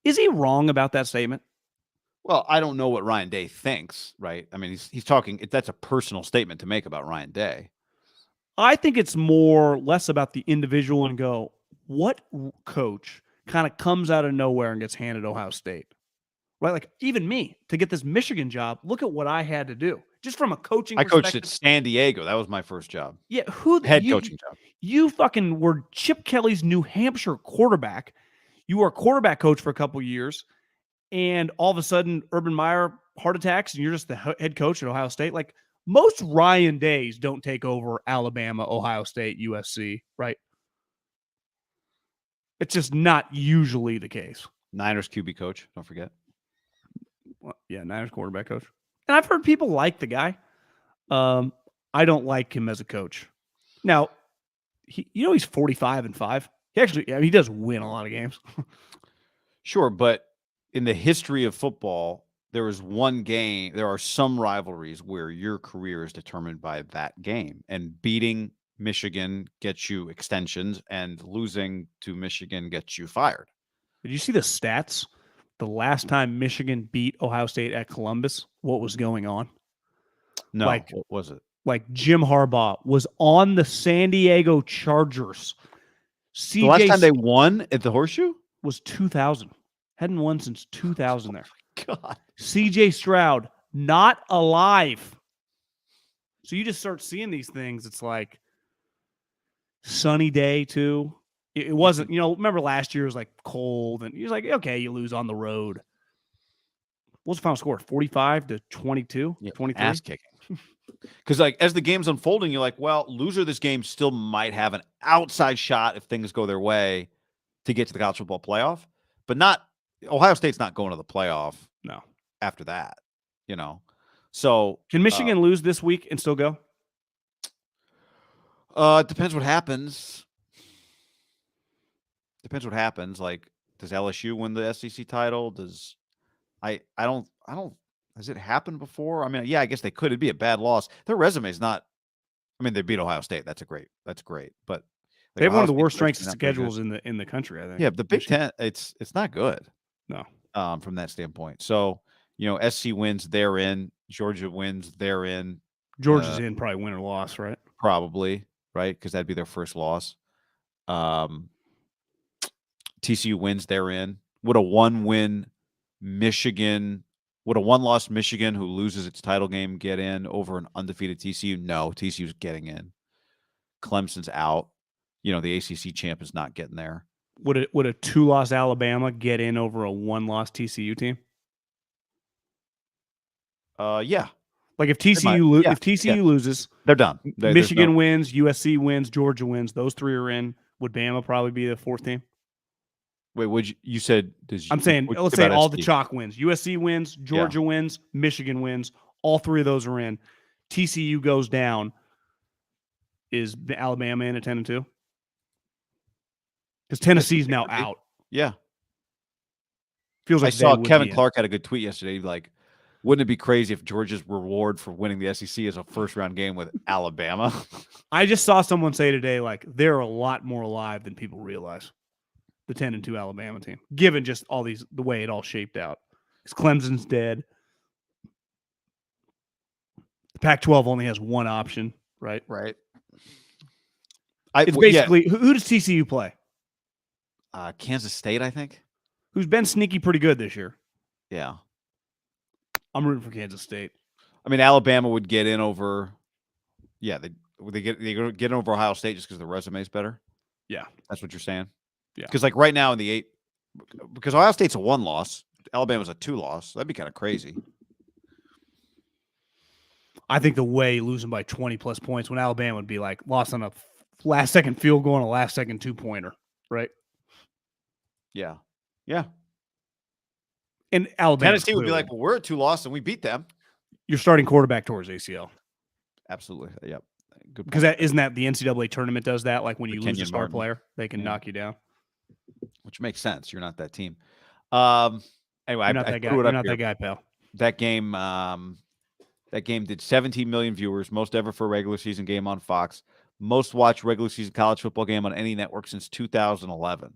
Is he wrong about that statement? Well, I don't know what Ryan Day thinks, right? I mean, he's talking. That's a personal statement to make about Ryan Day. I think it's less about the individual and go, what coach kind of comes out of nowhere and gets handed Ohio State? Right? Even me, to get this Michigan job, look at what I had to do. Just from a coaching perspective. I coached at San Diego. That was my first job. Yeah, head coaching job. You fucking were Chip Kelly's New Hampshire quarterback. You were a quarterback coach for a couple years, and all of a sudden, Urban Meyer heart attacks, and you're just the head coach at Ohio State. Most Ryan Days don't take over Alabama, Ohio State, USC, right? It's just not usually the case. Niners QB coach, don't forget. Well, yeah, Niners quarterback coach. And I've heard people like the guy. I don't like him as a coach. Now, he's 45-5. He does win a lot of games. Sure, but in the history of football, there is one game. There are some rivalries where your career is determined by that game, and beating Michigan gets you extensions, and losing to Michigan gets you fired. Did you see the stats? The last time Michigan beat Ohio State at Columbus, what was going on? No, what was it? Jim Harbaugh was on the San Diego Chargers. The last time they won at the Horseshoe was 2000. Hadn't won since 2000 there. God. CJ Stroud, not alive. So you just start seeing these things. It's like sunny day too. It wasn't, remember last year was cold, and you're like, okay, you lose on the road. What's the final score? 45-22? Yeah, 23? Ass kicking. Because as the game's unfolding, you're like, well, loser of this game still might have an outside shot if things go their way to get to the college football playoff, but not Ohio State's not going to the playoff. No. After that, So can Michigan lose this week and still go? It depends what happens. Depends what happens. Does LSU win the SEC title? Does I don't has it happened before? I mean, yeah, I guess they could. It'd be a bad loss. Their resume is not. I mean, they beat Ohio State. That's great. But they have one of the worst strengths of schedules in the country, I think. Yeah, the Big Ten, it's not good. No. From that standpoint. So, SC wins, they're in. Georgia wins, they're in. Georgia's in, probably win or loss, right? Probably, right? Because that'd be their first loss. TCU wins, they're in. Would a one-loss Michigan, who loses its title game, get in over an undefeated TCU? No, TCU's getting in. Clemson's out. The ACC champ is not getting there. Would a 2-loss Alabama get in over a 1-loss TCU team? Yeah. Like if TCU loses, they're done. Michigan wins, USC wins, Georgia wins. Those 3 are in. Would Bama probably be the 4th team? Wait, you said? I'm saying, let's say all the chalk wins. USC wins, Georgia wins, Michigan wins. All 3 of those are in. TCU goes down. Is Alabama in at 10-2? Because Tennessee's now out. Yeah. Feels like I saw Kevin Clark had a good tweet yesterday. Like, wouldn't it be crazy if Georgia's reward for winning the SEC is a first-round game with Alabama? I just saw someone say today, like, they're a lot more alive than people realize. The 10-2 Alabama team, given just the way it all shaped out. Because Clemson's dead. The Pac-12 only has one option, right? Right. It's basically, who does TCU play? Kansas State, I think. Who's been sneaky pretty good this year. Yeah. I'm rooting for Kansas State. I mean, Alabama would get in over. Yeah, they get in over Ohio State just because the resume is better. Yeah, that's what you're saying. Yeah, because like right now in the 8, because Ohio State's a 1-loss, Alabama's a 2-loss. That'd be kind of crazy. I think the way losing by 20+ points when Alabama would be like lost on a last-second field goal and a last-second 2-pointer, right? Yeah, yeah. And Alabama, Tennessee would be like, well, we're a 2-loss and we beat them. Your starting quarterback towards ACL. Absolutely. Yep. Good. Because isn't that the NCAA tournament does that? Like when you lose a star player, they can knock you down. Which makes sense. You're not that team. Anyway, you're not that guy. You're not that guy, pal. That game did 17 million viewers, most ever for a regular season game on Fox. Most watched regular season college football game on any network since 2011.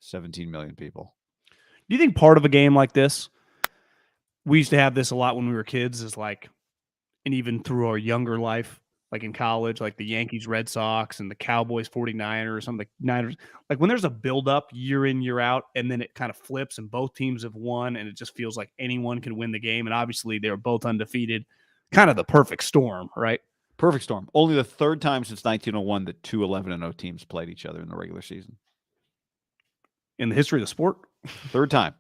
17 million people. Do you think part of a game like this, we used to have this a lot when we were kids, is like, and even through our younger life, like in college, like the Yankees, Red Sox, and the Cowboys, 49ers, some of the Niners, like when there's a buildup year in, year out, and then it kind of flips and both teams have won, and it just feels like anyone can win the game. And obviously they were both undefeated, kind of the perfect storm, right? Perfect storm. Only the 3rd time since 1901 that 2 11-0 teams played each other in the regular season. In the history of the sport? 3rd time.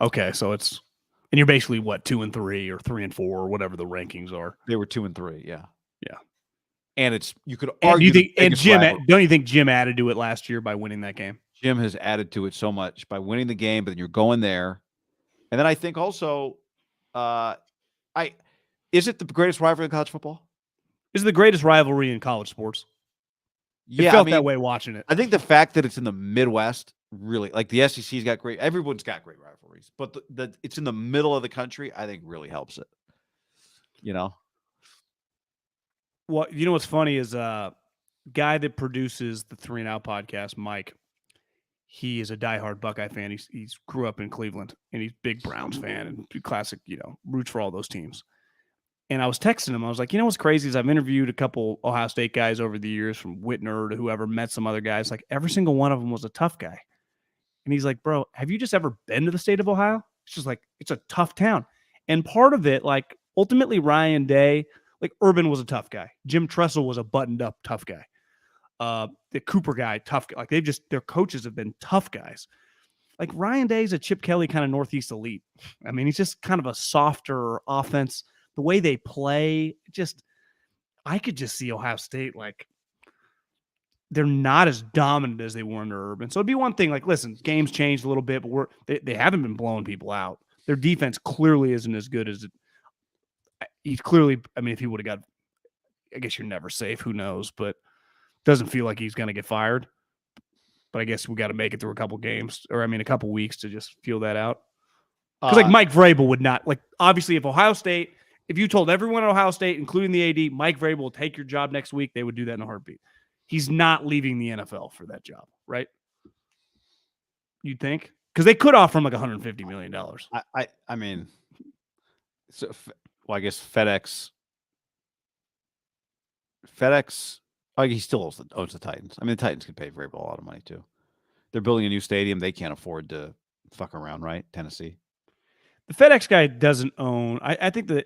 Okay, so it's, and you're basically what, 2-3 or 3-4 or whatever the rankings are. They were 2-3, yeah. Yeah. And it's, you could argue. Don't you think Jim added to it last year by winning that game? Jim has added to it so much by winning the game, but then you're going there. And then I think also, is it the greatest rivalry in college football? Is it the greatest rivalry in college sports? Yeah, it felt that way watching it. I think the fact that it's in the Midwest, really, like the SEC's got everyone's got great rivalries, but it's in the middle of the country, I think really helps it. Well, you know what's funny is guy that produces the 3 and Out podcast, Mike. He is a diehard Buckeye fan. He's grew up in Cleveland and he's a big Browns fan and classic, roots for all those teams. And I was texting him. I was like, what's crazy is I've interviewed a couple Ohio State guys over the years, from Whitner to whoever, met some other guys. Like every single one of them was a tough guy. And he's like, bro, have you just ever been to the state of Ohio? It's just like, it's a tough town. And part of it, like ultimately Ryan Day, like Urban was a tough guy. Jim Tressel was a buttoned up tough guy. The Cooper guy, tough guy. Like their coaches have been tough guys. Like Ryan Day's a Chip Kelly kind of Northeast elite. I mean, he's just kind of a softer offense. The way they play, I could just see Ohio State, like, they're not as dominant as they were under Urban. So it'd be one thing, like, listen, games changed a little bit, but they haven't been blowing people out. Their defense clearly isn't as good as it. He's clearly, I mean, if he would have got, I guess you're never safe, who knows, but doesn't feel like he's going to get fired. But I guess we got to make it through a couple weeks to just feel that out. Because like Mike Vrabel would not, like, obviously if you told everyone at Ohio State, including the AD, Mike Vrabel will take your job next week, they would do that in a heartbeat. He's not leaving the NFL for that job, right? You'd think? Because they could offer him like $150 million. I mean, so, I guess FedEx, he still owns the Titans. I mean, the Titans could pay Vrabel a lot of money too. They're building a new stadium. They can't afford to fuck around, right? Tennessee. The FedEx guy doesn't own. I think the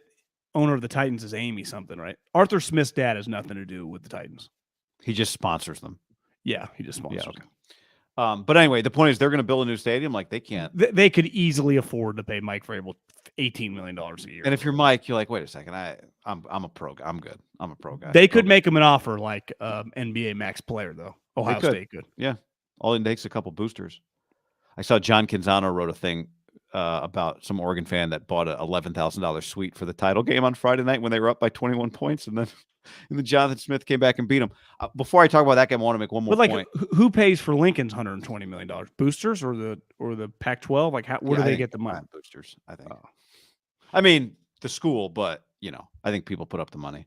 owner of the Titans is Amy something, right? Arthur Smith's dad has nothing to do with the Titans. He just sponsors them. Yeah, he just sponsors okay. them. But anyway, the point is they're going to build a new stadium. Like they can't. They could easily afford to pay Mike Vrabel $18 million a year. And if you're Mike, you're like, wait a second, I'm a pro guy. I'm good. I'm a pro guy. They could make him an offer like NBA max player though. Ohio State could. Yeah, all it takes a couple boosters. I saw John Canzano wrote a thing about some Oregon fan that bought a $11,000 suite for the title game on Friday night when they were up by 21 points, and then Jonathan Smith came back and beat him. Before I talk about that game, I want to make one more point. Who pays for Lincoln's $120 million? Boosters or the Pac-12? Like, where do they get the money? Boosters, I think. I mean, the school, but I think people put up the money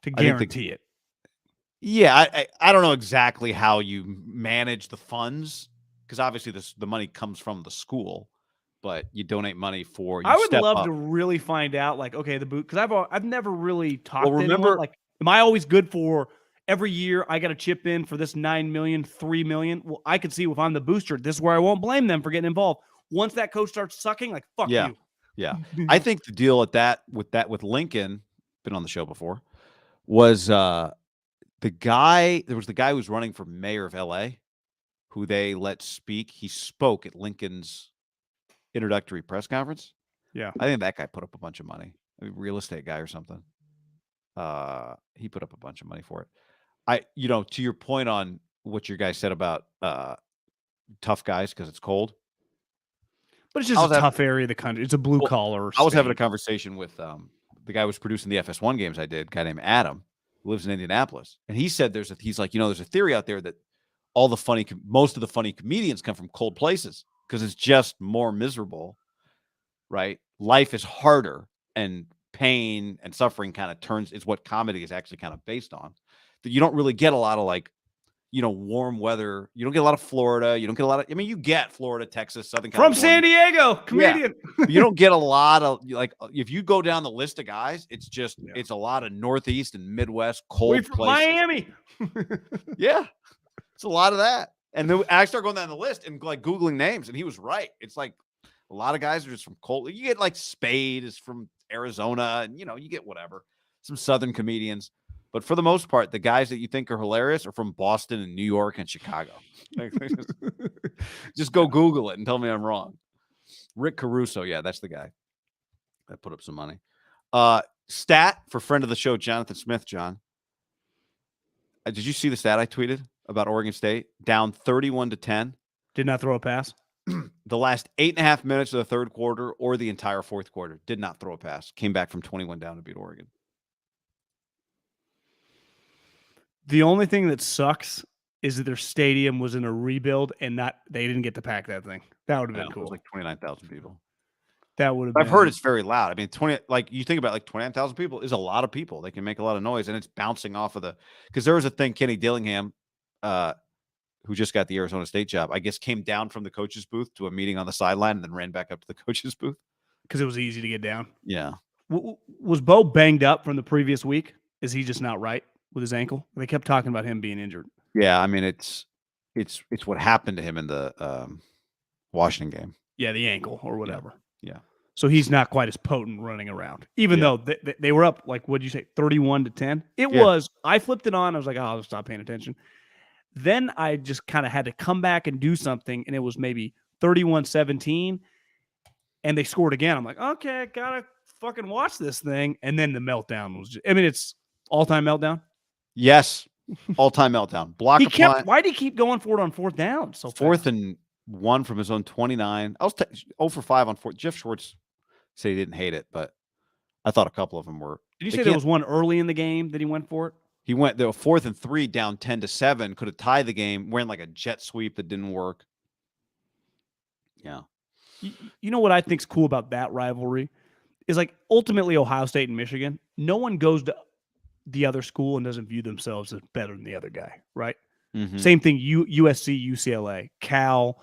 to guarantee it. Yeah, I don't know exactly how you manage the funds. Because obviously the money comes from the school, but you donate money for. I would love to really find out, like, okay, the boot, because I've never really talked to anyone. Like, am I always good for every year? I got to chip in for this $9 million, $3 million. Well, I could see if I'm the booster, this is where I won't blame them for getting involved. Once that coach starts sucking, like, fuck you. Yeah, I think the deal with Lincoln, been on the show before, was the guy. There was the guy who was running for mayor of L.A. who they let speak. He spoke at Lincoln's introductory press conference. Yeah. I think that guy put up a bunch of money. A real estate guy or something. He put up a bunch of money for it. To your point on what your guy said about tough guys because it's cold. But it's just a tough area of the country. It's a blue collar. I was having a conversation with the guy who was producing the FS1 games I did, a guy named Adam, who lives in Indianapolis. And he said he's like, there's a theory out there that most of the funny comedians come from cold places because it's just more miserable, right? Life is harder and pain and suffering is what comedy is actually kind of based on. That you don't really get a lot of warm weather. You don't get a lot of Florida. You don't get a lot of, you get Florida, Texas, Southern California. From San Diego, comedian. Yeah. You don't get a lot of, if you go down the list of guys, it's just, it's a lot of Northeast and Midwest cold places. Miami. Yeah. It's a lot of that. And then I started going down the list and like Googling names, and he was right. It's like a lot of guys are just from cold. You get like Spade is from Arizona, and you get whatever. Some Southern comedians. But for the most part, the guys that you think are hilarious are from Boston and New York and Chicago. Just go Google it and tell me I'm wrong. Rick Caruso. Yeah, that's the guy that put up some money. Stat for friend of the show, Jonathan Smith, John. Did you see the stat I tweeted about Oregon State? Down 31-10. Did not throw a pass. The last 8.5 minutes of the third quarter or the entire fourth quarter did not throw a pass. Came back from 21 down to beat Oregon. The only thing that sucks is that their stadium was in a rebuild and they didn't get to pack that thing. That would have been cool. It was like 29,000 people. That would have. I've heard it's very loud. I mean, you think about 29,000 people is a lot of people. They can make a lot of noise, and it's bouncing off of because there was a thing. Kenny Dillingham, who just got the Arizona State job, I guess came down from the coach's booth to a meeting on the sideline and then ran back up to the coach's booth because it was easy to get down. Yeah. Was Bo banged up from the previous week? Is he just not right with his ankle? They kept talking about him being injured. Yeah, I mean it's what happened to him in the Washington game. Yeah, the ankle or whatever. Yeah. So he's not quite as potent running around, even though they were up, like, what did you say, 31-10? It was, I flipped it on. I was like, I'll stop paying attention. Then I just kind of had to come back and do something, and it was maybe 31-17, and they scored again. I'm like, okay, I got to fucking watch this thing. And then the meltdown was it's all-time meltdown? Yes, all-time meltdown. Why did he keep going for it on fourth down so fast? 4th and 1 from his own 29. I was 0 for 5 on 4. Jeff Schwartz said he didn't hate it, but I thought a couple of them were. Did you say there was one early in the game that he went for it? He went there 4th and 3 down 10-7, could have tied the game, ran like a jet sweep that didn't work. Yeah. You know what I think's cool about that rivalry is, like, ultimately Ohio State and Michigan, no one goes to the other school and doesn't view themselves as better than the other guy, right? Mm-hmm. Same thing, USC, UCLA, Cal,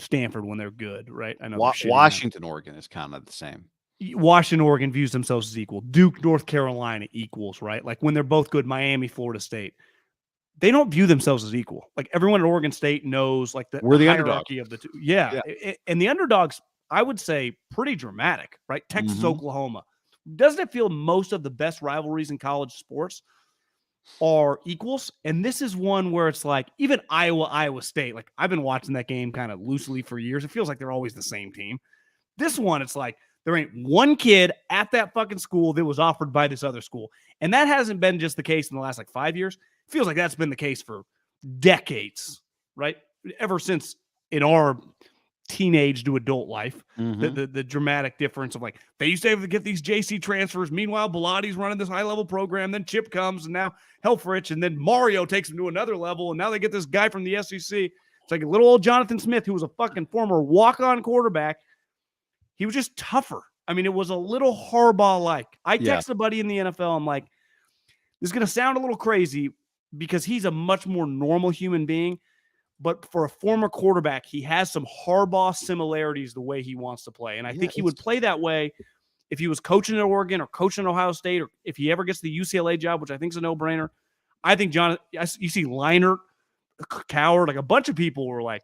Stanford when they're good, right? I know Washington, Oregon is kind of the same. Washington, Oregon views themselves as equal. Duke, North Carolina equals, right? Like when they're both good, Miami, Florida State. they don't view themselves as equal. Like everyone at Oregon State knows like We're the hierarchy of the two. Yeah. And the underdogs, I would say pretty dramatic, right? Texas, Oklahoma. Doesn't it feel most of the best rivalries in college sports are equals? And this is one where it's like even Iowa State, like I've been watching that game kind of loosely for years. It feels like they're always the same team. This one, it's like there ain't one kid at that fucking school that was offered by this other school. And that hasn't been just the case in the last like 5 years. It feels like that's been the case for decades, right? Ever since in our teenage to adult life, the dramatic difference of like they used to have to get these JC transfers. Meanwhile, Bilotti's running this high level program. Then Chip comes, and now Helfrich, and then Mario takes him to another level, and now they get this guy from the SEC. It's like a little old Jonathan Smith, who was a fucking former walk-on quarterback. He was just tougher. I mean, it was a little Harbaugh-like. I text a buddy in the NFL. I'm like, this is going to sound a little crazy because he's a much more normal human being. But for a former quarterback, he has some Harbaugh similarities the way he wants to play. And I think he would play that way if he was coaching at Oregon or coaching at Ohio State, or if he ever gets the UCLA job, which I think is a no-brainer. I think you see Leinart, Coward, like a bunch of people were like,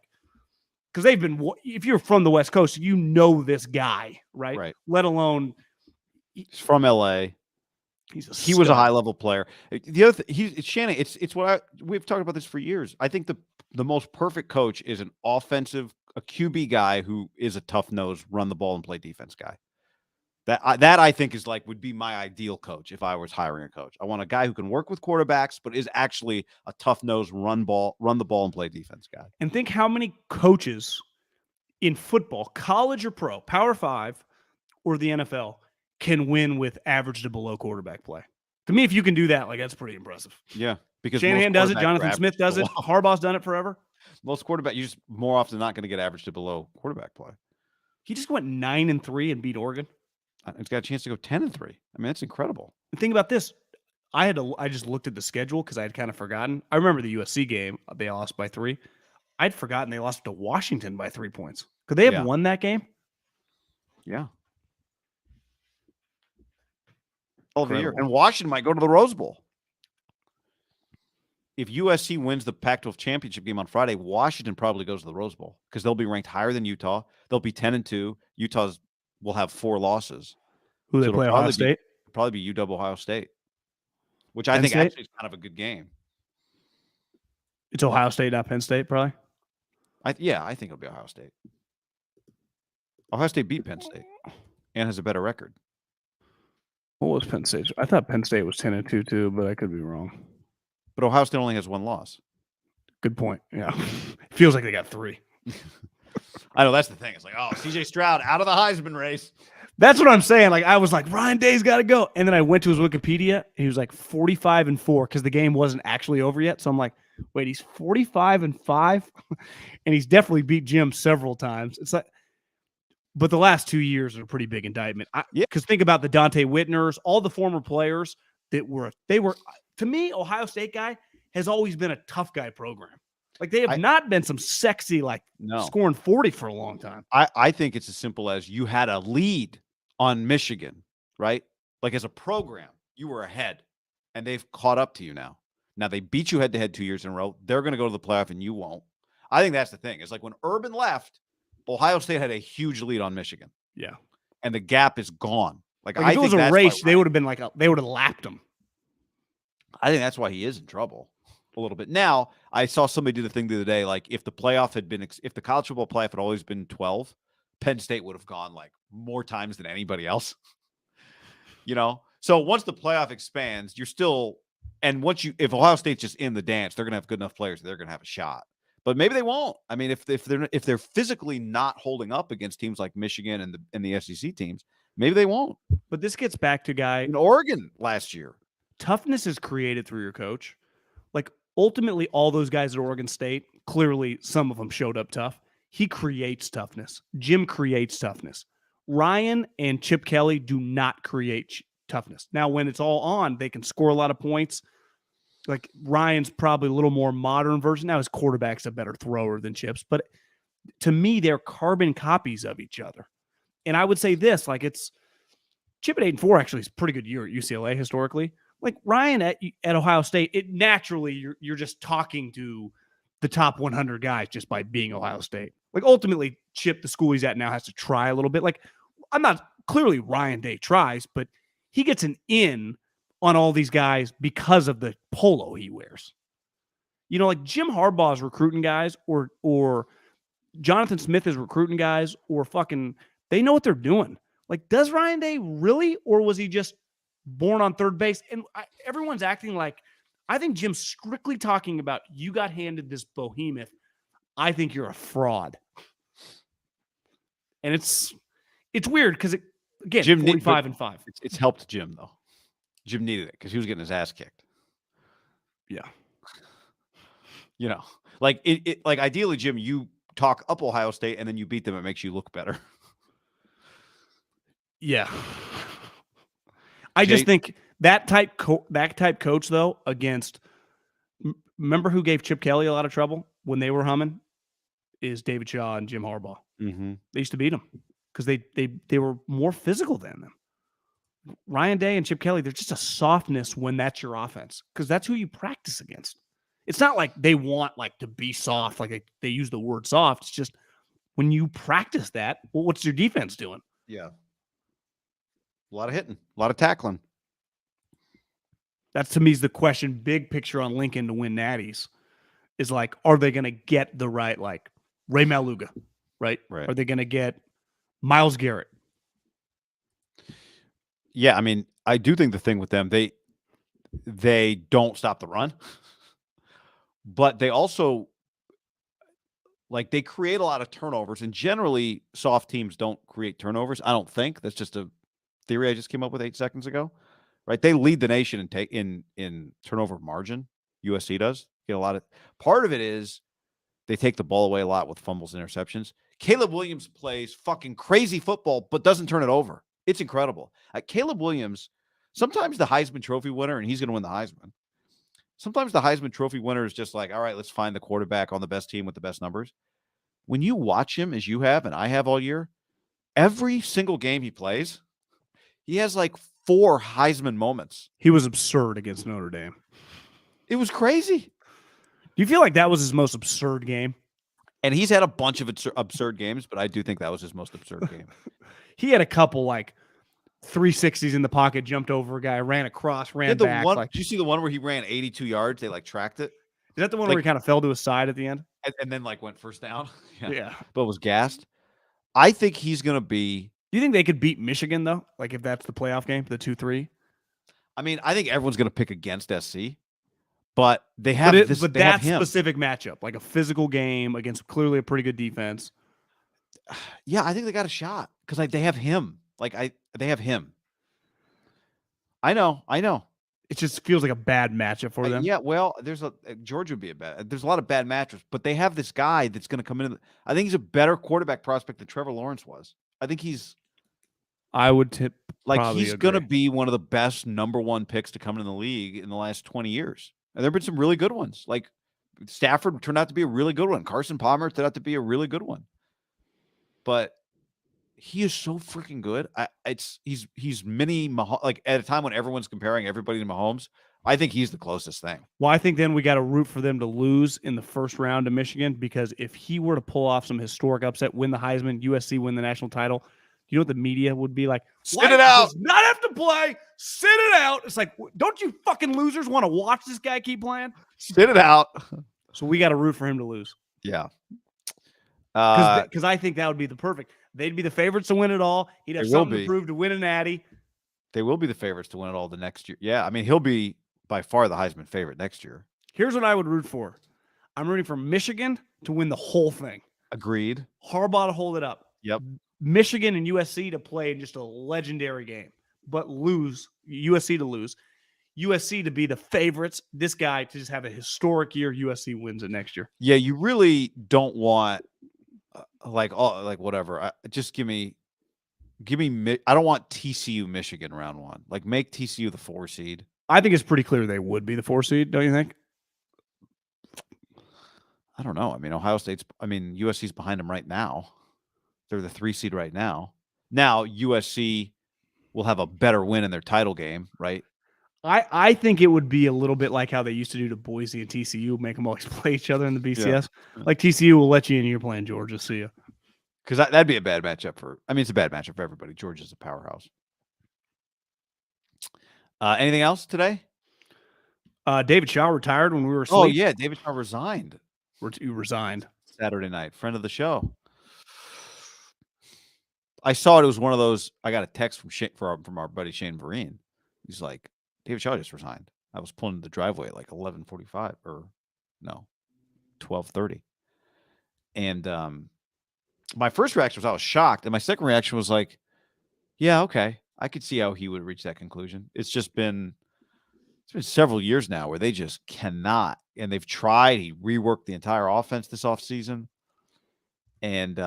because they've been, if you're from the West Coast, you know this guy, right? Right. Let alone. He's from LA. He was a high-level player. The other it's Shannon. It's what we've talked about this for years. I think the most perfect coach is a QB guy who is a tough-nosed, run the ball and play defense guy. That I think is would be my ideal coach if I was hiring a coach. I want a guy who can work with quarterbacks, but is actually a tough-nosed, run the ball and play defense guy. And think how many coaches in football, college or pro, Power 5 or the NFL, can win with average to below quarterback play. To me, if you can do that, that's pretty impressive. Yeah, because Shanahan does it, Jonathan Smith does it, Harbaugh's done it forever. Most quarterback, you're just more often not going to get average to below quarterback play. He just went 9-3 and beat Oregon. He's got a chance to go 10-3. I mean, that's incredible. And think about this. I just looked at the schedule because I had kind of forgotten. I remember the USC game. They lost by 3. I'd forgotten they lost to Washington by 3 points. Could they have won that game? Yeah. All the year. And Washington might go to the Rose Bowl. If USC wins the Pac-12 championship game on Friday, Washington probably goes to the Rose Bowl because they'll be ranked higher than Utah. They'll be 10-2. Utah's will have 4 losses. Who they play? Ohio State? Probably be UW Ohio State, which I think actually is kind of a good game. It's Ohio State, not Penn State, probably. I think it'll be Ohio State. Ohio State beat Penn State and has a better record. What was Penn State? I thought Penn State was 10-2 too, but I could be wrong. But Ohio State only has 1 loss. Good point. Yeah. It feels like they got 3. I know, that's the thing. It's like, CJ Stroud out of the Heisman race. That's what I'm saying. I was like, Ryan Day's got to go. And then I went to his Wikipedia, and he was like 45-4 because the game wasn't actually over yet. So I'm like, wait, he's 45-5? And he's definitely beat Jim several times. It's like, but the last 2 years are a pretty big indictment. Because think about the Dante Whitners, all the former players that were, to me, Ohio State guy has always been a tough guy program. They have not been some sexy, scoring 40 for a long time. I think it's as simple as you had a lead on Michigan, right? As a program, you were ahead, and they've caught up to you now. Now, they beat you head-to-head 2 years in a row. They're going to go to the playoff, and you won't. I think that's the thing. It's like when Urban left, Ohio State had a huge lead on Michigan. Yeah. And the gap is gone. If it was a race, they would have been they would have lapped him. I think that's why he is in trouble a little bit. Now, I saw somebody do the thing the other day, if the playoff had been, if the college football playoff had always been 12, Penn State would have gone more times than anybody else. So once the playoff expands, you're still, and if Ohio State's just in the dance, they're going to have good enough players, they're going to have a shot. But maybe they won't. I mean, if they're physically not holding up against teams like Michigan and the SEC teams, maybe they won't. But this gets back to in Oregon last year. Toughness is created through your coach. Ultimately, all those guys at Oregon State, clearly some of them showed up tough. He creates toughness. Jim creates toughness. Ryan and Chip Kelly do not create toughness. Now, when it's all on, they can score a lot of points. Ryan's probably a little more modern version. Now his quarterback's a better thrower than Chip's. But to me, they're carbon copies of each other. And I would say this, it's Chip at 8-4 actually is a pretty good year at UCLA historically. like Ryan at Ohio State, it naturally you're just talking to the top 100 guys just by being Ohio State. Like ultimately, Chip, the school he's at now, has to try a little bit. Like I'm not clearly Ryan Day tries, but he gets an in on all these guys because of the polo he wears. You know, like Jim Harbaugh's recruiting guys, or Jonathan Smith is recruiting guys, or fucking they know what they're doing. Like, does Ryan Day really, or was he just born on third base? And everyone's acting like, I think Jim's strictly talking about you got handed this behemoth. I think you're a fraud. And it's weird because again, Jim 45-5. It's helped Jim though. Jim needed it because he was getting his ass kicked. Yeah. You know, like like ideally, Jim, you talk up Ohio State and then you beat them. It makes you look better. Yeah. I just think that type coach though against. Remember who gave Chip Kelly a lot of trouble when they were humming? Is David Shaw and Jim Harbaugh. Mm-hmm. They used to beat them because they were more physical than them. Ryan Day and Chip Kelly, they're just a softness when that's your offense because that's who you practice against. It's not like they want like to be soft, like they use the word soft. It's just when you practice that, well, what's your defense doing? Yeah. A lot of hitting, a lot of tackling. That's to me is the question, big picture on Lincoln to win natties is like, are they going to get the right, like Ray Maluga, right? Are they going to get Myles Garrett? Yeah. I mean, I do think the thing with them, they don't stop the run, but they also like they create a lot of turnovers, and generally soft teams don't create turnovers. I don't think that's just a theory I just came up with 8 seconds ago. Right, they lead the nation in turnover margin. USC does get a lot of. Part of it is they take the ball away a lot with fumbles and interceptions. Caleb Williams plays fucking crazy football, but doesn't turn it over. It's incredible. Caleb Williams, sometimes the Heisman Trophy winner, and he's going to win the Heisman. Sometimes the Heisman Trophy winner is just like, all right, let's find the quarterback on the best team with the best numbers. When you watch him, as you have and I have all year, every single game he plays, he has like 4 Heisman moments. He was absurd against Notre Dame. It was crazy. Do you feel like that was his most absurd game? And he's had a bunch of absurd games, but I do think that was his most absurd game. He had a couple like 360s in the pocket, jumped over a guy, ran across, ran back. Did you see the one where he ran 82 yards? They like tracked it. Is that the one where he kind of fell to his side at the end? And then like went first down? Yeah. But was gassed. I think he's going to be. Do you think they could beat Michigan, though? Like, if that's the playoff game, the 2-3? I mean, I think everyone's going to pick against SC, but they have this. But that specific matchup, like a physical game against clearly a pretty good defense. Yeah, I think they got a shot because they have him. They have him. I know. It just feels like a bad matchup for them. Yeah, well, Georgia would be there's a lot of bad matchups, but they have this guy that's going to come in. I think he's a better quarterback prospect than Trevor Lawrence was. I think I would tip he's going to be one of the best number 1 picks to come into the league in the last 20 years. And there have been some really good ones. Like Stafford turned out to be a really good one. Carson Palmer turned out to be a really good one. But he is so freaking good. He's mini Mahomes. Like at a time when everyone's comparing everybody to Mahomes, I think he's the closest thing. Well, I think then we got to root for them to lose in the first round to Michigan, because if he were to pull off some historic upset, win the Heisman, USC win the national title, you know what the media would be like? Sit it out. Does not have to play. Sit it out. It's like, don't you fucking losers want to watch this guy keep playing? Sit it out. So we got to root for him to lose. Yeah. Because I think that would be the perfect. They'd be the favorites to win it all. He'd have something to prove to win a natty. They will be the favorites to win it all the next year. Yeah, I mean, he'll be by far the Heisman favorite next year. Here's what I would root for. I'm rooting for Michigan to win the whole thing. Agreed. Harbaugh to hold it up. Yep. Michigan and USC to play in just a legendary game, but lose. USC to lose. USC to be the favorites. This guy to just have a historic year. USC wins it next year. Yeah, you really don't want whatever. Just give me. I don't want TCU Michigan round 1. Like make TCU the 4 seed. I think it's pretty clear they would be the 4 seed. Don't you think? I don't know. I mean, USC's behind them right now. They're the 3 seed right now. Now USC will have a better win in their title game, right? I think it would be a little bit like how they used to do to Boise and TCU, make them always play each other in the BCS. Yeah. Like TCU will let you in, you're playing Georgia. See ya. Because that'd be a bad matchup for. I mean, it's a bad matchup for everybody. Georgia's a powerhouse. Anything else today? David Shaw retired when we were asleep. Oh yeah, David Shaw resigned. You resigned Saturday night. Friend of the show. I saw it was one of those. I got a text from our buddy Shane Vereen. He's like, David Shaw just resigned. I was pulling the driveway at like 11:45 or no, 12:30. And my first reaction was I was shocked, and my second reaction was like, yeah, okay, I could see how he would reach that conclusion. It's been several years now where they just cannot, and they've tried. He reworked the entire offense this offseason, and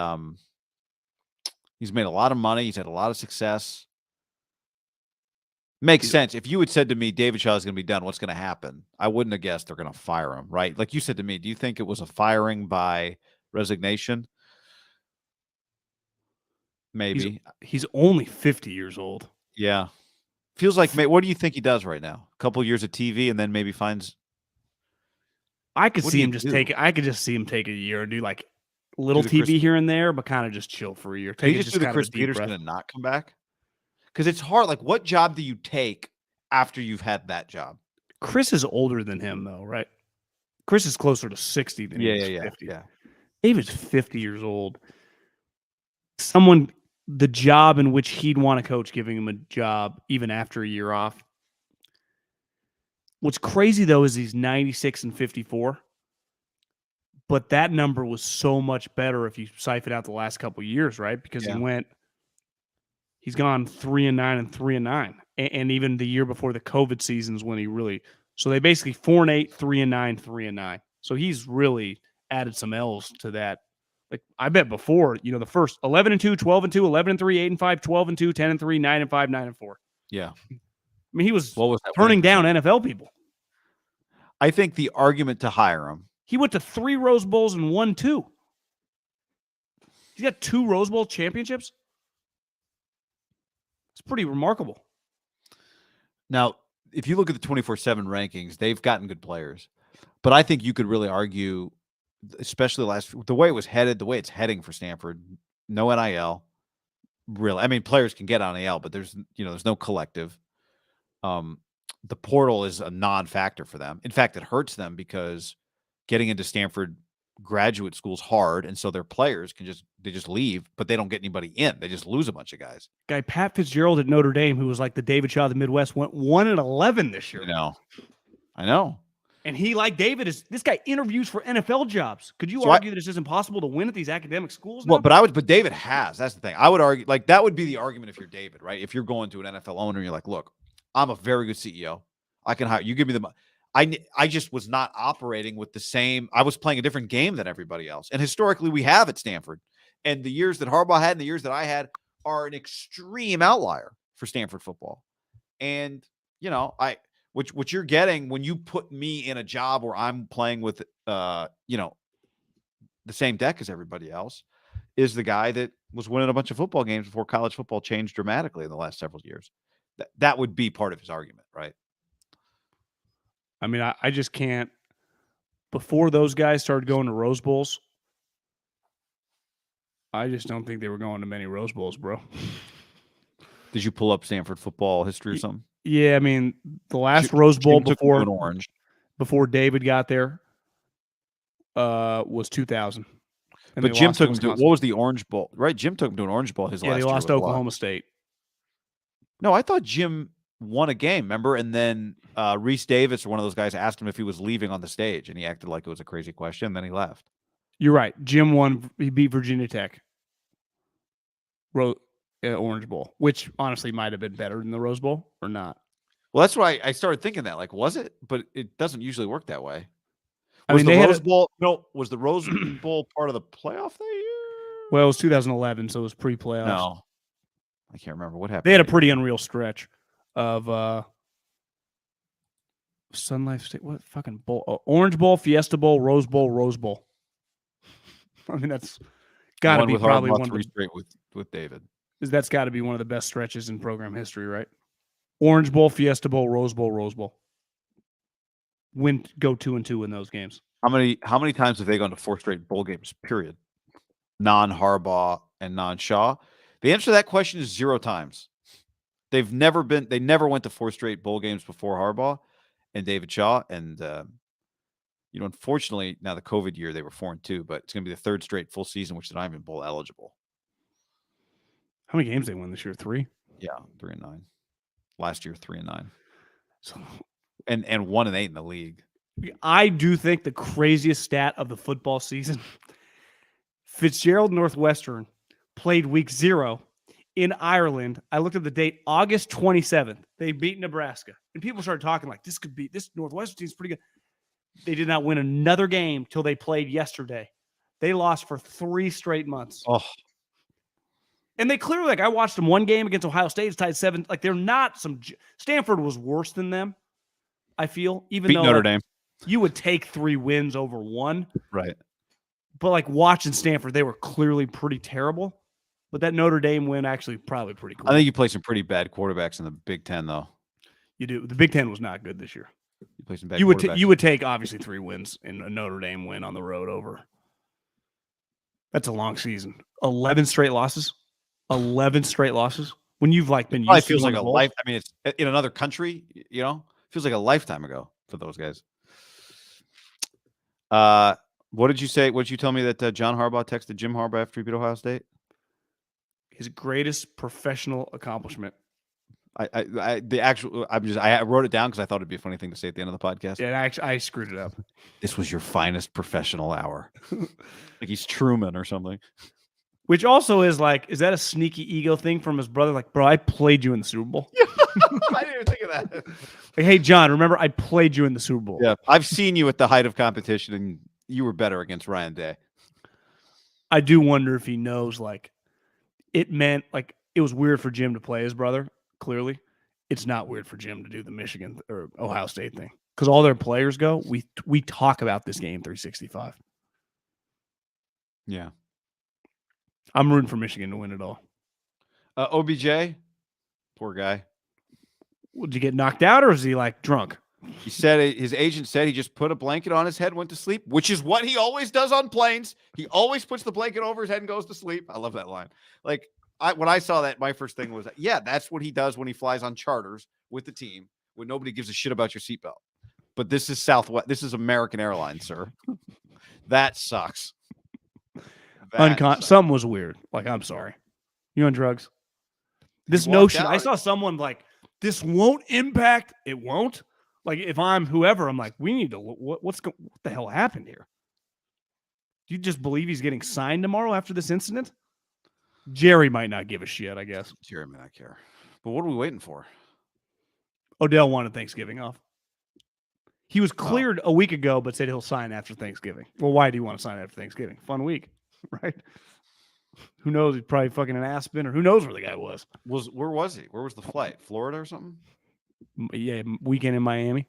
he's made a lot of money. He's had a lot of success. Makes sense. If you had said to me, David Shaw is going to be done, what's going to happen? I wouldn't have guessed they're going to fire him, right? Like you said to me, do you think it was a firing by resignation? Maybe. He's only 50 years old. Yeah. Feels like, what do you think he does right now? A couple years of TV and then maybe finds. I could see him just take a year and do like little Do TV here and there, but kind of just chill for a year. Can you just do the Chris Peters going to not come back? Because it's hard. Like, what job do you take after you've had that job? Chris is older than him, though, right? Chris is closer to 60 than he is 50. Yeah. David's 50 years old. The job in which he'd want to coach, giving him a job even after a year off. What's crazy, though, is he's 96 and 54. But that number was so much better if you siphon out the last couple of years, right? Because he's gone 3-9 and 3-9. And even the year before the COVID seasons when he really, so they basically 4-8, 3-9, 3-9. So he's really added some L's to that. Like I bet before, the first 11-2, 12-2, 11-3, 8-5, 12-2, 10-3, 9-5, 9-4. Yeah. I mean, he was that turning down NFL people. I think the argument to hire him. He went to 3 Rose Bowls and won 2. He's got 2 Rose Bowl championships. It's pretty remarkable. Now, if you look at the 24/7 rankings, they've gotten good players. But I think you could really argue, especially the way it was headed, the way it's heading for Stanford, no NIL. Really. I mean, players can get on NIL, but there's no collective. The portal is a non-factor for them. In fact, it hurts them because getting into Stanford graduate school's hard, and so their players they just leave, but they don't get anybody in. They just lose a bunch of guys. Guy Pat Fitzgerald at Notre Dame, who was like the David Shaw of the Midwest, went 1-11 this year. I know. And he, like David, this guy interviews for NFL jobs. Could you argue that it's just impossible to win at these academic schools now? Well, but David has. That's the thing. I would argue, like, that would be the argument if you're David, right? If you're going to an NFL owner, you're like, look, I'm a very good CEO. I can hire you. Give me the money. I just was not operating with the same. I was playing a different game than everybody else. And historically, we have at Stanford. And the years that Harbaugh had and the years that I had are an extreme outlier for Stanford football. And, what you're getting when you put me in a job where I'm playing with, the same deck as everybody else, is the guy that was winning a bunch of football games before college football changed dramatically in the last several years. That would be part of his argument, right? I mean, I just can't. Before those guys started going to Rose Bowls, I just don't think they were going to many Rose Bowls, bro. Did you pull up Stanford football history or something? Yeah, I mean, the last Rose Bowl before David got there was 2000. But Jim took him to what was the Orange Bowl, right? Jim took him to an Orange Bowl last year. Yeah, they lost to Oklahoma State. No, I thought Jim won a game, remember? And then Reese Davis, or one of those guys, asked him if he was leaving on the stage, and he acted like it was a crazy question, and then he left. You're right. Jim won. He beat Virginia Tech. Orange Bowl, which honestly might have been better than the Rose Bowl or not. Well, that's why I started thinking that. Like, was it? But it doesn't usually work that way. Was the Rose Bowl? No, was the Rose Bowl part of the playoff that year? Well, it was 2011, so it was pre-playoffs. No, I can't remember what happened. They had a pretty unreal stretch of Sun Life State. What fucking bowl? Orange Bowl, Fiesta Bowl, Rose Bowl, Rose Bowl. I mean, that's got to be probably one of the straight with David. That's got to be one of the best stretches in program history, right? Orange Bowl, Fiesta Bowl, Rose Bowl, Rose Bowl. Go 2-2 in those games. How many times have they gone to 4 straight bowl games, period? Non-Harbaugh and non-Shaw? The answer to that question is 0 times. They never went to 4 straight bowl games before Harbaugh and David Shaw. And, unfortunately, now the COVID year, they were 4-2, but it's going to be the 3rd straight full season, which is not even bowl eligible. How many games they won this year? 3? Yeah, 3-9. Last year, 3-9. So, and 1-8 in the league. I do think the craziest stat of the football season, Fitzgerald Northwestern played week 0 in Ireland. I looked at the date, August 27th. They beat Nebraska. And people started talking like, this Northwestern team's pretty good. They did not win another game till they played yesterday. They lost for 3 straight months. Oh. And they clearly, I watched them one game against Ohio State. It's tied 7. They're not Stanford was worse than them, I feel. Even beat though Notre Dame. You would take 3 wins over 1. Right. But watching Stanford, they were clearly pretty terrible. But that Notre Dame win actually probably pretty cool. I think you play some pretty bad quarterbacks in the Big Ten, though. You do. The Big Ten was not good this year. You play some bad quarterbacks. You would take, obviously, 3 wins in a Notre Dame win on the road over. That's a long season. 11 straight losses. 11 straight losses. When you've been used to feels like a life. I mean, it's in another country, feels like a lifetime ago for those guys. What did you say? What did you tell me that John Harbaugh texted Jim Harbaugh after he beat Ohio State? His greatest professional accomplishment. I wrote it down because I thought it'd be a funny thing to say at the end of the podcast. Yeah, I screwed it up. This was your finest professional hour. Like he's Truman or something. Which also is is that a sneaky ego thing from his brother? Bro, I played you in the Super Bowl. I didn't even think of that. Hey, John, remember I played you in the Super Bowl. Yeah, I've seen you at the height of competition, and you were better against Ryan Day. I do wonder if he knows, it meant, it was weird for Jim to play his brother, clearly. It's not weird for Jim to do the Michigan or Ohio State thing. Because all their players go, we talk about this game 365. Yeah. I'm rooting for Michigan to win it all. OBJ, poor guy. Did you get knocked out or is he drunk? He said his agent said he just put a blanket on his head, went to sleep, which is what he always does on planes. He always puts the blanket over his head and goes to sleep. I love that line. When I saw that, my first thing was, yeah, that's what he does when he flies on charters with the team, when nobody gives a shit about your seatbelt. But this is Southwest. This is American Airlines, sir. That sucks. Something was weird. I'm sorry. You on drugs? This notion. I saw someone this won't impact. It won't. If I'm whoever, I'm we need to. What the hell happened here? Do you just believe he's getting signed tomorrow after this incident? Jerry might not give a shit, I guess. Jerry might not care. But what are we waiting for? Odell wanted Thanksgiving off. He was cleared a week ago, but said he'll sign after Thanksgiving. Well, why do you want to sign after Thanksgiving? Fun week, right? Who knows? He's probably fucking in Aspen, or who knows where the guy was. Where was he? Where was the flight? Florida or something? Yeah, weekend in Miami.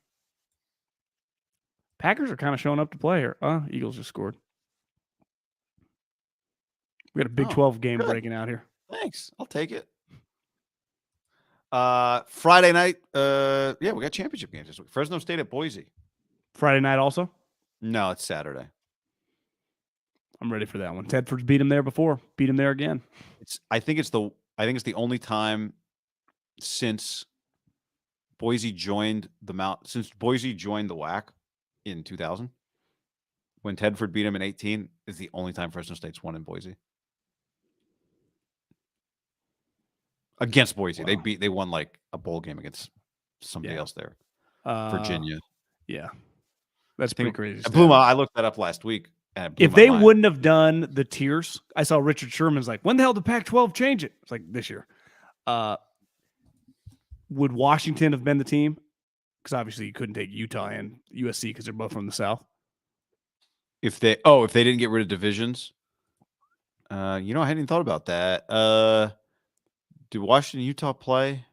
Packers are kind of showing up to play here. Eagles just scored. We got a Big 12 game breaking out here. Thanks. I'll take it. Friday night. We got championship games this week. Fresno State at Boise. Friday night also? No, it's Saturday. I'm ready for that one. Tedford's beat him there before. Beat him there again. I think it's the only time since Boise joined the WAC in 2000, when Tedford beat him in 18, is the only time Fresno State's won in Boise. Against Boise. Wow. They won a bowl game against somebody else there. Virginia. Yeah. That's pretty crazy. I looked that up last week. If they wouldn't have done the tiers, I saw Richard Sherman's when the hell did Pac-12 change it? It's this year. Would Washington have been the team? Because obviously you couldn't take Utah and USC because they're both from the South. If they didn't get rid of divisions, I hadn't even thought about that. Do Washington and Utah play?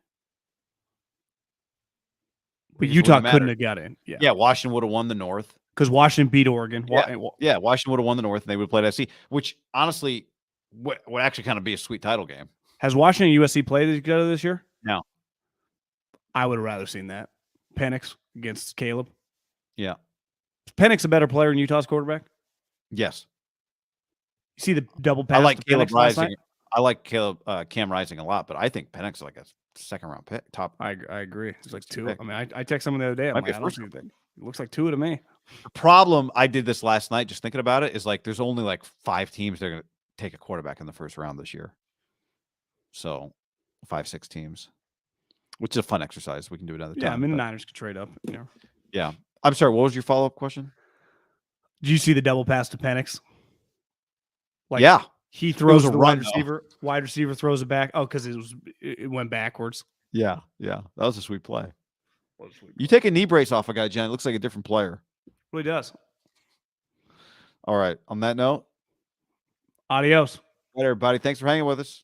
But Utah couldn't have got in. Yeah, Washington would have won the North. Because Washington beat Oregon. Washington would have won the North, and they would have played SC, which honestly would actually kind of be a sweet title game. Has Washington and USC played each other this year? No. I would have rather seen that. Penix against Caleb. Yeah. Is Penix a better player than Utah's quarterback? Yes. You see the double pass. I like to Caleb Penix last Rising. night? I like Cam Rising a lot, but I think Penix is like a second-round pick. Top. I agree. It's like two. pick. I mean, I text someone the other day. I'm Might be like, a I don't first see round it. pick. It looks like two to me. The problem, I did this last night just thinking about it, is like there's only like 5 teams that are going to take a quarterback in the first round this year. So 5, 6 teams, which is a fun exercise. We can do it another time. Yeah, I mean, the but- Niners could trade up. You know. Yeah. I'm sorry. What was your follow-up question? Did you see the double pass to Penix? Like, yeah. he throws a the run, wide receiver throws it back. Oh, because it went backwards. Yeah. Yeah. That was a sweet play. You take a knee brace off a guy, Jen. It looks like a different player. Really does. All right. On that note, Adios. all right, everybody. Thanks for hanging with us.